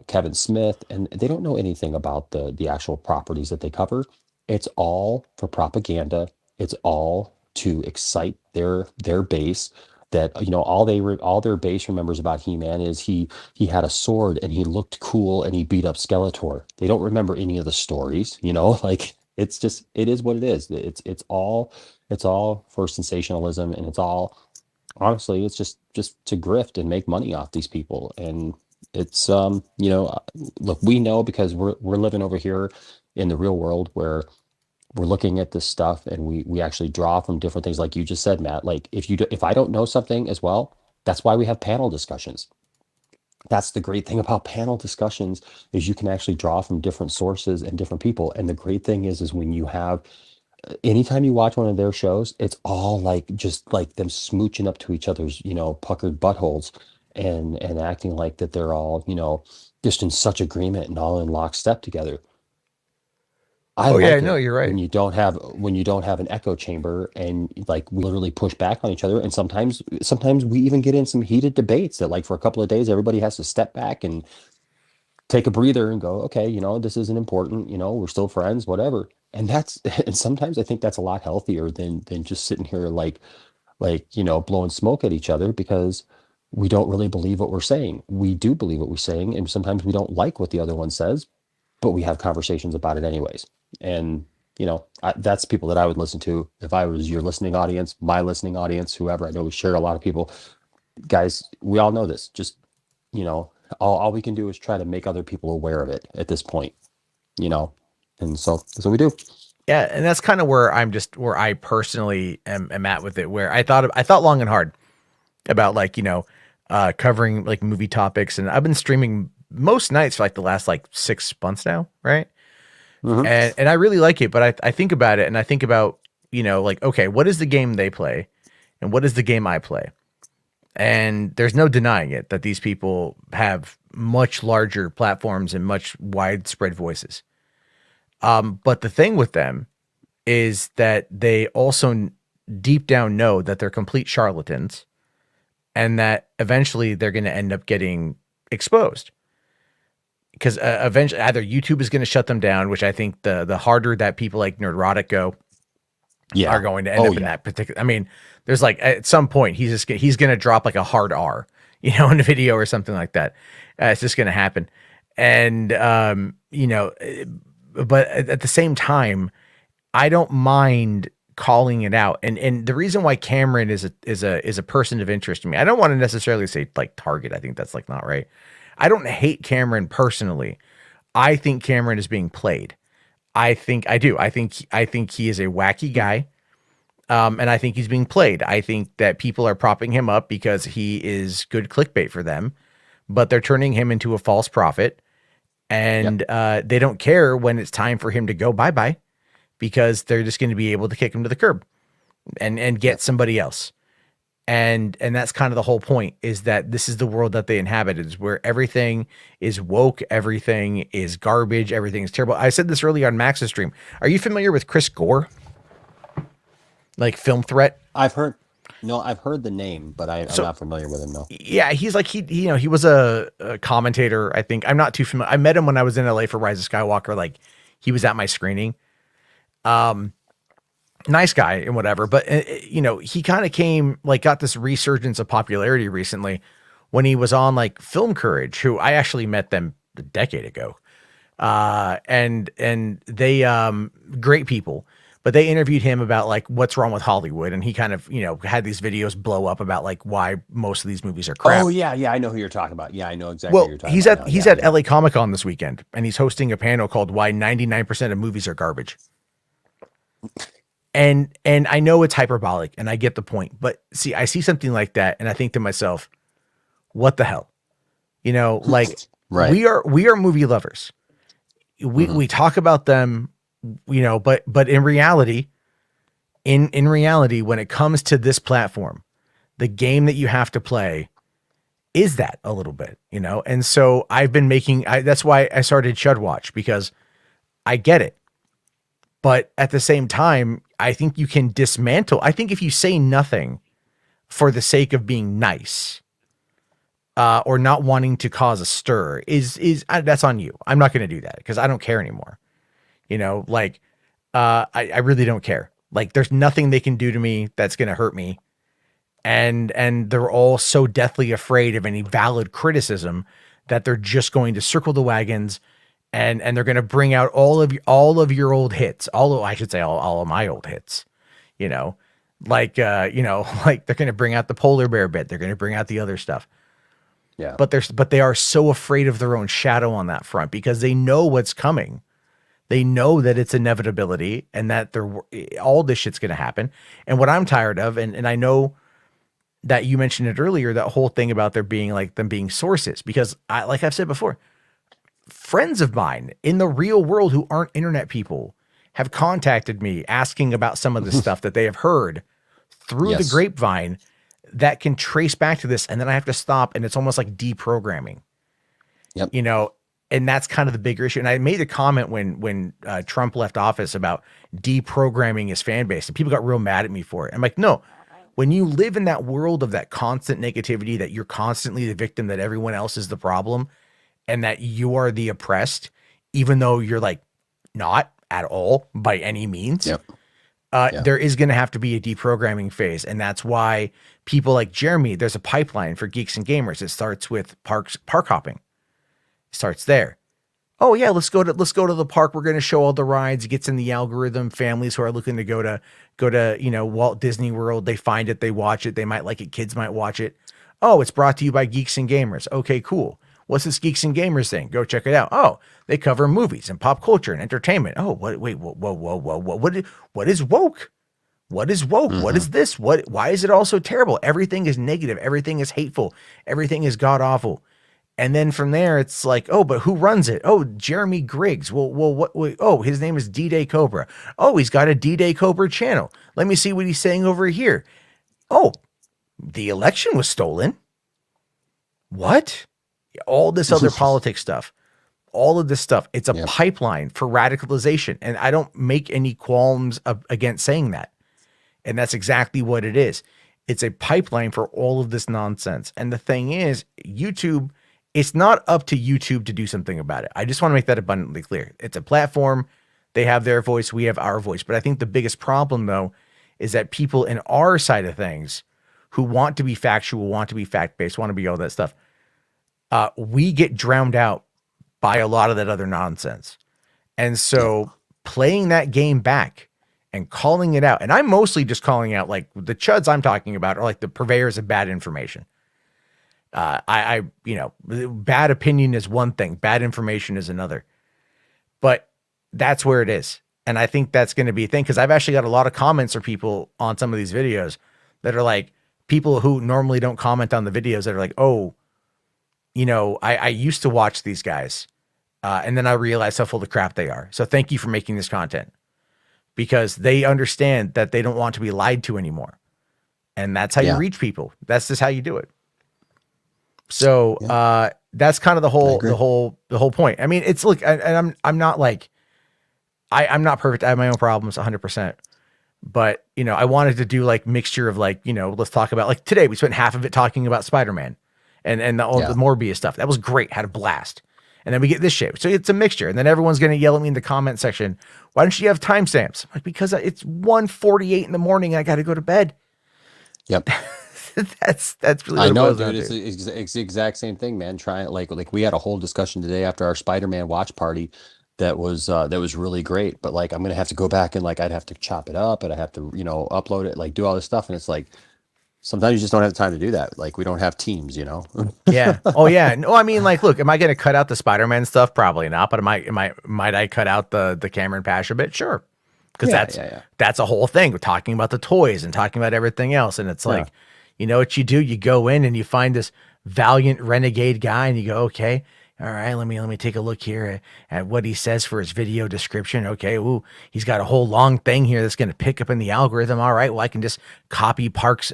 [SPEAKER 17] Kevin Smith, and they don't know anything about the actual properties that they cover. It's all for propaganda. It's all to excite their base. That all their base remembers about He-Man is he had a sword and he looked cool and he beat up Skeletor. They don't remember any of the stories. Like it is what it is. It's all for sensationalism, and it's all, honestly, it's just to grift and make money off these people. And it's look, we know because we're living over here in the real world where we're looking at this stuff, and we actually draw from different things, like you just said, Matt. Like if I don't know something as well, that's why we have panel discussions. That's the great thing about panel discussions, is you can actually draw from different sources and different people. And the great thing is when you have, anytime you watch one of their shows, it's all like just like them smooching up to each other's puckered buttholes, and acting like that they're all just in such agreement and all in lockstep together. I
[SPEAKER 1] Oh,
[SPEAKER 17] like
[SPEAKER 1] yeah,
[SPEAKER 17] it
[SPEAKER 1] no, you're right.
[SPEAKER 17] when you don't have an echo chamber, and like we literally push back on each other. And sometimes we even get in some heated debates that, like, for a couple of days everybody has to step back and take a breather and go, okay, this isn't important, we're still friends, whatever. And and sometimes I think that's a lot healthier than just sitting here like blowing smoke at each other, because we don't really believe what we're saying. We do believe what we're saying, and sometimes we don't like what the other one says, but we have conversations about it anyways. And that's people that I would listen to if I was your listening audience, my listening audience, whoever. I know we share a lot of people. Guys, we all know this. Just all we can do is try to make other people aware of it at this point. And so that's what we do.
[SPEAKER 1] Yeah, and that's kind of where I personally am at with it, where I thought long and hard about, like, covering like movie topics, and I've been streaming most nights for like the last like 6 months now, right? And I really like it, but I think about it, and I think about, like, okay, what is the game they play and what is the game I play? And there's no denying it that these people have much larger platforms and much widespread voices. But the thing with them is that they also deep down know that they're complete charlatans, and that eventually they're going to end up getting exposed. Because eventually either YouTube is going to shut them down, which I think the harder that people like Nerdrotic go, are going to end up in that particular. I mean, there's like at some point he's going to drop like a hard R, in a video or something like that. It's just going to happen. And but at the same time, I don't mind calling it out. And the reason why Cameron is a person of interest to me, I don't want to necessarily say like target. I think that's like not right. I don't hate Cameron personally. I think Cameron is being played. I think he is a wacky guy. And I think he's being played. I think that people are propping him up because he is good clickbait for them, but they're turning him into a false prophet. And they don't care when it's time for him to go bye-bye, because they're just going to be able to kick him to the curb and get somebody else. And that's kind of the whole point, is that this is the world that they inhabit, is where everything is woke, everything is garbage, everything is terrible. I said this earlier on Max's stream. Are you familiar with Chris Gore? Like Film Threat?
[SPEAKER 17] I've heard the name, but I'm not familiar with him, no.
[SPEAKER 1] Yeah, he's like, he was a commentator, I think. I'm not too familiar. I met him when I was in LA for Rise of Skywalker. Like, he was at my screening. Nice guy and whatever, but he kind of came, like, got this resurgence of popularity recently when he was on like Film Courage, who I actually met them a decade ago. And they, great people, but they interviewed him about like what's wrong with Hollywood. And he kind of, had these videos blow up about like why most of these movies are crap.
[SPEAKER 17] Oh yeah. I know who you're talking about. Yeah, I know exactly who you're talking about.
[SPEAKER 1] He's at LA Comic-Con this weekend, and he's hosting a panel called Why 99% of Movies Are Garbage. And I know it's hyperbolic, and I get the point, but see, I see something like that, and I think to myself, what the hell? Like, right. We are movie lovers. We talk about them but in reality, in reality, when it comes to this platform, the game that you have to play is that a little bit, and so I've been that's why I started Chud Watch, because I get it. But at the same time, I think you can dismantle. I think if you say nothing for the sake of being nice, or not wanting to cause a stir, that's on you. I'm not going to do that because I don't care anymore. I really don't care. Like, there's nothing they can do to me that's going to hurt me. And they're all so deathly afraid of any valid criticism that they're just going to circle the wagons, and they're going to bring out all of your old hits. I should say all of my old hits, like they're going to bring out the polar bear bit. They're going to bring out the other stuff.
[SPEAKER 17] Yeah.
[SPEAKER 1] But they are so afraid of their own shadow on that front because they know what's coming. They know that it's inevitability and that all this shit's going to happen. And what I'm tired of, and I know that you mentioned it earlier, that whole thing about them being sources, because like I've said before, friends of mine in the real world who aren't internet people have contacted me asking about some of the stuff that they have heard through the grapevine that can trace back to this. And then I have to stop, and it's almost like deprogramming, and that's kind of the bigger issue. And I made a comment when Trump left office about deprogramming his fan base, and people got real mad at me for it. I'm like, no, when you live in that world of that constant negativity, that you're constantly the victim, that everyone else is the problem, and that you are the oppressed, even though you're like not at all by any means. There is going to have to be a deprogramming phase. And that's why people like Jeremy, there's a pipeline for geeks and gamers. It starts with park hopping. It starts there. Oh yeah, let's go to the park. We're going to show all the rides. It gets in the algorithm. Families who are looking to go to Walt Disney World, they find it, they watch it, they might like it, kids might watch it. Oh, it's brought to you by Geeks and Gamers. Okay, cool. What's this Geeks and Gamers thing? Go check it out. Oh, they cover movies and pop culture and entertainment. Oh, whoa. What is woke? What is woke? Mm-hmm. What is this? Why is it all so terrible? Everything is negative. Everything is hateful. Everything is god awful. And then from there, it's like, oh, but who runs it? Oh, Jeremy Griggs. What? Oh, his name is D-Day Cobra. Oh, he's got a D-Day Cobra channel. Let me see what he's saying over here. Oh, the election was stolen. What? All this other politics stuff, all of this stuff. It's a pipeline for radicalization. And I don't make any qualms against saying that. And that's exactly what it is. It's a pipeline for all of this nonsense. And the thing is, YouTube, it's not up to YouTube to do something about it. I just want to make that abundantly clear. It's a platform. They have their voice. We have our voice. But I think the biggest problem, though, is that people in our side of things who want to be factual, want to be fact-based, want to be all that stuff, we get drowned out by a lot of that other nonsense. And so playing that game back and calling it out, and I'm mostly just calling out, like, the chuds I'm talking about are like the purveyors of bad information. Bad opinion is one thing, bad information is another. But that's where it is. And I think that's going to be a thing, because I've actually got a lot of comments from people on some of these videos that are like, people who normally don't comment on the videos that are like, oh, I used to watch these guys, and then I realized how full of crap they are. So thank you for making this content, because they understand that they don't want to be lied to anymore. And that's how you reach people. That's just how you do it. So that's kind of the whole point. I mean, it's look, and I'm not like, I'm not perfect. I have my own problems 100%. But, I wanted to do like mixture of like, let's talk about, like, today we spent half of it talking about Spider-Man and the Morbius stuff. That was great. Had a blast. And then we get this shit. So it's a mixture. And then everyone's going to yell at me in the comment section, why don't you have timestamps? Like, because it's 1:48 in the morning and I got to go to bed.
[SPEAKER 17] Yep.
[SPEAKER 1] that's really
[SPEAKER 17] what I know,
[SPEAKER 1] it
[SPEAKER 17] dude. It's the exact same thing, man. Trying like we had a whole discussion today after our Spider-Man watch party that was really great. But like, I'm gonna have to go back and like I'd have to chop it up and I have to upload it, like do all this stuff, and it's like sometimes you just don't have time to do that. Like, we don't have teams,
[SPEAKER 1] Yeah. Oh yeah. No, I mean, like, look, am I gonna cut out the Spider-Man stuff? Probably not. But might I cut out the Cameron Pasha bit? Sure. Because that's a whole thing. We're talking about the toys and talking about everything else, and it's like. You know what you do? You go in and you find this valiant renegade guy and you go, okay, All right, let me take a look here at what he says for his video description. Okay, ooh, he's got a whole long thing here that's going to pick up in the algorithm. All right, well, I can just copy copy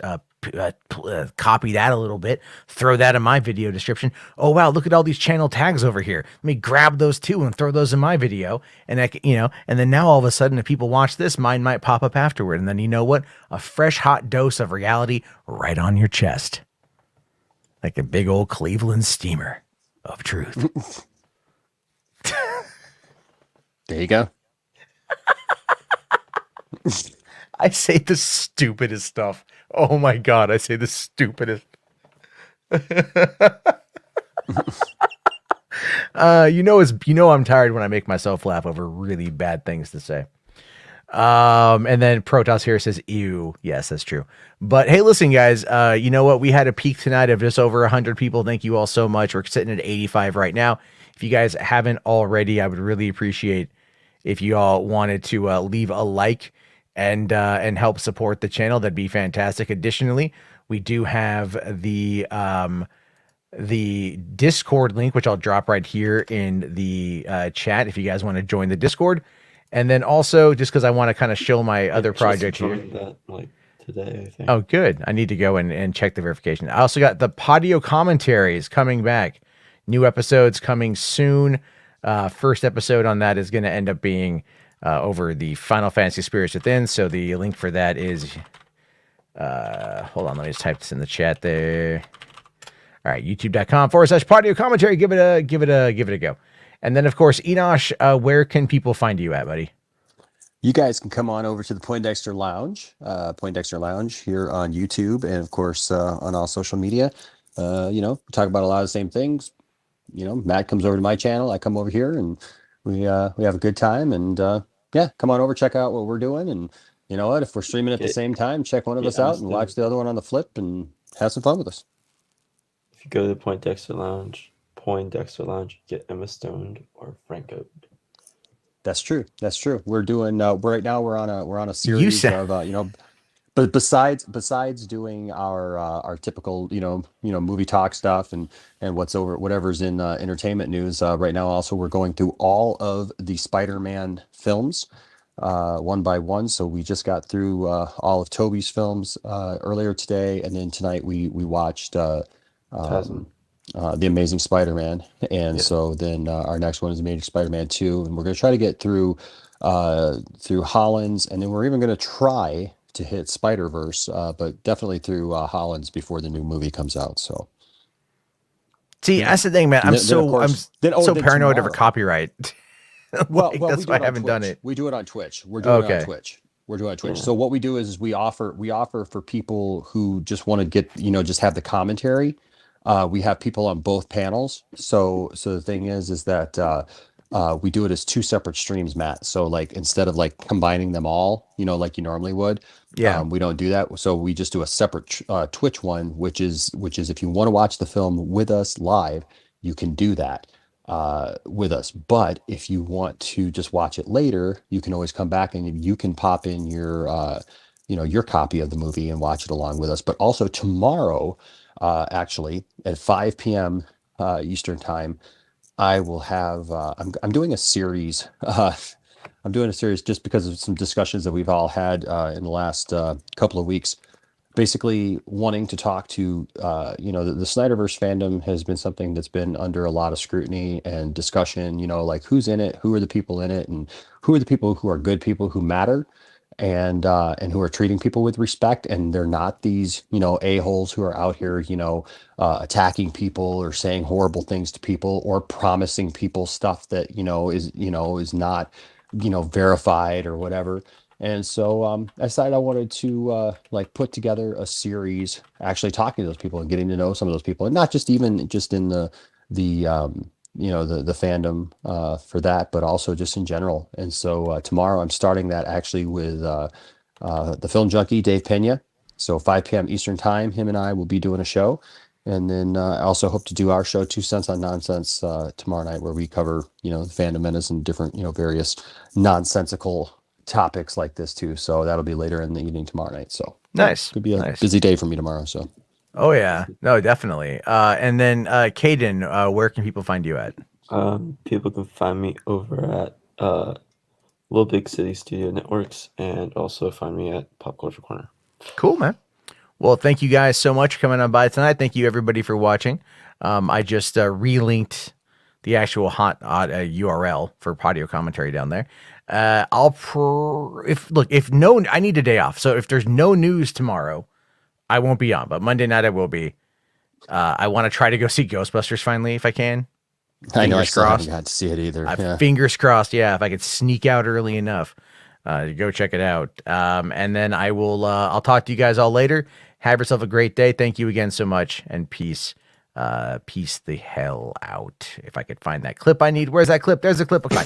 [SPEAKER 1] that a little bit, throw that in my video description. Oh wow, look at all these channel tags over here. Let me grab those too and throw those in my video. And and then now all of a sudden, if people watch this, mine might pop up afterward. And then you know what? A fresh hot dose of reality right on your chest, like a big old Cleveland steamer of truth.
[SPEAKER 17] There you go.
[SPEAKER 1] I say the stupidest stuff. Oh my God, I say the stupidest. I'm tired when I make myself laugh over really bad things to say. And then Protoss here says, ew. Yes, that's true. But hey, listen, guys, you know what? We had a peak tonight of just over 100 people. Thank you all so much. We're sitting at 85 right now. If you guys haven't already, I would really appreciate if you all wanted to leave a like and help support the channel. That'd be fantastic. Additionally, we do have the Discord link, which I'll drop right here in the chat if you guys want to join the Discord. And then also, just because I want to kind of show my other project here.
[SPEAKER 14] That, like, today, I think.
[SPEAKER 1] Oh, good. I need to go and check the verification. I also got the Podio commentaries coming back. New episodes coming soon. First episode on that is going to end up being over the Final Fantasy Spirits Within. So the link for that is, hold on, let me just type this in the chat there. All right, youtube.com/Podio commentary. Give it a go. And then, of course, Enosh, where can people find you at, buddy?
[SPEAKER 17] You guys can come on over to the Poindexter Lounge here on YouTube, and of course on all social media. We talk about a lot of the same things. Matt comes over to my channel, I come over here, and we have a good time. And come on over, check out what we're doing. And you know what? If we're streaming at the same time, check one of us out and watch the other one on the flip and have some fun with us.
[SPEAKER 14] If you go to the Poindexter Lounge, get Emma Stoned or Franco.
[SPEAKER 17] That's true. We're doing right now. We're on a series of but besides doing our typical movie talk stuff and whatever's in entertainment news right now. Also, we're going through all of the Spider-Man films one by one. So we just got through all of Tobey's films earlier today, and then tonight we watched The Amazing Spider-Man, and so then our next one is Amazing Spider-Man 2, and we're going to try to get through Holland's, and then we're even going to try to hit Spider-Verse, but definitely through Holland's before the new movie comes out. So,
[SPEAKER 1] see, that's the thing, man. I'm so paranoid over copyright.
[SPEAKER 17] Well,
[SPEAKER 1] that's why I haven't done it.
[SPEAKER 17] We do it on Twitch. We're doing it on Twitch. Yeah. So what we do is we offer for people who just want to get just have the commentary. We have people on both panels. So the thing is that we do it as two separate streams, Matt. So like instead of like combining them all, like you normally would, we don't do that. So we just do a separate Twitch one, which is if you want to watch the film with us live, you can do that with us. But if you want to just watch it later, you can always come back and you can pop in your your copy of the movie and watch it along with us. But also tomorrow, actually at 5 p.m. Eastern time, I will have I'm doing a series. I'm doing a series just because of some discussions that we've all had in the last couple of weeks. Basically, wanting to talk to the Snyderverse fandom has been something that's been under a lot of scrutiny and discussion. Like who's in it, who are the people in it, and who are the people who are good people who matter, and who are treating people with respect, and they're not these a-holes who are out here attacking people or saying horrible things to people or promising people stuff that is not verified or whatever. And so I decided I wanted to put together a series actually talking to those people and getting to know some of those people, and not just even just in the fandom for that, but also just in general. And so tomorrow I'm starting that actually with the film junkie Dave Pena. So 5 p.m. Eastern time, him and I will be doing a show. And then I also hope to do our show 2 Cents on Nonsense tomorrow night, where we cover the fandom menace and different various nonsensical topics like this too. So that'll be later in the evening tomorrow night. So
[SPEAKER 1] nice.
[SPEAKER 17] Could be a busy day for me tomorrow. So
[SPEAKER 1] Oh yeah, no, definitely. And then Caden, where can people find you at?
[SPEAKER 14] People can find me over at Little Big City Studio Networks, and also find me at Pop Culture Corner.
[SPEAKER 1] Cool, man. Well, thank you guys so much for coming on by tonight. Thank you everybody for watching. I just relinked the actual hot URL for audio commentary down there. I need a day off. So if there's no news tomorrow, I won't be on. But Monday night I will be. I want to try to go see Ghostbusters finally if I can.
[SPEAKER 17] I know I
[SPEAKER 1] Fingers
[SPEAKER 17] still haven't
[SPEAKER 1] crossed.
[SPEAKER 17] got to see it either. Yeah.
[SPEAKER 1] Fingers crossed. Yeah, if I could sneak out early enough, go check it out. And then I will. I'll talk to you guys all later. Have yourself a great day. Thank you again so much, and peace. Peace the hell out. If I could find that clip I need. Where's that clip? There's a clip. Okay.